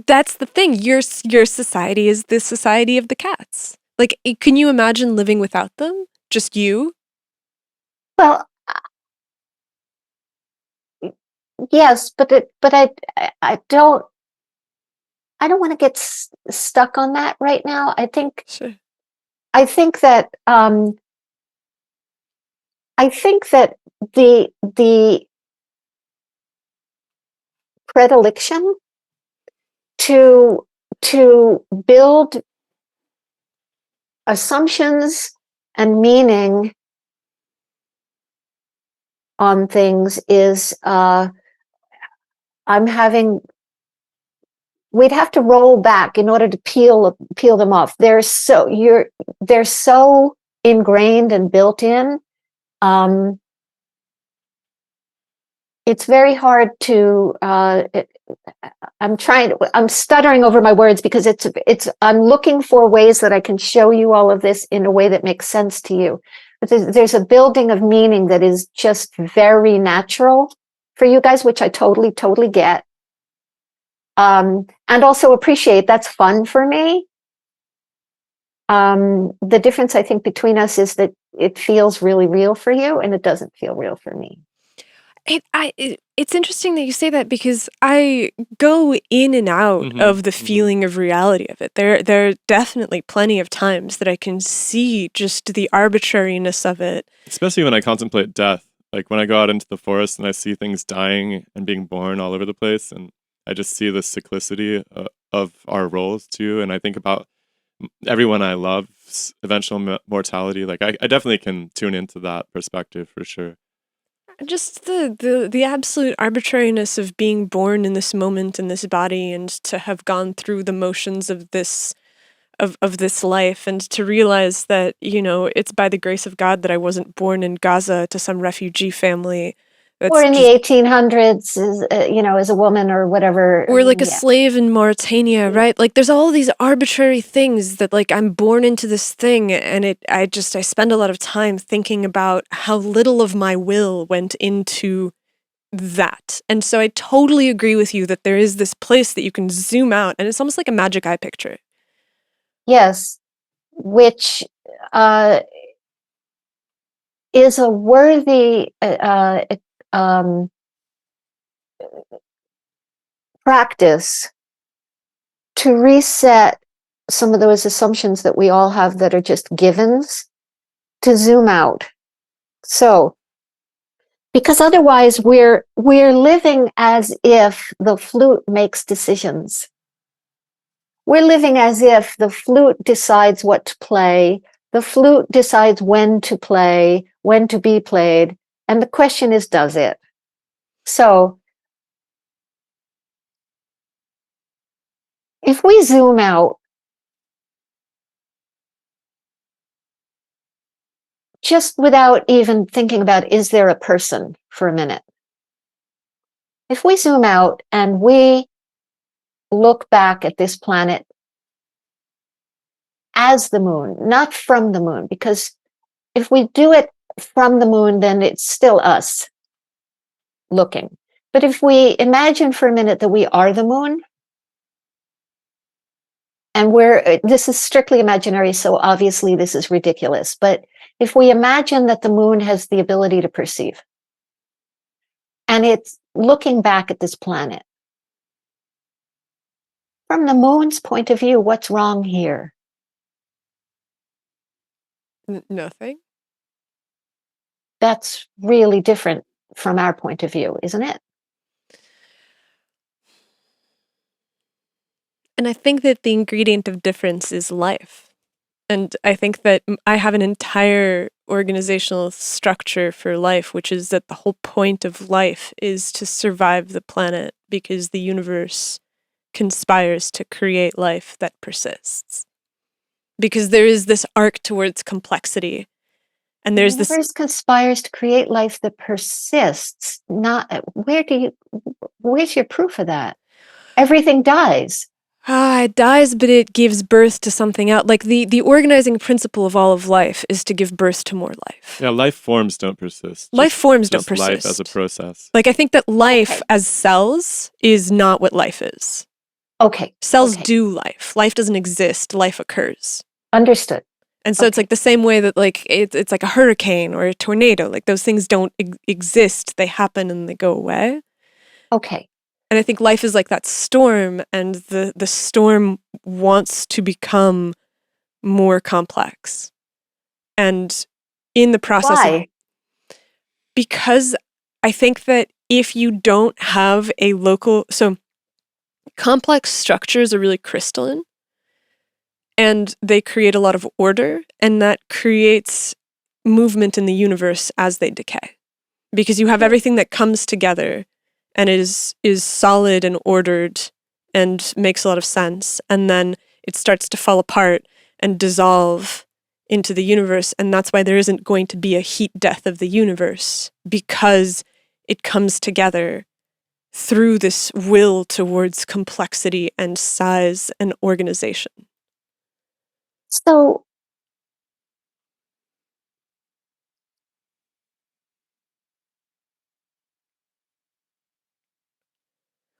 that's the thing. Your society is the society of the cats. Like, can you imagine living without them? Just you? Well, yes, but I don't want to get stuck on that right now. Sure. I think that the predilection to build assumptions and meaning on things is we'd have to roll back in order to peel them off. They're so ingrained and built in. It's very hard to I'm stuttering over my words because I'm looking for ways that I can show you all of this in a way that makes sense to you. But there's a building of meaning that is just very natural for you guys, which I totally get. And also appreciate. That's fun for me. The difference I think between us is that it feels really real for you and it doesn't feel real for me. It's interesting that you say that because I go in and out of the feeling of reality of it. There are definitely plenty of times that I can see just the arbitrariness of it. Especially when I contemplate death. Like when I go out into the forest and I see things dying and being born all over the place, and I just see the cyclicity of our roles too. And I think about everyone I love's eventual mortality. Like I definitely can tune into that perspective for sure. Just the absolute arbitrariness of being born in this moment in this body, and to have gone through the motions of this of this life, and to realize that, it's by the grace of God that I wasn't born in Gaza to some refugee family Or that's in the just, 1800s, as a woman or whatever. or like a Yeah. slave in Mauritania, right? Like there's all these arbitrary things that, like, I'm born into this thing, and I spend a lot of time thinking about how little of my will went into that. And so I totally agree with you that there is this place that you can zoom out, and it's almost like a magic eye picture. Yes, which is a worthy practice to reset some of those assumptions that we all have that are just givens, to zoom out. So, because otherwise we're living as if the flute makes decisions. We're living as if the flute decides what to play, the flute decides when to play, when to be played, and the question is, does it? So, if we zoom out, just without even thinking about, is there a person, for a minute? If we zoom out and we look back at this planet as the moon, not from the moon, because if we do it from the moon, then it's still us looking. But if we imagine for a minute that we are the moon, and this is strictly imaginary, so obviously this is ridiculous, but if we imagine that the moon has the ability to perceive, and it's looking back at this planet, from the moon's point of view, what's wrong here? Nothing. That's really different from our point of view, isn't it? And I think that the ingredient of difference is life. And I think that I have an entire organizational structure for life, which is that the whole point of life is to survive the planet, because the universe conspires to create life that persists. Because there is this arc towards complexity. And there's The universe conspires to create life that persists. Where's your proof of that? Everything dies. It dies, but it gives birth to something else. Like the organizing principle of all of life is to give birth to more life. Yeah, life forms don't persist. Life forms don't just persist. Life as a process. Like, I think that life Okay. as cells is not what life is. Okay. Cells okay. do life. Life doesn't exist. Life occurs. Understood. And so it's like the same way that, like, it's like a hurricane or a tornado. Like, those things don't exist. They happen and they go away. Okay. And I think life is like that storm, and the storm wants to become more complex. And in the process Why? because I think that if you don't have a so complex structures are really crystalline, and they create a lot of order, and that creates movement in the universe as they decay. Because you have everything that comes together and is solid and ordered and makes a lot of sense, and then it starts to fall apart and dissolve into the universe, and that's why there isn't going to be a heat death of the universe, because it comes together through this will towards complexity and size and organization. So,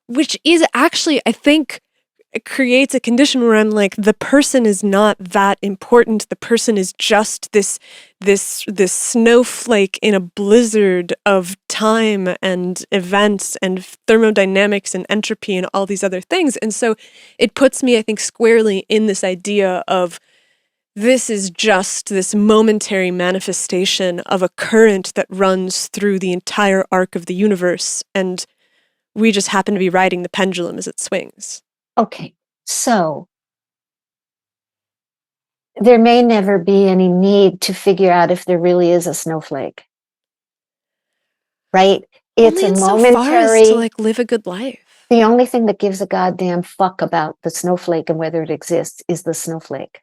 Which is actually, I think, it creates a condition where I'm like, the person is not that important. The person is just this snowflake in a blizzard of time and events and thermodynamics and entropy and all these other things. And so it puts me, I think, squarely in this idea of, this is just this momentary manifestation of a current that runs through the entire arc of the universe, and we just happen to be riding the pendulum as it swings. okay. So, there may never be any need to figure out if there really is a snowflake. right? It's Only a in so far as momentary. to like live a good life. The only thing that gives a goddamn fuck about the snowflake and whether it exists is the snowflake.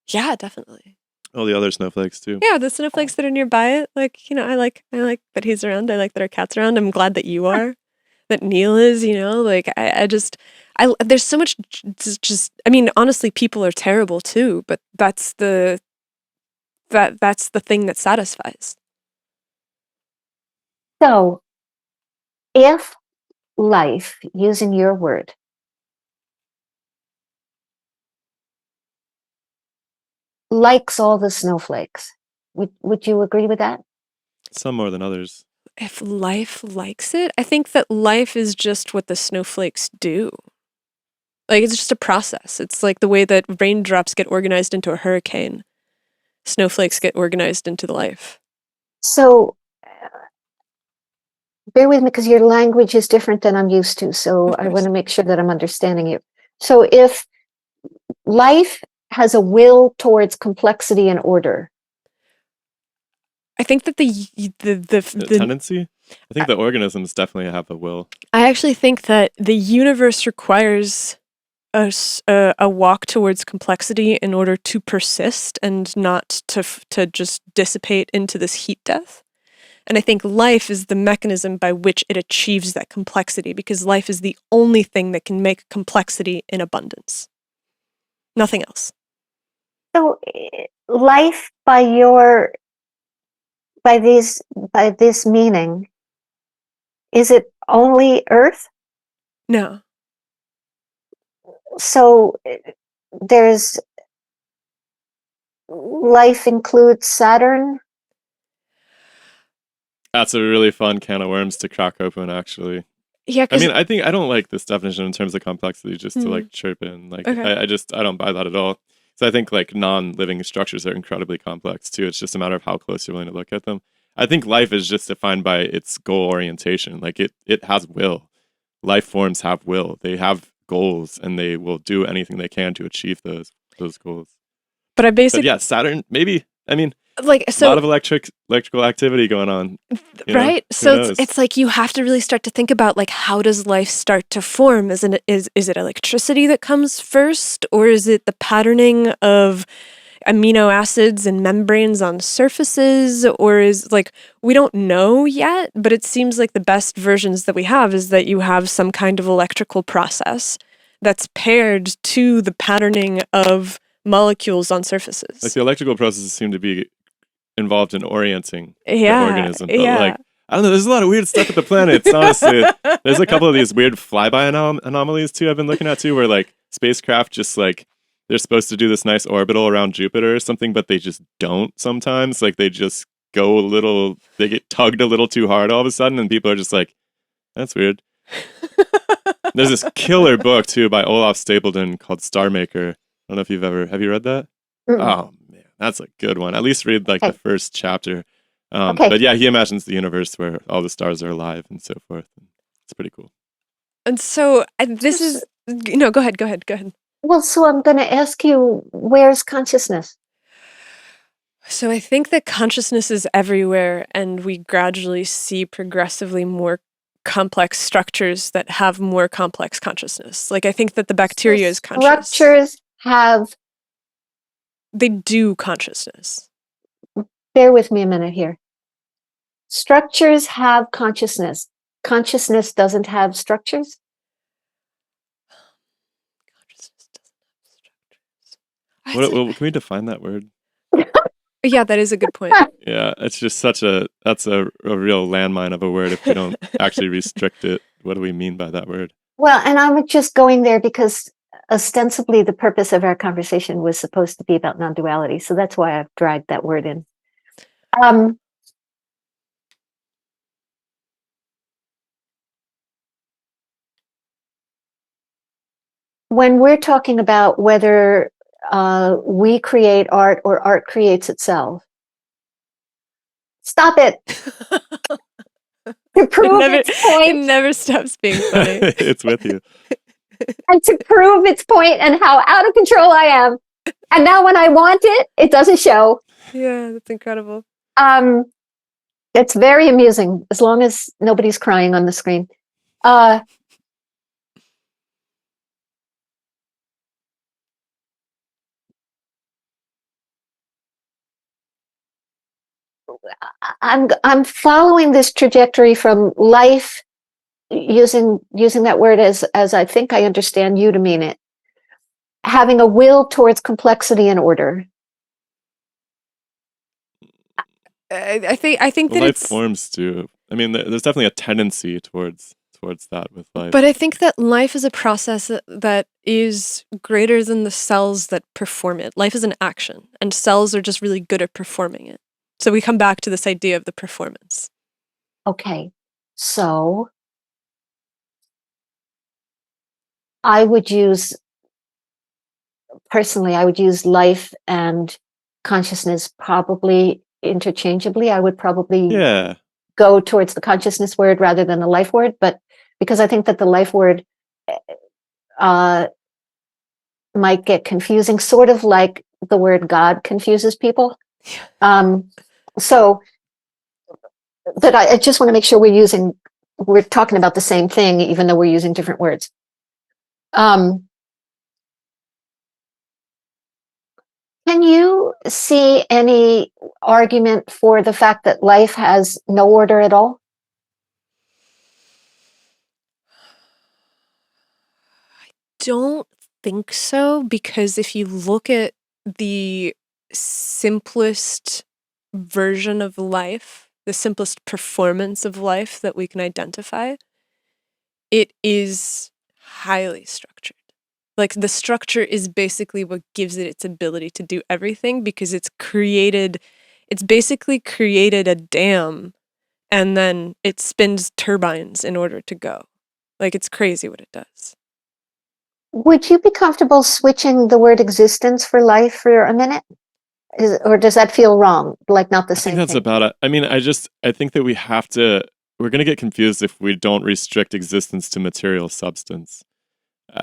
Yeah, definitely. All the other snowflakes too. Yeah, the snowflakes that are nearby it. Like, you know, I like that he's around. I like that our cat's around. I'm glad that you are. That Neil is, you know, like there's so much just I mean, honestly, people are terrible too, but that's the thing that satisfies. So if life, using your word, likes all the snowflakes, would you agree with that? Some more than others. If life likes it, I think that life is just what the snowflakes do. Like, it's just a process. It's like the way that raindrops get organized into a hurricane. Snowflakes get organized into the life. So bear with me because your language is different than I'm used to. So I want to make sure that I'm understanding you. So if life has a will towards complexity and order, I think that the tendency? I think the organisms definitely have a will. I actually think that the universe requires a walk towards complexity in order to persist and not to just dissipate into this heat death. And I think life is the mechanism by which it achieves that complexity, because life is the only thing that can make complexity in abundance. Nothing else. so life by this meaning, is it only Earth? No. So there's life includes Saturn. That's a really fun can of worms to crack open, actually. Yeah, I mean, I think I don't like this definition in terms of complexity, just to like chirp in. Like, Okay. I don't buy that at all. So I think like non-living structures are incredibly complex too. It's just a matter of how close you're willing to look at them. I think life is just defined by its goal orientation. Like it has will. Life forms have will. They have goals, and they will do anything they can to achieve those goals. But I But basically yeah, Saturn, maybe. I mean, like a lot of electrical activity going on. Right? Who So knows? it's like you have to really start to think about like, how does life start to form? Is it electricity that comes first, or is it the patterning of amino acids and membranes on surfaces, or is like, we don't know yet, but it seems like the best versions that we have is that you have some kind of electrical process that's paired to the patterning of molecules on surfaces. Like the electrical processes seem to be involved in orienting the Yeah, organism. But yeah. like, I don't know, there's a lot of weird stuff with the planets, honestly. There's a couple of these weird flyby anomalies too I've been looking at too, where like spacecraft just like, they're supposed to do this nice orbital around Jupiter or something, but they just don't sometimes. Like they just go they get tugged a little too hard all of a sudden, and people are just like, that's weird. There's this killer book too by Olaf Stapledon called Star Maker. I don't know if have you read that? Mm-mm. Oh man, that's a good one. At least read like the first chapter. Okay. But yeah, he imagines the universe where all the stars are alive and so forth. It's pretty cool. And so this is no. Go ahead. Well, so I'm going to ask you, where's consciousness? So I think that consciousness is everywhere, and we gradually see progressively more complex structures that have more complex consciousness. Like I think that the bacteria is conscious. Structures have. They do consciousness. Bear with me a minute here. Structures have consciousness. Consciousness doesn't have structures. Consciousness doesn't have structures. Can we define that word? Yeah, that is a good point. Yeah, it's just that's a real landmine of a word if we don't actually restrict it. What do we mean by that word? Well, and I'm just going there because ostensibly the purpose of our conversation was supposed to be about non-duality. So that's why I've dragged that word in. When we're talking about whether we create art or art creates itself, stop it. To prove its It point, never stops being funny. It's with you. and to prove its point and how out of control I am. And now when I want it, it doesn't show. Yeah, that's incredible. It's very amusing, as long as nobody's crying on the screen. Uh, I'm following this trajectory from life, using that word as I think I understand you to mean it, having a will towards complexity and order. I think Well, that life it's forms do. I mean, there's definitely a tendency towards that with life. but I think that life is a process that is greater than the cells that perform it. Life is an action, and cells are just really good at performing it. So we come back to this idea of the performance. Okay, so I would use life and consciousness probably interchangeably. I would probably Yeah. go towards the consciousness word rather than the life word, but because I think that the life word might get confusing, sort of like the word God confuses people. So, but I just want to make sure we're talking about the same thing, even though we're using different words. Can you see any argument for the fact that life has no order at all? Don't think so, because if you look at the simplest version of life, the simplest performance of life that we can identify, it is highly structured. Like, the structure is basically what gives it its ability to do everything, because it's basically created a dam, and then it spins turbines in order to go. Like, it's crazy what it does. Would you be comfortable switching the word existence for life for a minute? Or does that feel wrong? Like not the I think same that's thing? about it. I mean, I think that we're going to get confused if we don't restrict existence to material substance.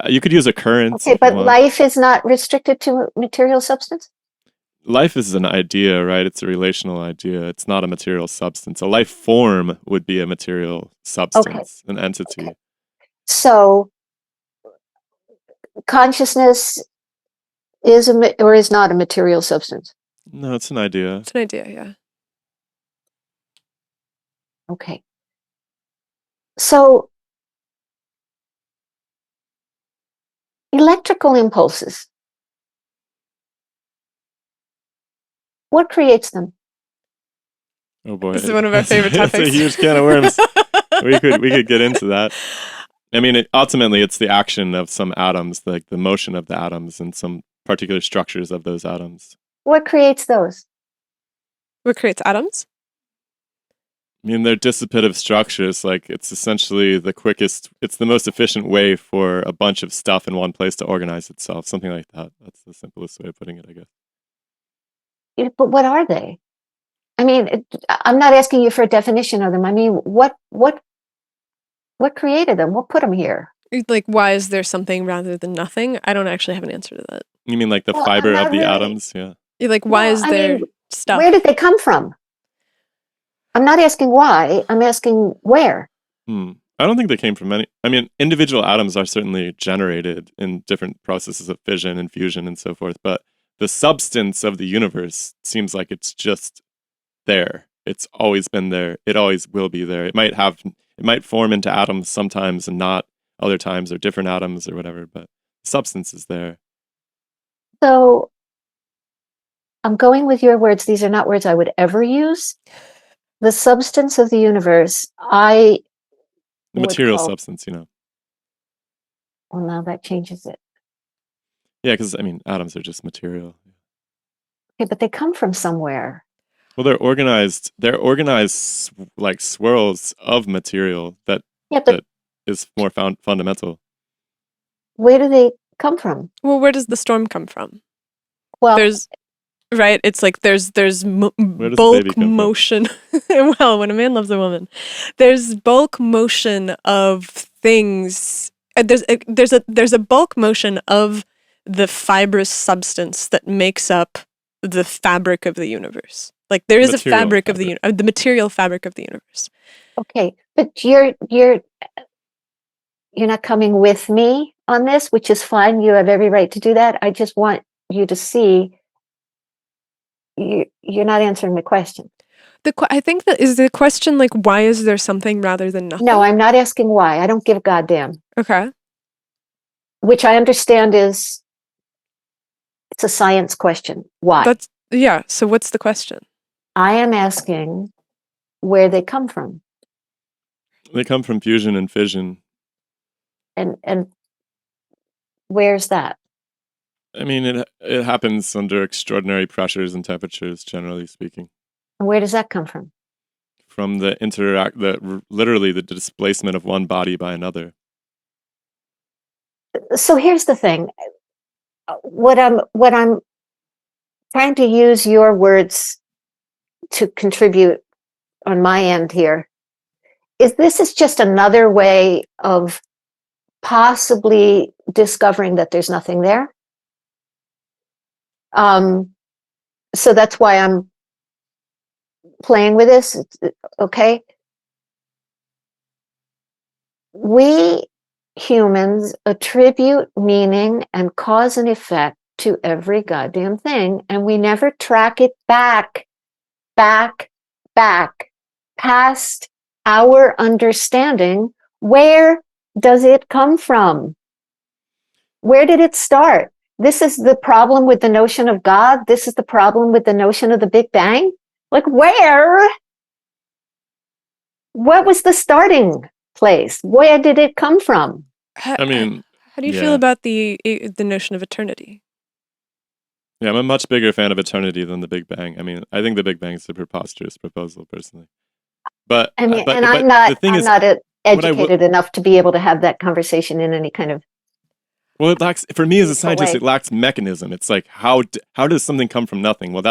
You could use occurrence Okay, if you but want. life is not restricted to material substance? Life is an idea, right? It's a relational idea. It's not a material substance. A life form would be a material substance, an entity. Okay. So consciousness is or is not a material substance? No, it's an idea. It's an idea, yeah. Okay. So electrical impulses, what creates them? Oh boy, This is one of our favorite That's topics. a huge can of worms. we could get into that. I mean, ultimately, it's the action of some atoms, like the motion of the atoms and some particular structures of those atoms. What creates those? What creates atoms? I mean, they're dissipative structures. Like, it's essentially it's the most efficient way for a bunch of stuff in one place to organize itself. Something like that. That's the simplest way of putting it, I guess. But what are they? I mean, I'm not asking you for a definition of them. I mean, what created them? What put them here? Like, why is there something rather than nothing? I don't actually have an answer to that. You mean like the Well, fiber not of the really. atoms? Yeah. You're like, why Well, is I there mean, stuff? where did they come from? I'm not asking why. I'm asking where. I don't think they came from any. I mean, individual atoms are certainly generated in different processes of fission and fusion and so forth, but the substance of the universe seems like it's just there. It's always been there. It always will be there. It might form into atoms sometimes and not other times, or different atoms or whatever, but substance is there. So I'm going with your words. These are not words I would ever use. The substance of the universe, The material substance, well, now that changes it. Yeah, because I mean, atoms are just material. Okay, but they come from somewhere. Well, they're organized. They're organized like swirls of material that is more fundamental. Where do they come from? Well, where does the storm come from? Well, It's like there's does the bulk baby come from? motion. Well, when a man loves a woman, there's bulk motion of things. There's a bulk motion of the fibrous substance that makes up the fabric of the universe. Like there is a Material fabric of the material fabric of the universe. Okay, but you're not coming with me on this, which is fine. You have every right to do that. I just want you to see you're not answering the question. I think that is the question, like, why is there something rather than nothing? No, I'm not asking why. I don't give a goddamn. Okay. Which I understand it's a science question. Why? So what's the question? I am asking where they come from. They come from fusion and fission. And where's that? I mean, it happens under extraordinary pressures and temperatures, generally speaking. And where does that come from? From literally the displacement of one body by another. So here's the thing. What I'm trying to use your words to contribute on my end here is this is just another way of possibly discovering that there's nothing there. So that's why I'm playing with this. Okay. We humans attribute meaning and cause and effect to every goddamn thing, and we never track it back past our understanding. Where does it come from? Where did it start? This is the problem with the notion of God. This is the problem with the notion of the Big Bang. Like, where? What was the starting place? Where did it come from? I mean, how do you feel about the notion of eternity? Yeah, I'm a much bigger fan of eternity than the Big Bang. I mean, I think the Big Bang is a preposterous proposal, personally. But I mean, but I'm the thing is, not educated enough to be able to have that conversation in any kind of. Well, it lacks, for me as a scientist, way. it lacks mechanism. It's like, how does something come from nothing? Well,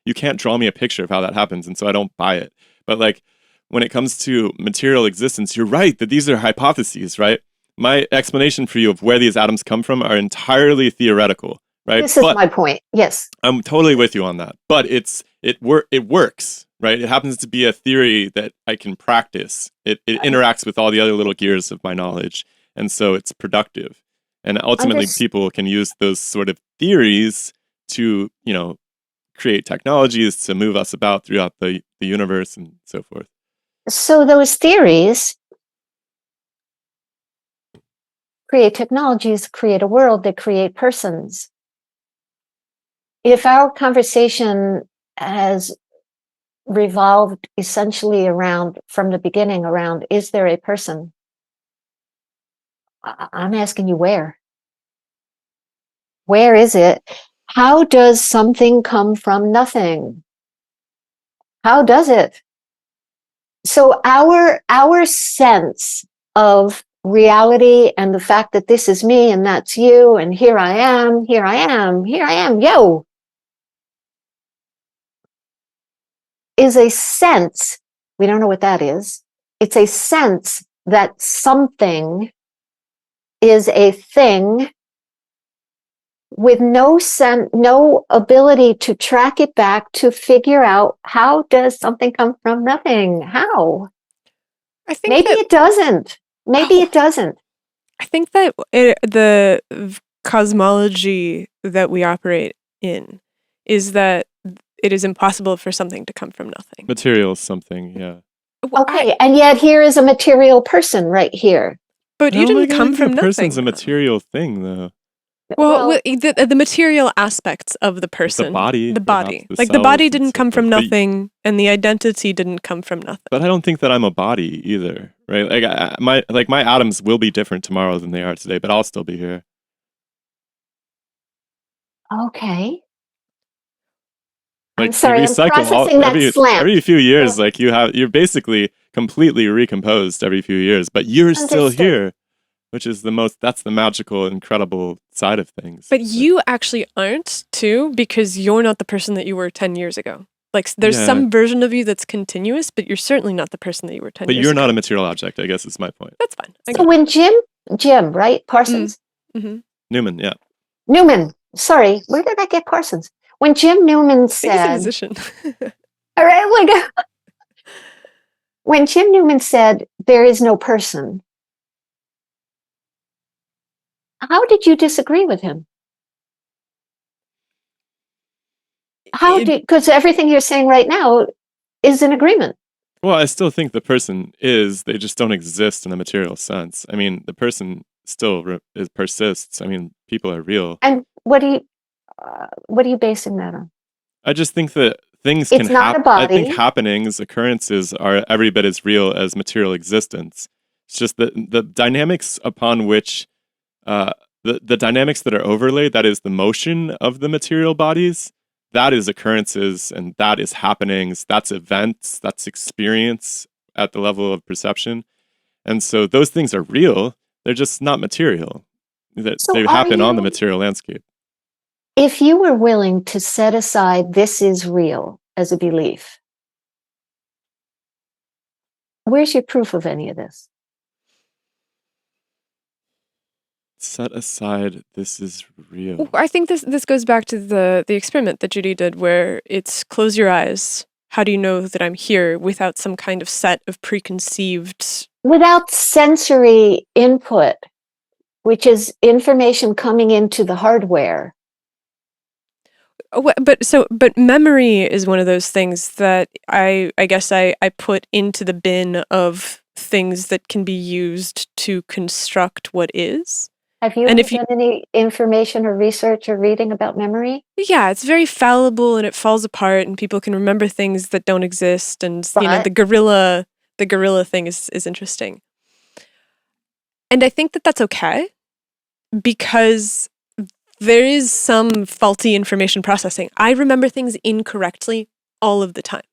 you can't draw me a picture of how that happens, and so I don't buy it. But like, when it comes to material existence, you're right that these are hypotheses, right? My explanation for you of where these atoms come from are entirely theoretical, right? This is my point. Yes. I'm totally with you on that. But it works, right? It happens to be a theory that I can practice. It interacts with all the other little gears of my knowledge, and so it's productive. And ultimately, people can use those sort of theories to, create technologies to move us about throughout the universe and so forth. So those theories create technologies, create a world, that create persons. If our conversation has revolved essentially around, from the beginning, around, is there a person? I'm asking you where? Where is it? How does something come from nothing? How does it? So our sense of reality and the fact that this is me and that's you and here I am, yo, is a sense, we don't know what that is. It's a sense that something is a thing with no ability to track it back, to figure out, how does something come from nothing? How? I think maybe it doesn't. Maybe it doesn't. I think that the cosmology that we operate in is that it is impossible for something to come from nothing. Material something, yeah. Okay, and yet here is a material person right here. But you didn't come from nothing. A person's a material thing, though. Well, the material aspects of the person. The body. Like the body didn't come from nothing, and the identity didn't come from nothing. But I don't think that I'm a body either, right? Like my atoms will be different tomorrow than they are today, but I'll still be here. Okay. Like, I'm sorry, I'm processing that slant. Every few years, like you're basically completely recomposed every few years, but you're still here. Which is that's the magical, incredible side of things. But you actually aren't, too, because you're not the person that you were 10 years ago. Like, there's some version of you that's continuous, but you're certainly not the person that you were 10 years ago. But you're not a material object, I guess is my point. That's fine. So when Jim, right? Parsons? Mm-hmm. Newman, yeah. Newman. Sorry, where did I get Parsons? When Jim Newman said... He's a musician. All right, like when Jim Newman said there is no person, how did you disagree with him? Because everything you're saying right now is in agreement. Well, I still think the person is, they just don't exist in a material sense. I mean, the person still persists. I mean, people are real. And what are you basing that on? I just think that things It's can not a happen. I think body. happenings, occurrences are every bit as real as material existence. It's just that the dynamics upon which, the dynamics that are overlaid, that is the motion of the material bodies, that is occurrences and that is happenings, that's events, that's experience at the level of perception. And so those things are real, they're just not material. That So they happen on the material landscape. if you were willing to set aside this is real as a belief, where's your proof of any of this? Set aside this is real. I think this goes back to the experiment that Judy did, where it's close your eyes. How do you know that I'm here without some kind of set of preconceived? Without sensory input, which is information coming into the hardware. But memory is one of those things that I guess I put into the bin of things that can be used to construct what is. Have you done any information or research or reading about memory? Yeah, it's very fallible and it falls apart, and people can remember things that don't exist. And the gorilla thing is interesting. And I think that that's okay, because there is some faulty information processing. I remember things incorrectly all of the time.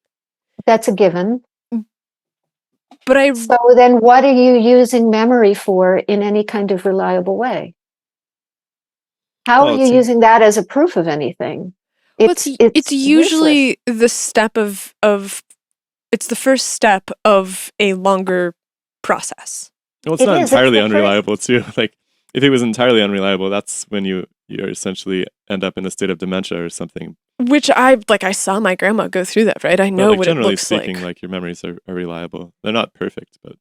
That's a given. But so then what are you using memory for in any kind of reliable way? How are you using that as a proof of anything? It's usually the step of it's the first step of a longer process. Well, it's not entirely unreliable too. Like, if it was entirely unreliable, that's when you essentially end up in a state of dementia or something. Which I saw my grandma go through that, right? I know what it looks like. Generally speaking, like, your memories are reliable. They're not perfect, but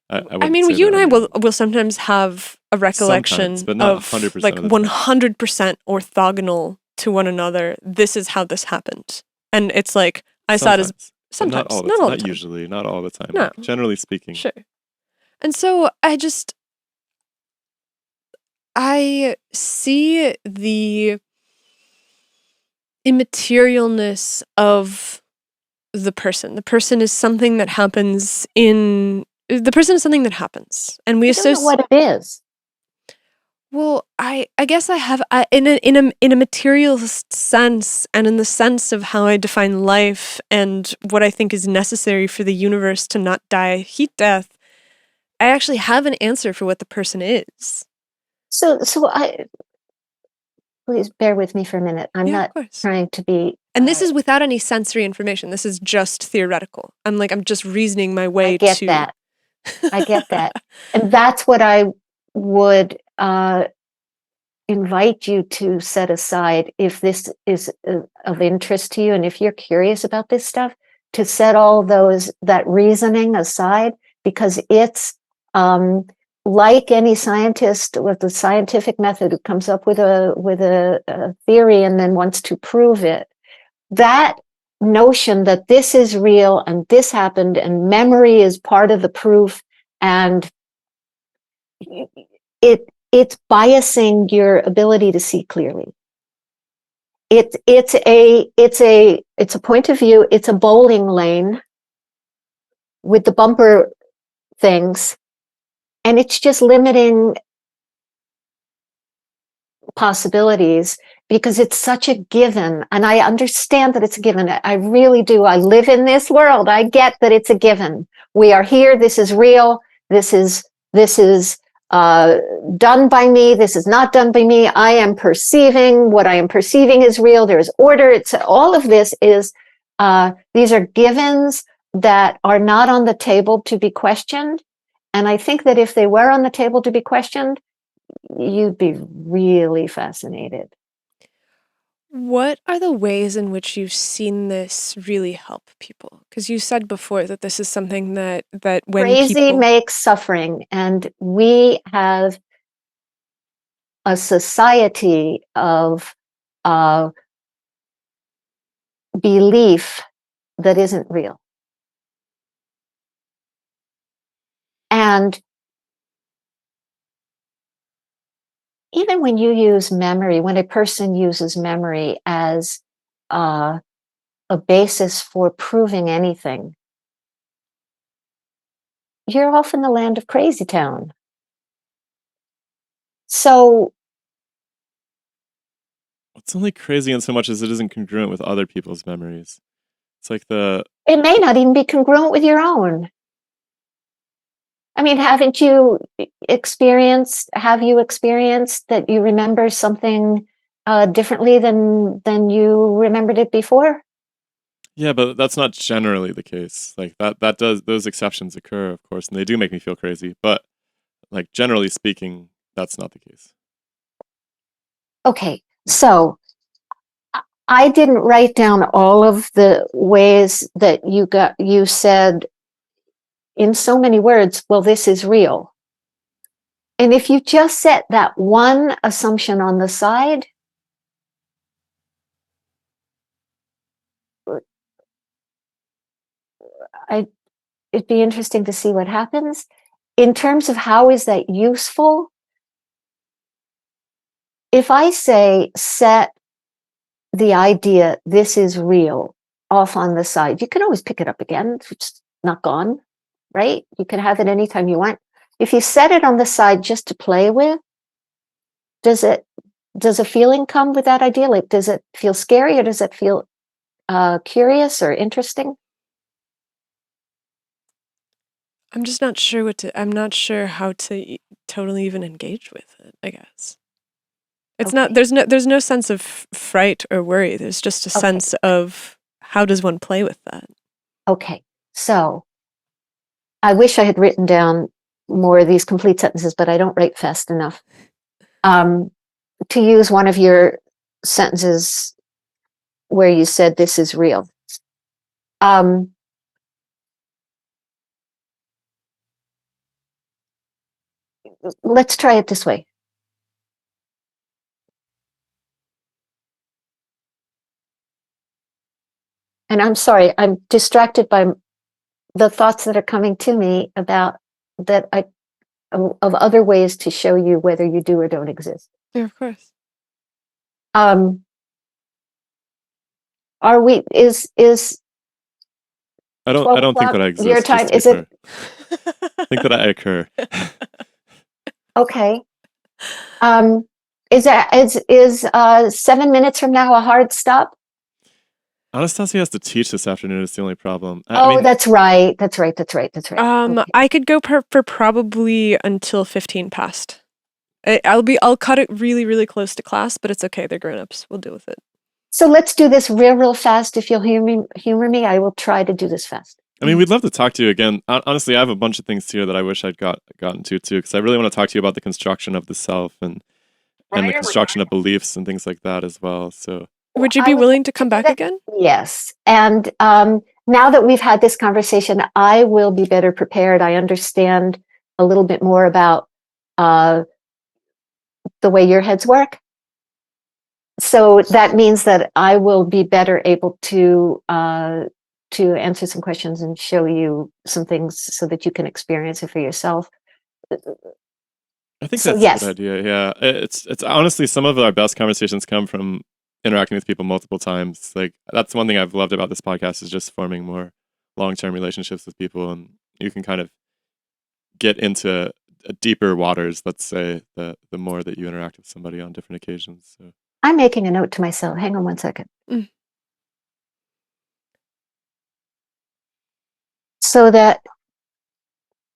I mean, you and I will sometimes have a recollection but not of 100% like of the time. 100% orthogonal to one another. This is how this happened, and it's like I saw it as sometimes, not all the time. Usually, not all the time. No. Like, generally speaking, sure. And so I see the immaterialness of the person. The person is something that happens and we associate what it is. Well, I guess I have in a material sense, and in the sense of how I define life and what I think is necessary for the universe to not die heat death. I actually have an answer for what the person is. So please bear with me for a minute. I'm not trying to be. And this is without any sensory information. This is just theoretical. I'm just reasoning my way to. I get that. I get that. And that's what I would invite you to set aside, if this is of interest to you and if you're curious about this stuff, to set all that reasoning aside, because it's like any scientist with the scientific method who comes up with a theory and then wants to prove it. That notion that this is real and this happened and memory is part of the proof, and it's biasing your ability to see clearly. It's a point of view. It's a bowling lane with the bumper things, and it's just limiting possibilities because it's such a given. And I understand that it's a given. I really do. I live in this world. I get that it's a given. We are here. This is real. This is done by me. This is not done by me. I am perceiving. What I am perceiving is real. There is order. It's all of this is, these are givens that are not on the table to be questioned. And I think that if they were on the table to be questioned, you'd be really fascinated. What are the ways in which you've seen this really help people? Because you said before that this is something that when Crazy people makes suffering, and we have a society of uh, belief that isn't real. And even when you use memory, when a person uses memory as a basis for proving anything, you're off in the land of crazy town. So It's only crazy in so much as it isn't congruent with other people's memories. It's like it may not even be congruent with your own. I mean, have you experienced that you remember something differently than you remembered it before? yeah, but that's not generally the case. Like that does, those exceptions occur, of course, and they do make me feel crazy. But like generally speaking, that's not the case. Okay, so I didn't write down all of the ways that you said in so many words, well, this is real. And if you just set that one assumption on the side, it'd be interesting to see what happens. In terms of how is that useful, if I say set the idea this is real off on the side, you can always pick it up again. It's not gone, right? You can have it anytime you want. If you set it on the side just to play with, does a feeling come with that idea? Like, does it feel scary, or does it feel curious or interesting? I'm just not sure I'm not sure how to totally even engage with it, I guess. It's not, Okay. there's no sense of fright or worry. There's just a Okay. sense of how does one play with that? Okay, so I wish I had written down more of these complete sentences, but I don't write fast enough. To use one of your sentences where you said this is real. Let's try it this way. And I'm sorry, I'm distracted by the thoughts that are coming to me about that of other ways to show you whether you do or don't exist. Yeah, of course. Are we is I 12 don't think o'clock that I your exist. time? Just to be Is it clear, I think that I occur. okay? Is that is 7 minutes from now a hard stop? Anastasia has to teach this afternoon. Is the only problem. I Oh, mean, that's right. That's right. That's right. That's right. Okay. I could go for probably until 15 past. I'll cut it really, really close to class, but it's okay. They're grown-ups. We'll deal with it. So let's do this real fast. If you'll humor me, I will try to do this fast. I mean, we'd love to talk to you again. Honestly, I have a bunch of things here that I wish I'd gotten to too, because I really want to talk to you about the construction of the self and the construction of beliefs and things like that as well. So, Would you I be would willing to come do back that. again? Yes. And now that we've had this conversation, I will be better prepared. I understand a little bit more about the way your heads work. So that means that I will be better able to answer some questions and show you some things so that you can experience it for yourself. I think So that's a good yes, idea. Yeah, it's honestly some of our best conversations come from interacting with people multiple times. Like that's one thing I've loved about this podcast is just forming more long-term relationships with people, and you can kind of get into deeper waters. Let's say the more that you interact with somebody on different occasions. So. I'm making a note to myself. Hang on one second. Mm. So that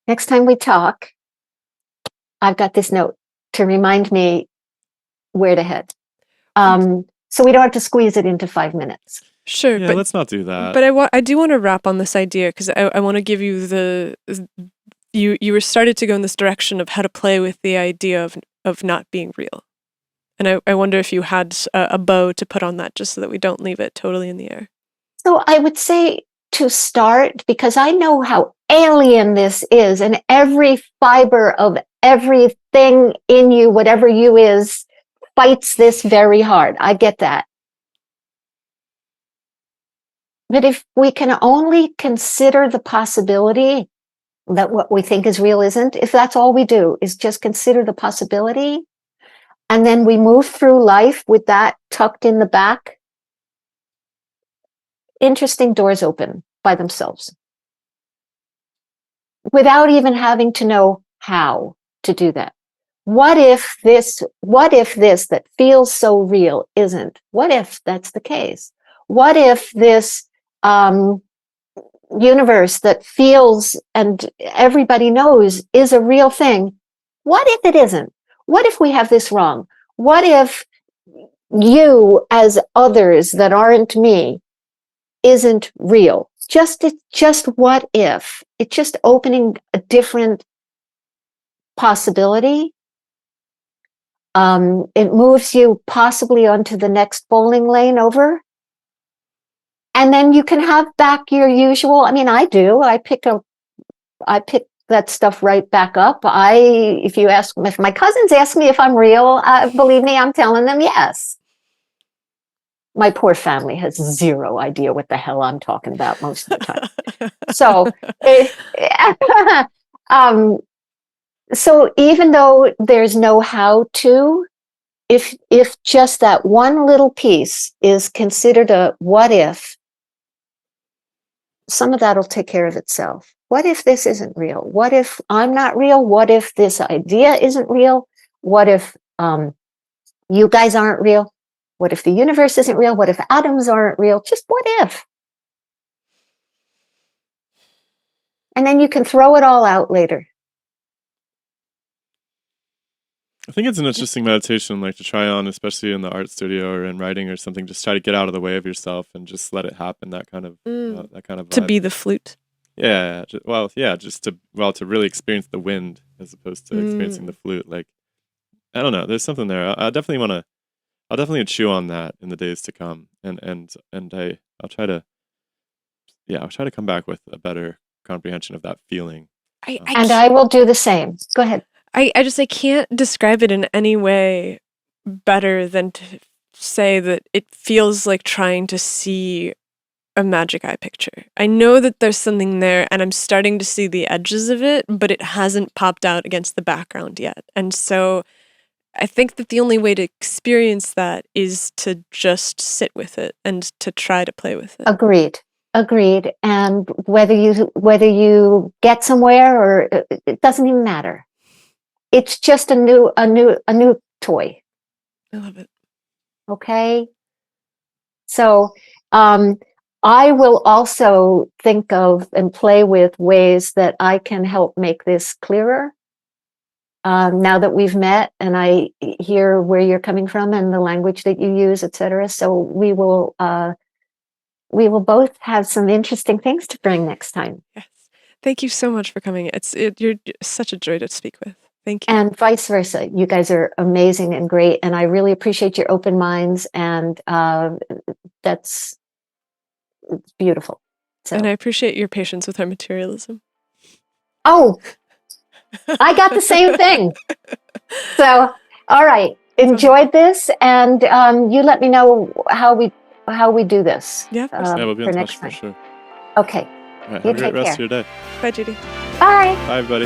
next time we talk, I've got this note to remind me where to head. So we don't have to squeeze it into 5 minutes. Sure, Yeah, let's not do that. but I do want to wrap on this idea because I want to give you you were started to go in this direction of how to play with the idea of not being real. And I wonder if you had a bow to put on that just so that we don't leave it totally in the air. So I would say to start, because I know how alien this is, and every fiber of everything in you, whatever you is, fights this very hard. I get that. But if we can only consider the possibility that what we think is real isn't, if that's all we do is just consider the possibility, and then we move through life with that tucked in the back, interesting doors open by themselves without even having to know how to do that. What if this that feels so real isn't? What if that's the case? What if this universe that feels and everybody knows is a real thing? What if it isn't? What if we have this wrong? What if you as others that aren't me isn't real? Just what if? It's just opening a different possibility. It moves you possibly onto the next bowling lane over. And then you can have back your usual. I mean, I do. I pick that stuff right back up. If my cousins ask me if I'm real, believe me, I'm telling them yes. My poor family has zero idea what the hell I'm talking about most of the time. So, so even though there's no how to, if just that one little piece is considered a what if, some of that will take care of itself. What if this isn't real? What if I'm not real? What if this idea isn't real? What if you guys aren't real? What if the universe isn't real? What if atoms aren't real? Just what if? And then you can throw it all out later. I think it's an interesting meditation, like to try on, especially in the art studio or in writing or something. Just try to get out of the way of yourself and just let it happen. That kind of vibe. To be the flute. Yeah. Just to really experience the wind as opposed to experiencing the flute. Like, I don't know. There's something there. I'll definitely chew on that in the days to come, and I'll try to come back with a better comprehension of that feeling. I will do the same. Go ahead. I can't describe it in any way better than to say that it feels like trying to see a magic eye picture. I know that there's something there and I'm starting to see the edges of it, but it hasn't popped out against the background yet. And so I think that the only way to experience that is to just sit with it and to try to play with it. Agreed. And whether you get somewhere or it doesn't even matter. It's just a new toy. I love it. Okay. So I will also think of and play with ways that I can help make this clearer. Now that we've met and I hear where you're coming from and the language that you use, etc. So we will both have some interesting things to bring next time. Yes. Thank you so much for coming. You're such a joy to speak with. Thank you. And vice versa. You guys are amazing and great. And I really appreciate your open minds. And it's beautiful. So. And I appreciate your patience with our materialism. Oh, I got the same thing. So, all right. Enjoyed this. And you let me know how we do this. Yeah, we'll be in touch next for time. sure. Okay. All right, have a great rest of your day. Bye, Judy. Bye. Bye, everybody.